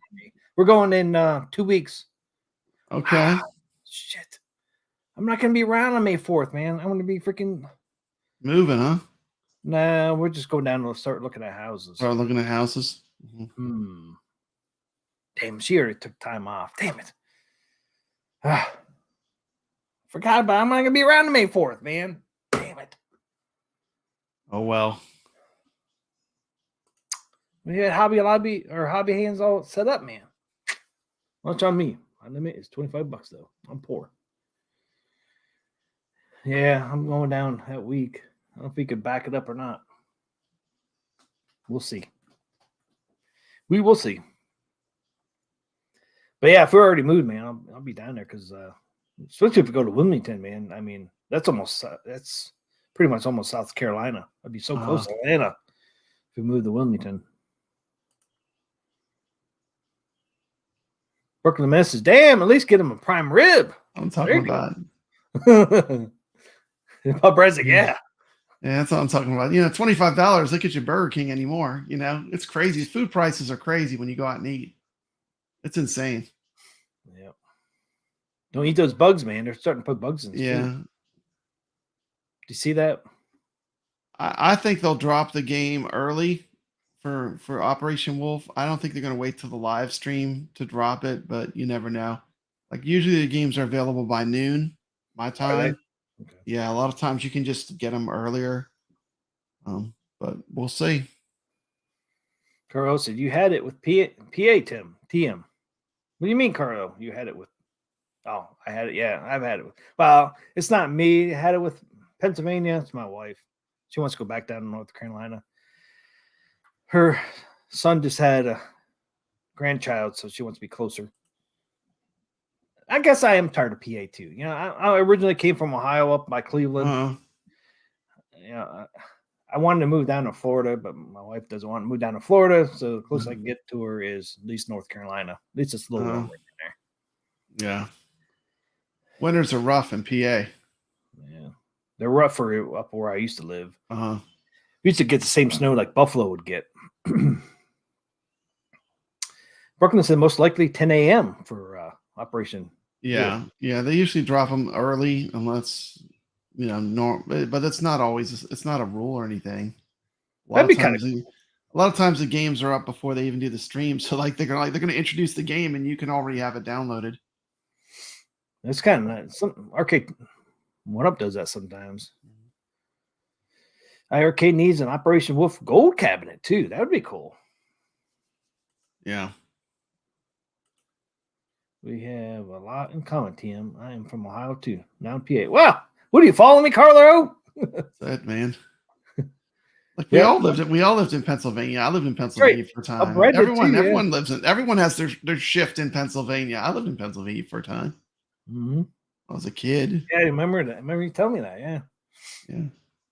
We're going in 2 weeks. Okay. Shit. I'm not going to be around on May 4th, man. I'm going to be freaking... Moving, huh? Nah, we're just going down to start looking at houses. Start looking at houses. Damn, she already took time off. Damn it. Forgot about it. I'm not going to be around on May 4th, man. Damn it. Oh, well. We had Hobby Lobby or Hobby Hands all set up, man. Lunch on me. My limit is $25 though. I'm poor. Yeah, I'm going down that week. I don't know if we could back it up or not. We'll see. We will see. But yeah, if we're already moved, man, I'll be down there because especially if we go to Wilmington, man. I mean, that's pretty much almost South Carolina. I'd be so close to Atlanta if we move to Wilmington. Brooklyn Menace, damn, at least get him a prime rib. I'm talking about. Bob Brad's like, yeah. Yeah, that's what I'm talking about. $25. Look at your Burger King anymore. It's crazy. Food prices are crazy when you go out and eat. It's insane. Yeah. Don't eat those bugs, man. They're starting to put bugs in. Yeah. Food. Do you see that? I think they'll drop the game early for Operation Wolf. I don't think they're going to wait till the live stream to drop it, but you never know. Like usually the games are available by noon, my time. Okay. Yeah, a lot of times you can just get them earlier. But we'll see. Carl said you had it with TM. What do you mean, Carl? You had it with? Oh, I had it. Yeah, I've had it with. Well, it's not me. I had it with Pennsylvania. It's my wife. She wants to go back down to North Carolina. Her son just had a grandchild, so she wants to be closer. I guess I am tired of PA too. I originally came from Ohio up by Cleveland. I wanted to move down to Florida, but my wife doesn't want to move down to Florida. So the closest I can get to her is at least North Carolina. At least it's a little warmer in there. Yeah. Winters are rough in PA. Yeah. They're rough for up where I used to live. We used to get the same snow like Buffalo would get. Brooklyn said most likely 10 a.m. for Operation. Yeah. They usually drop them early unless, but it's not always, it's not a rule or anything. A lot That'd be of kinda times, a lot of times the games are up before they even do the stream. So like they're gonna introduce the game and you can already have it downloaded. It's kind of nice. Some arcade one up does that sometimes. Arcade needs an Operation Wolf gold cabinet too. That would be cool. Yeah. We have a lot in common, Tim. I am from Ohio too. Now in PA. Wow. What are you following me, Carlo? That's it, man. Like Yeah. we all lived in Pennsylvania. I lived in Pennsylvania for a time. Brad did too, yeah. Everyone has their shift in Pennsylvania. I lived in Pennsylvania for a time. Mm-hmm. I was a kid. Yeah, I remember that. I remember you telling me that. Yeah. Yeah.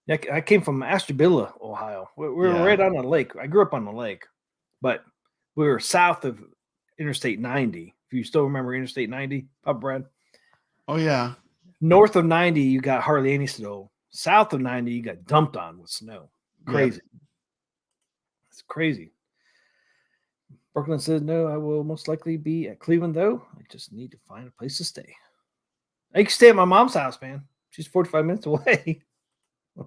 Yeah, I came from Ashtabula, Ohio. We're right on the lake. I grew up on the lake, but we were south of Interstate 90. If you still remember Interstate 90, up Brad. Oh yeah. North of 90, you got hardly any snow. South of 90, you got dumped on with snow. Crazy. Yeah. It's crazy. Brooklyn says, no, I will most likely be at Cleveland, though. I just need to find a place to stay. I can stay at my mom's house, man. She's 45 minutes away. I'm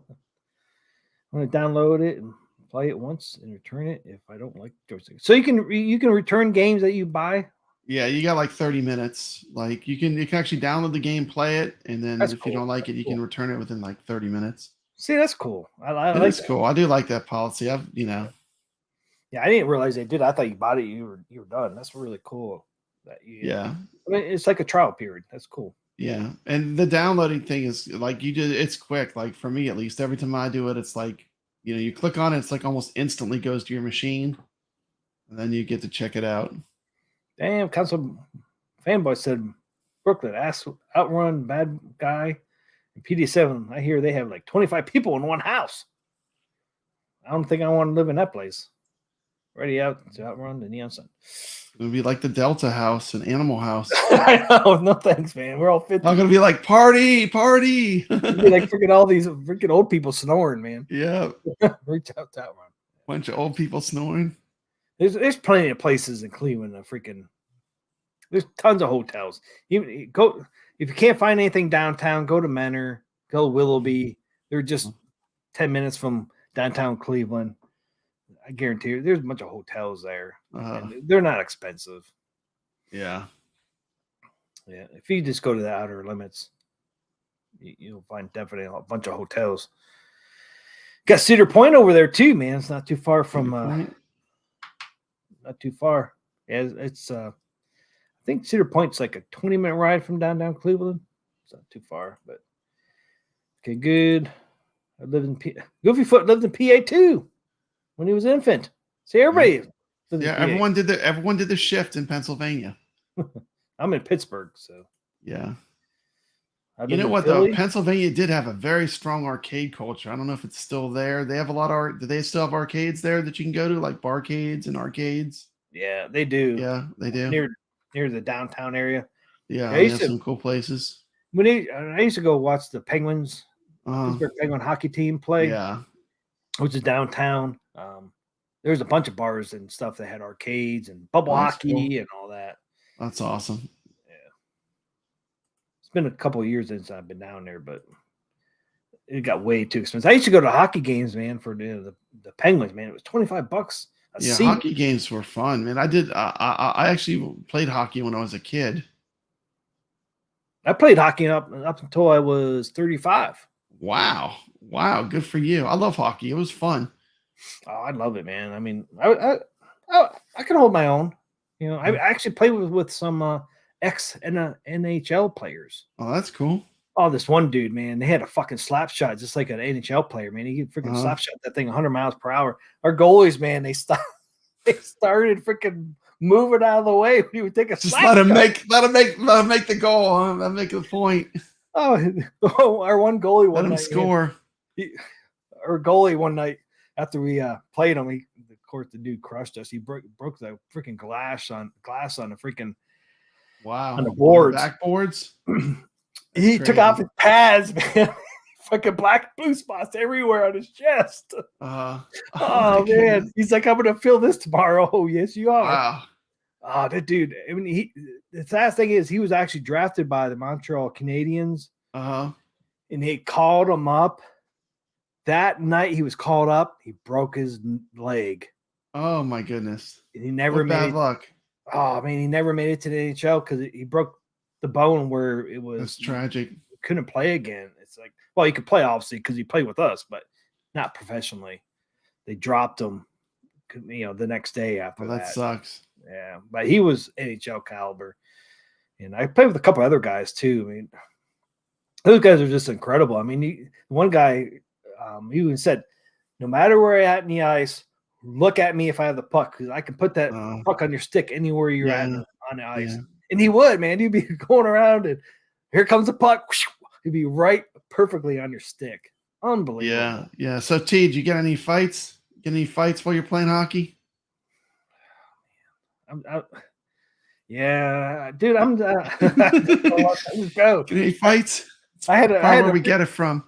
going to download it and play it once and return it if I don't like joystick. So you can return games that you buy. Yeah, you got like 30 minutes. Like you can actually download the game, play it, and then if you don't like it, you can return it within like 30 minutes. See, that's cool. I like That's that. cool. I do like that policy. Yeah, I didn't realize they did. I thought you bought it, you were done. That's really cool. Yeah. I mean, it's like a trial period. That's cool. Yeah, and the downloading thing is like it's quick. Like for me, at least, every time I do it, it's like you click on it, it's like almost instantly goes to your machine, and then you get to check it out. Damn, Council Fanboy said Brooklyn Outrun Bad Guy and PD7. I hear they have like 25 people in one house. I don't think I want to live in that place. Ready out to outrun the neon sun. It would be like the Delta House and Animal House. I know. No thanks, man. We're all 50. I'm gonna be like party. Be like freaking all these freaking old people snoring, man. Yeah. Reach out to outrun. Bunch of old people snoring. There's plenty of places in Cleveland that there's tons of hotels. Even go if you can't find anything downtown, go to Menor, go to Willoughby. They're just 10 minutes from downtown Cleveland. I guarantee you, there's a bunch of hotels there. And they're not expensive. Yeah. Yeah. If you just go to the outer limits, you'll find definitely a bunch of hotels. Got Cedar Point over there too, man. It's not too far from not too far. Yeah, it's I think Cedar Point's like a 20-minute ride from downtown Cleveland. It's not too far, but okay, good. I lived in Goofyfoot lived in PA too when he was an infant. See, everybody. Yeah, everyone did the shift in Pennsylvania. I'm in Pittsburgh, so yeah. You know what though? Pennsylvania did have a very strong arcade culture. I don't know if it's still there. They have a lot of do they still have arcades there that you can go to, like barcades and arcades? Yeah, they do. Yeah, they do. Near the downtown area. Yeah, they have some cool places. I used to go watch the Penguins, Pittsburgh Penguin hockey team play. Yeah. Which is downtown. There's a bunch of bars and stuff that had arcades and bubble hockey and all that. That's awesome. Yeah. It's been a couple of years since I've been down there, but it got way too expensive. I used to go to hockey games, man, for the Penguins, man. It was $25 a seat. Hockey games were fun, man. I actually played hockey when I was a kid. I played hockey up until I was 35. Wow. Good for you. I love hockey. It was fun. Oh, I love it, man. I mean, I can hold my own. I actually played with some ex-NHL players. Oh, that's cool. Oh, this one dude, man, they had a fucking slap shot just like an NHL player, man. He could freaking slap shot that thing 100 miles per hour. Our goalies, man, they started freaking moving out of the way when he would take a slap shot. Let him make the goal. Huh? Let him make the point. Oh, our one goalie one night. Let him score. Our goalie one night after we played him, of course the dude crushed us. He broke the freaking glass on the freaking on the boards. Backboards. He took off his pads, man. Fucking black blue spots everywhere on his chest. Oh man. Goodness. He's like, I'm gonna feel this tomorrow. Oh, yes, you are. Wow. Oh, that dude. I mean, the sad thing is he was actually drafted by the Montreal Canadiens. And they called him up that night he was called up. He broke his leg. Oh my goodness. And he never What made bad it. luck. Oh man, he never made it to the NHL because he broke the bone where it was That's tragic. couldn't play again. It's like, well, he could play obviously because he played with us, but not professionally. They dropped him, the next day after Oh, that sucks. Yeah, but he was NHL caliber, and I played with a couple other guys too. I mean, those guys are just incredible. I mean, one guy, he even said, "No matter where I'm at in the ice, look at me if I have the puck because I can put that puck on your stick anywhere you're at on the ice." Yeah. And he would, man. He'd be going around, and here comes the puck. He'd be right perfectly on your stick. Unbelievable. Yeah. So, T, did you get any fights? Get any fights while you're playing hockey? Yeah, dude. Let's go. Get any fights? I had where we get it from.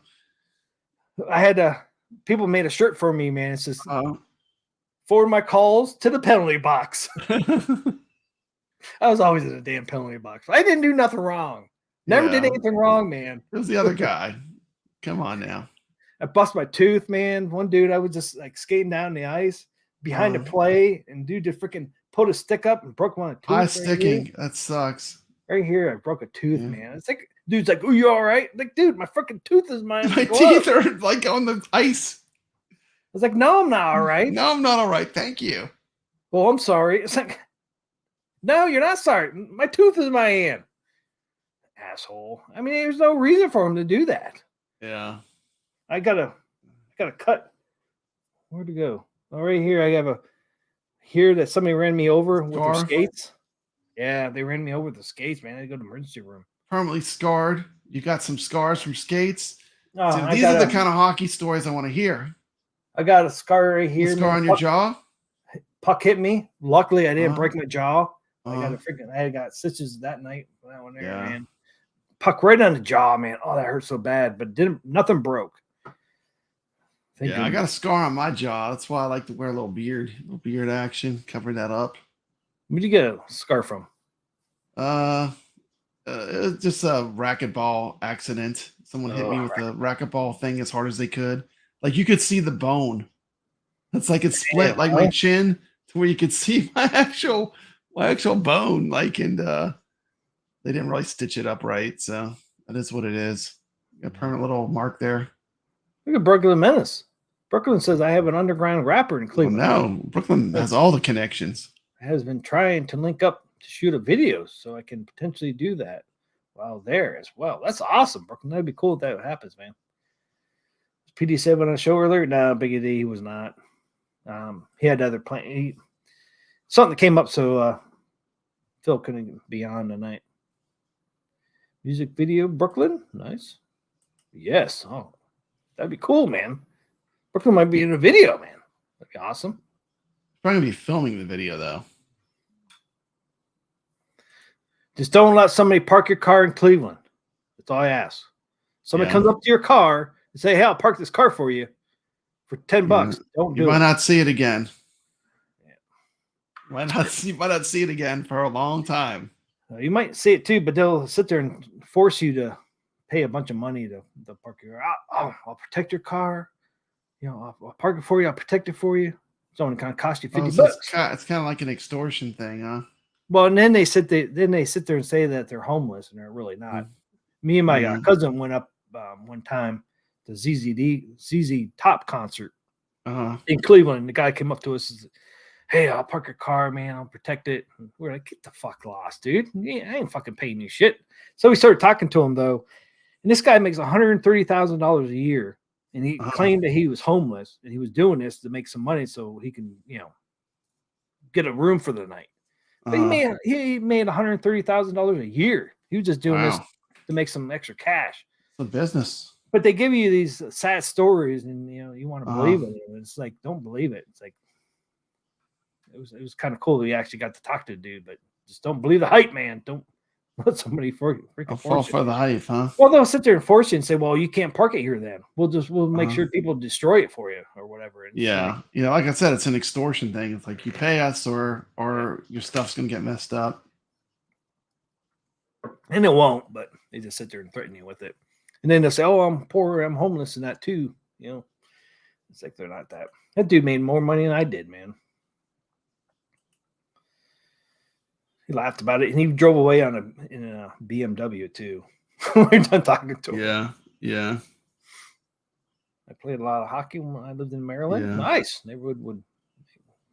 I had people made a shirt for me, man. It's just forward my calls to the penalty box. I was always in the damn penalty box. I didn't do nothing wrong. Never did anything wrong, man. It was the other guy. Come on now. I bust my tooth, man. One dude, I was just like skating down the ice behind the play, and dude just freaking pulled a stick up and broke my tooth. High sticking. That sucks. Right here, I broke a tooth, man. It's like, dude's like, "Oh, you all right?" Like, dude, my freaking tooth is mine. My teeth are like on the ice. I was like, "No, I'm not all right." No, I'm not all right. Thank you. Well, I'm sorry. It's like, no, you're not sorry. My tooth is in my hand. Asshole. I mean, there's no reason for him to do that. Yeah. I got a cut. Where'd it go? Oh, right here. I have a here that somebody ran me over with their skates. Yeah, they ran me over with the skates, man. I had to go to the emergency room. Permanently scarred. You got some scars from skates. Oh, So these are the kind of hockey stories I want to hear. I got a scar right here. A scar on your jaw? Puck hit me. Luckily, I didn't break my jaw. I got stitches that night. That one there, man. Puck right on the jaw, man. Oh, that hurt so bad, but nothing broke. I got a scar on my jaw. That's why I like to wear a little beard action, cover that up. Where'd you get a scar from? It was just a racquetball accident. Someone hit me with a racquetball thing as hard as they could. Like you could see the bone. It's like it split like my chin to where you could see my actual bone. Like, and they didn't really stitch it up right. So that is what it is. Got a permanent little mark there. Look at Brooklyn Menace. Brooklyn says I have an underground rapper in Cleveland. No, Brooklyn has all the connections. Has been trying to link up to shoot a video, so I can potentially do that while there as well. That's awesome, Brooklyn. That'd be cool if that happens, man. Was PD7 on a show earlier? No, Big D, he was not. He had other plans. Something came up, so Phil couldn't be on tonight. Music video, Brooklyn, nice. Yes, oh, that'd be cool, man. Brooklyn might be in a video, man. That'd be awesome. Probably gonna be filming the video though. Just don't let somebody park your car in Cleveland. That's all I ask. Somebody comes up to your car and say, "Hey, I'll park this car for you for $10." Don't do it. You might not see it again. Yeah. Might not see it again for a long time. You might see it too, but they'll sit there and force you to pay a bunch of money to park your car. I'll protect your car. I'll park it for you. I'll protect it for you. It's only going to cost you $50. It's kind of like an extortion thing, huh? Well, and then they sit there and say that they're homeless, and they're really not. Me and my cousin went up one time to ZZ Top concert in Cleveland. The guy came up to us and said, "Hey, I'll park your car, man. I'll protect it." And we're like, "Get the fuck lost, dude. I ain't fucking paying you shit." So we started talking to him, though. And this guy makes $130,000 a year. And he claimed that he was homeless and he was doing this to make some money so he can, get a room for the night. But he made $130,000 a year. He was just doing this to make some extra cash. It's a business. But they give you these sad stories, and you want to believe it. It's like, don't believe it. It's like it was kind of cool that we actually got to talk to the dude, but just don't believe the hype, man. Don't let somebody freaking fall for the hype, huh? Well, they'll sit there and force you and say, "Well, you can't park it here. Then we'll make sure people destroy it for you or whatever." And like I said, it's an extortion thing. It's like you pay us, or your stuff's gonna get messed up, and it won't. But they just sit there and threaten you with it, and then they'll say, "Oh, I'm poor, I'm homeless," and that too. It's like they're not that. That dude made more money than I did, man. He laughed about it, and he drove away in a BMW too. We're done talking to him. Yeah, yeah. I played a lot of hockey when I lived in Maryland. Yeah. Nice neighborhood would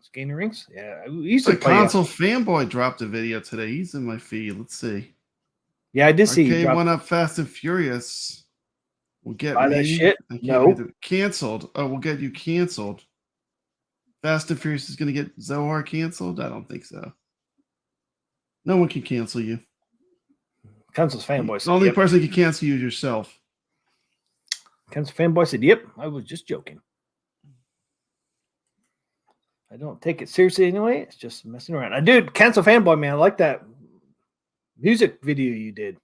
skating rinks. Yeah, we used The to play. console fanboy dropped a video today. He's in my feed. Let's see. Yeah, I did see you Arcade drop One Up Fast and Furious. Will get Buy me that shit? I can't No. read it. Canceled. Oh, we'll get you canceled. Fast and Furious is going to get Zohar canceled? I don't think so. No one can cancel you. Console's fanboy The said, only yep. person who can cancel you is yourself. Console fanboy said, "Yep, I was just joking. I don't take it seriously anyway. It's just messing around." I did, Console fanboy, man. I like that music video you did.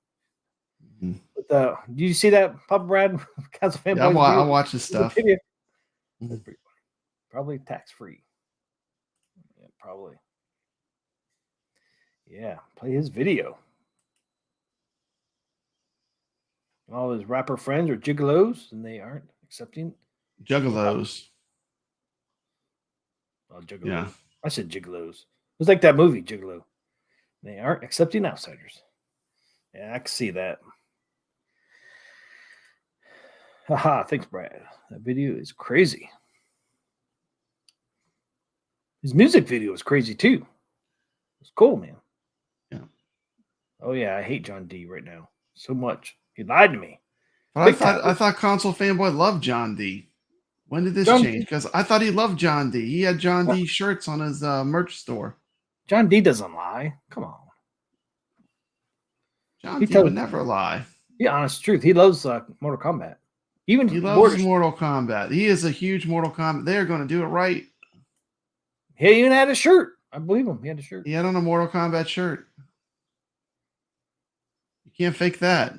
Mhm. Did you see that, Papa Brad? Console fanboy. Yeah, I watch this stuff. That's Mhm. pretty funny. Probably tax free. Yeah, probably. Yeah, play his video. All his rapper friends are gigolos, and they aren't accepting. Juggalos. Oh, gigolos. Yeah. I said gigolos. It's like that movie, Gigolo. They aren't accepting outsiders. Yeah, I can see that. Haha, thanks, Brad. That video is crazy. His music video is crazy too. It's cool, man. Yeah. Oh yeah, I hate John D right now so much. He lied to me. But Big time. I thought console fanboy loved John D. When did this John change? Because I thought he loved John D. He had John D shirts on his merch store. John D doesn't lie. Come on. John He D tells- would never lie. The honest truth. He loves Mortal Kombat. Even He loves Mortal- Mortal Kombat. He is a huge Mortal Kombat. They're going to do it right. He even had a shirt. I believe him. He had a shirt. He had on a Mortal Kombat shirt. You can't fake that.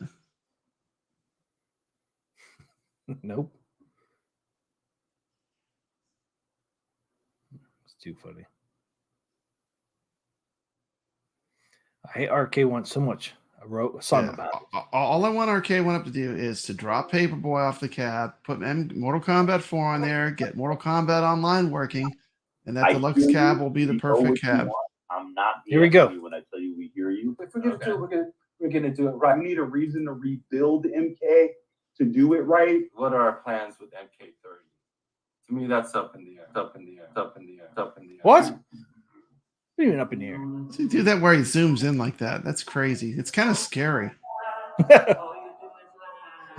Nope. It's too funny. I hate RK1 so much. I wrote a song Yeah. about it. All I want Arcade One Up to do is to drop Paperboy off the cab, put Mortal Kombat 4 on there, get Mortal Kombat Online working, and that deluxe cab will be the perfect cab. I'm not Here we go. you when I tell you we hear you. If we're gonna do it, we're gonna do it right. We need a reason to rebuild MK to do it right. What are our plans with MK30? To me, that's up in the air. It's up in the air. It's up in the air. It's up in the air. What? What are you even up in the air? See, do that where he zooms in like that. That's crazy. It's kind of scary.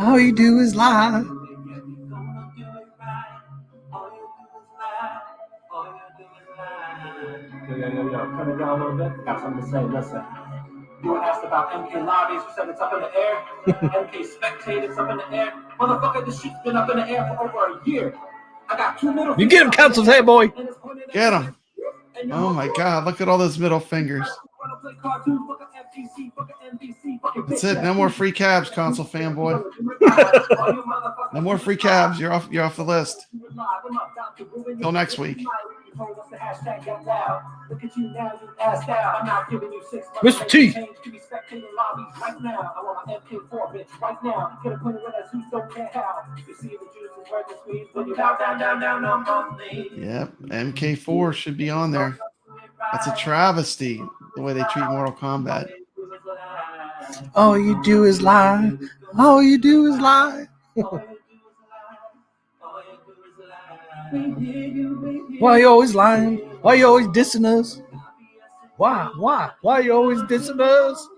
All you do is lie. Yo, turn it down a little bit. Got something to say. Listen. You were asked about MK lobbies. You said it's up in the air. MK spectators up in the air. Motherfucker, this shit's been up in the air for over a year. I got two middle. You get him, Council's head, boy. Get him. Oh my God. Look at all those middle fingers. That's it. No more free cabs, console fanboy. No more free cabs. You're off the list. Till next week. Mr. T. Yep. MK4 should be on there. That's a travesty, the way they treat Mortal Kombat. All you do is lie. All you do is lie. Why you always lying? Why you always dissing us? Why? Why you always dissing us?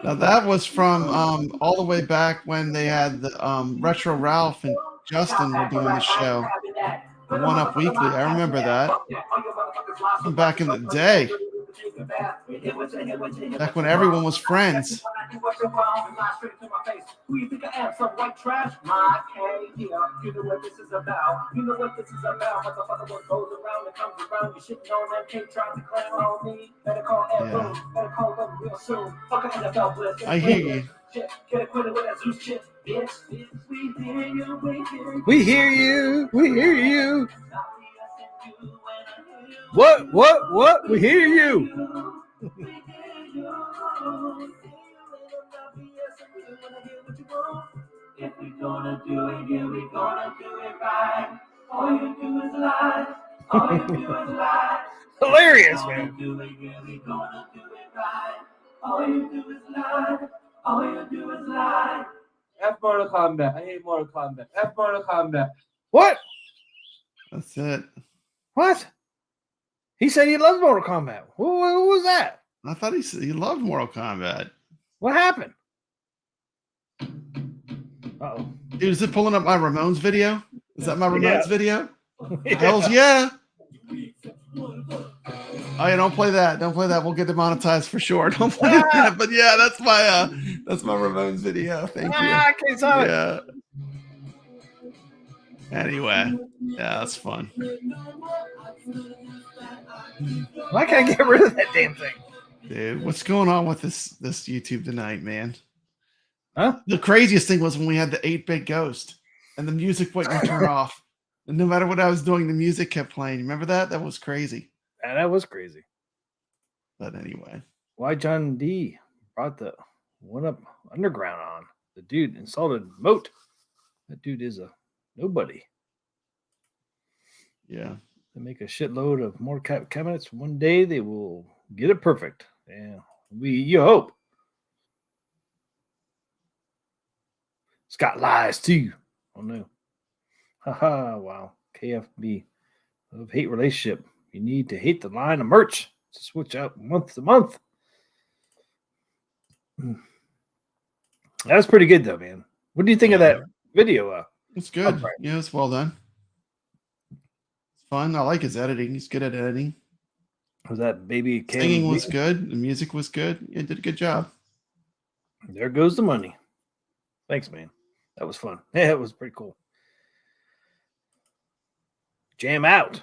Now that was from all the way back when they had the Retro Ralph and Justin were doing the show. The One Up Weekly. I remember that. From back in the day. Back when everyone was friends. Who you think I am? Some white trash? My you know what this is about. You know what this is about. Motherfucker, what goes around and comes around. You shitting on MK, trying to clown on me. Better call Ed Boon. Better call them real soon. Fuck an NFL blitz. I hear you. Shit, get acquitted with that Zeus shit, bitch. We hear you, we hear you. We hear you. We hear you. What? We hear you. If we gonna do it, yeah, we gonna do it right. All you do is lie. All you do is lie. Hilarious, All man. you do ain't really gonna do it right. All you do is lie. All you do is lie. F Mortal Kombat. I hate Mortal Kombat. F Mortal Kombat. What? That's it. What? He said he loves Mortal Kombat. Who was that? I thought he loved Mortal Kombat. What happened? Uh-oh. Dude, is it pulling up my Ramones video? Is that my Ramones Yeah. video? Yeah. Hells yeah. Oh yeah, don't play that. Don't play that. We'll get demonetized for sure. Don't play that. But yeah, that's my Ramones video. Thank you. I can't saw it. Yeah. Anyway, yeah, that's fun. Why can't I get rid of that damn thing? Dude, what's going on with this YouTube tonight, man? Huh? The craziest thing was when we had the 8-bit ghost and the music wouldn't turn off. And no matter what I was doing, the music kept playing. Remember that? That was crazy. Yeah, that was crazy. But anyway. Why John D brought the one up underground on? The dude insulted Moat. That dude is a nobody. Yeah. They make a shitload of more cabinets. One day they will get it perfect. Yeah, you hope. Scott lies too. Oh no. Haha, wow. KFB of hate relationship. You need to hate the line of merch to switch out month to month. That's pretty good though, man. What do you think of that video? It's good. Yeah, it's well done. It's fun. I like his editing. He's good at editing. Was that baby Singing was good. The music was good. He did a good job. There goes the money. Thanks, man. That was fun. Yeah, it was pretty cool. Jam out.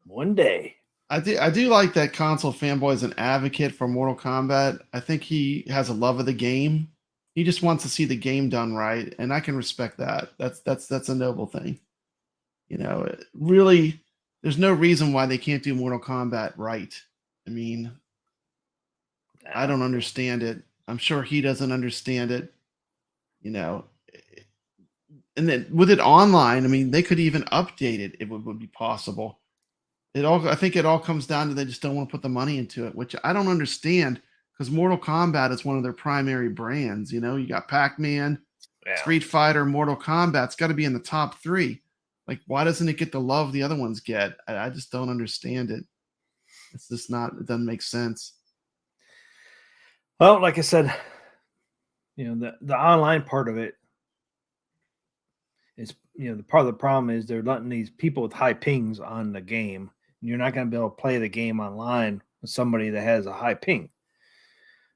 One day. I do like that Console Fanboy is an advocate for Mortal Kombat. I think he has a love of the game. He just wants to see the game done right, and I can respect that. That's a noble thing. You know, really, there's no reason why they can't do Mortal Kombat right. I mean, I don't understand it. I'm sure he doesn't understand it. You know, and then with it online, I mean, they could even update it. It would be possible. I think it all comes down to they just don't want to put the money into it, which I don't understand because Mortal Kombat is one of their primary brands. You know, you got Pac-Man, Street Fighter, Mortal Kombat. It's got to be in the top 3. Like, why doesn't it get the love the other ones get? I just don't understand it. It's just not, it doesn't make sense. Well, like I said, you know, the online part of it is, you know, the part of the problem is they're letting these people with high pings on the game. And you're not going to be able to play the game online with somebody that has a high ping.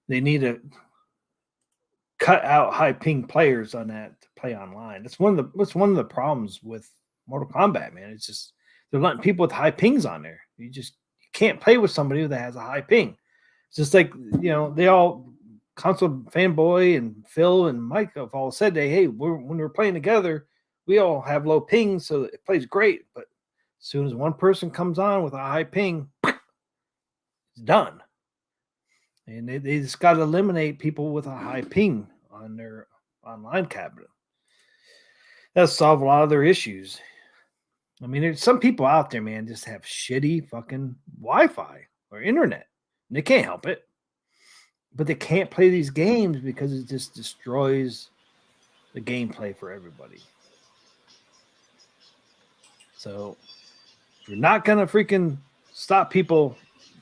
They need to cut out high ping players on that to play online. That's one of the problems with Mortal Kombat, man. It's just they're letting people with high pings on there. You can't play with somebody that has a high ping. It's just like, you know, they all Console Fanboy and Phil and Mike have all said, hey, when we're playing together, we all have low pings, so it plays great. But as soon as one person comes on with a high ping, it's done. And they just got to eliminate people with a high ping on their online cabinet. That'll solve a lot of their issues. I mean, there's some people out there, man, just have shitty fucking Wi-Fi or internet. And they can't help it. But they can't play these games because it just destroys the gameplay for everybody. So if you're not going to freaking stop people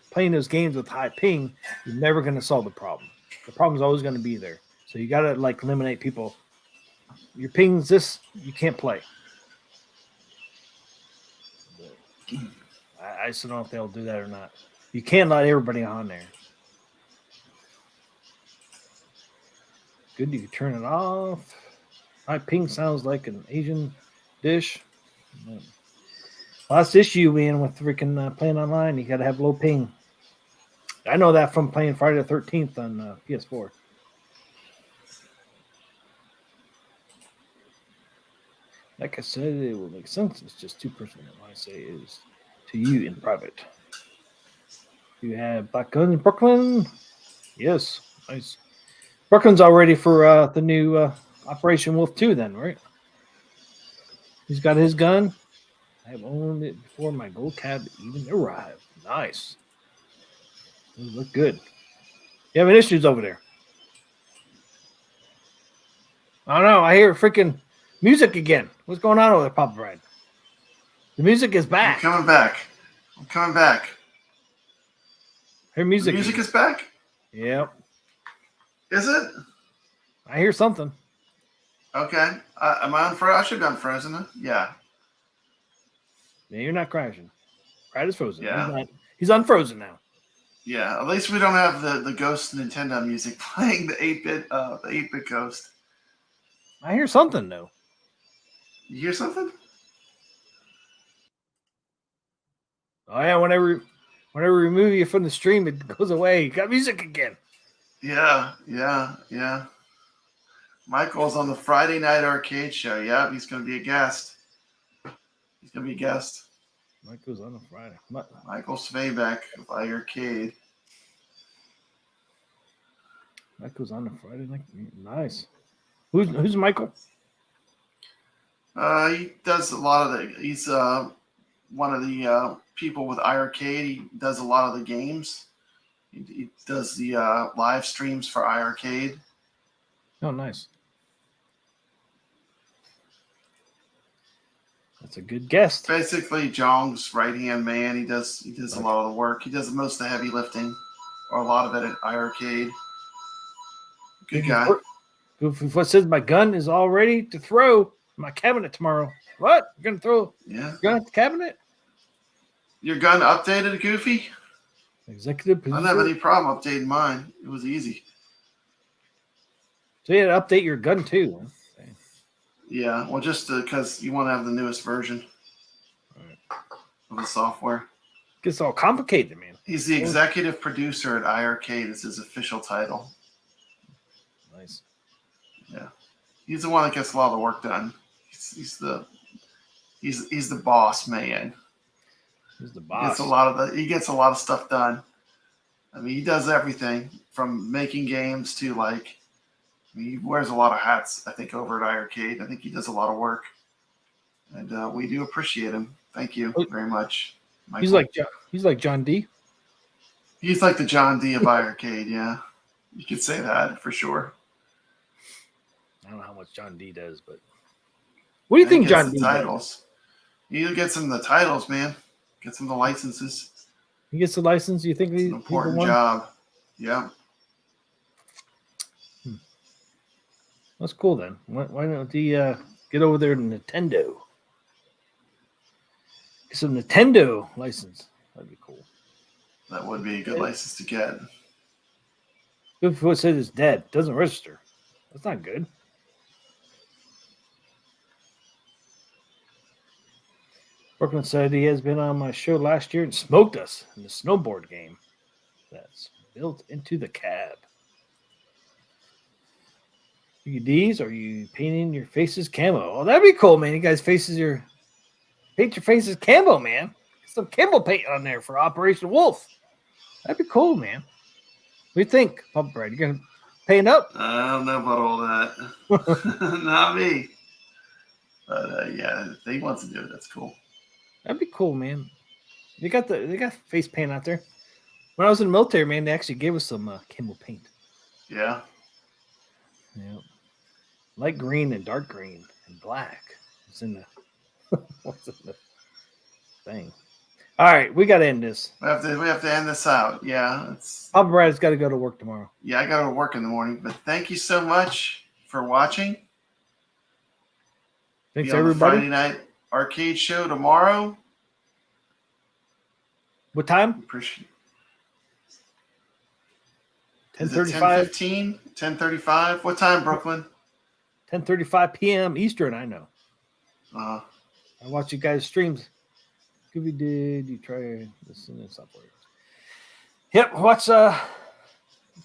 playing those games with high ping, you're never going to solve the problem. The problem's always going to be there. So you got to like eliminate people. Your ping's this, you can't play. I just don't know if they'll do that or not. You can't let everybody on there. Good, you can turn it off. High ping sounds like an Asian dish. Last issue, man, with freaking playing online, you got to have low ping. I know that from playing Friday the 13th on PS4. Like I said, it will make sense. It's just too personal. What I say is to you in private. You have Black Gun in Brooklyn. Yes, nice. Brooklyn's all ready for the new Operation Wolf 2 then, right? He's got his gun. I have owned it before my gold cab even arrived. Nice. Those look good. You having issues over there? I don't know. I hear freaking music again. What's going on over there, Papa Brad? The music is I'm back. coming back. I'm coming back. I hear The music. music again. is back? Yep. Is it? I hear something. Okay. Am I unfrozen? I should be unfrozen. Huh? Yeah. Yeah, you're not crashing. Brad is frozen. Yeah. He's unfrozen now. Yeah. At least we don't have the Ghost Nintendo music playing the 8-bit Ghost. I hear something though. You hear something? Oh yeah, whenever we remove you from the stream, it goes away. You got music again. Yeah. Michael's on the Friday night arcade show. Yeah, he's going to be a guest. Michael's on a Friday. Michael Svayback of iArcade. Michael's on a Friday night. Nice. Who's Michael? He does a lot of the. He's one of the people with iArcade. He does a lot of the games. He does the live streams for iArcade. Oh, nice. That's a good guest. Basically, Jong's right hand man. He does a lot of the work. He does most of the heavy lifting, or a lot of it at iArcade. Good guy. What says my gun is all ready to throw in my cabinet tomorrow? What? You're gonna throw Yeah. a gun at the cabinet? Your gun updated, Goofy? Executive I producer. don't have any problem updating mine. It was easy. So you had to update your gun too. Huh? Yeah, well, just because you want to have the newest version of the software. Gets all complicated, man. He's the executive producer at iArcade. It's his official title. Nice. Yeah, he's the one that gets a lot of the work done. He's the boss man. He's the He boss. gets a lot of stuff done. I mean, he does everything from making games to he wears a lot of hats. I think over at iArcade, I think he does a lot of work, and we do appreciate him. Thank you very much, Michael. He's like John D. He's like the John D of iArcade. Yeah, you could say that for sure. I don't know how much John D does, but what do you think He gets John the D titles? He gets him the titles, man. Gets him the licenses. does? He gets the license. You think It's an important job. Yeah. That's cool then. Why don't he get over there to Nintendo? Get some Nintendo license. That'd be cool. That would be a good license to get. If it says it's dead, doesn't register. That's not good. Brooklyn said he has been on my show last year and smoked us in the snowboard game that's built into the cab. These? Are you painting your faces camo? Oh, that'd be cool, man. You guys paint your faces camo, man. Get some camo paint on there for Operation Wolf. That'd be cool, man. What do you think, Papa Brad? You gonna paint up? I don't know about all that. Not me. But yeah, if he wants to do it, that's cool. That'd be cool, man. They got face paint out there. When I was in the military, man, they actually gave us some camo paint. Yeah. Yeah. Light green and dark green and black. It's in the what's in the thing. All right, we gotta end this. We have to end this out. Yeah. Papa Brad's got to go to work tomorrow. Yeah, I gotta work in the morning. But thank you so much for watching. Thanks, Be on the everybody. Friday night arcade show tomorrow. What time? Appreciate 10:35. 10:15, 10:35. What time, Brooklyn? 10:35 p.m. Eastern. I know. Uh, I watch you guys' streams. Scooby did you try this and this software? Yep. Watch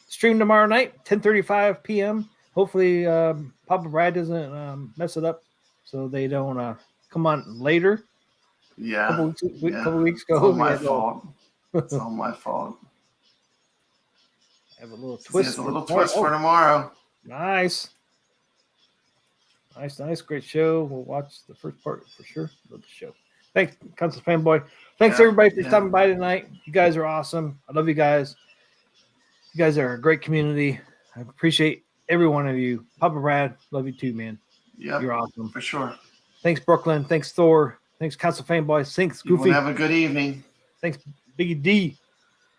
stream tomorrow night, 10:35 p.m. Hopefully, Papa Brad doesn't mess it up, so they don't come on later. yeah. Couple weeks ago. It's all my we had fault. It's all my fault. have a little See, twist. it's a little twist for tomorrow. Nice. Nice, great show. We'll watch the first part for sure of the show. Thanks, Council Fanboy. Thanks everybody for stopping by tonight. You guys are awesome. I love you guys. You guys are a great community. I appreciate every one of you. Papa Brad, love you too, man. Yeah, you're awesome for sure. Thanks, Brooklyn. Thanks, Thor. Thanks, Council Fanboy. Thanks, Goofy. Have a good evening. Thanks, Biggie D. You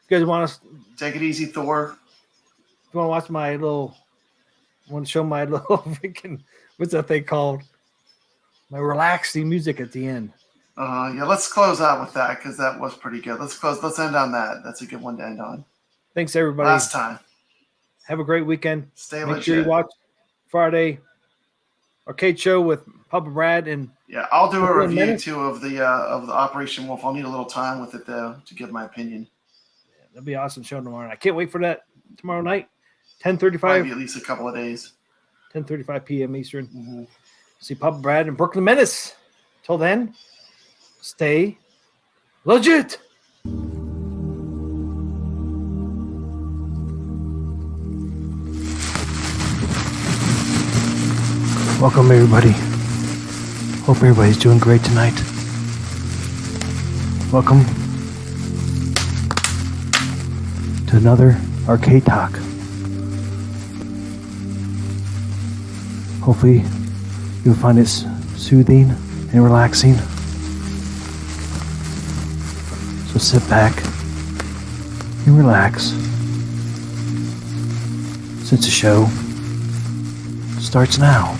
guys want us? Take it easy, Thor. You want to watch my little? Want to show my little freaking? What's that thing called? My relaxing music at the end. Yeah, let's close out with that because that was pretty good. Let's end on that. That's a good one to end on. Thanks, everybody. Last time. Have a great weekend. Stay Make legit. sure you watch Friday Arcade Show with Papa Brad and. Yeah, I'll do a review too of the Operation Wolf. I'll need a little time with it though to give my opinion. Yeah, that'll be an awesome show tomorrow. I can't wait for that tomorrow night, 10:35. Maybe at least a couple of days. 10:35 p.m. Eastern. See Papa Brad and Brooklyn Menace. Till then, stay legit. Welcome, everybody. Hope everybody's doing great tonight. Welcome to another Arcade Talk. Hopefully, you'll find it soothing and relaxing. So sit back and relax since the show starts now.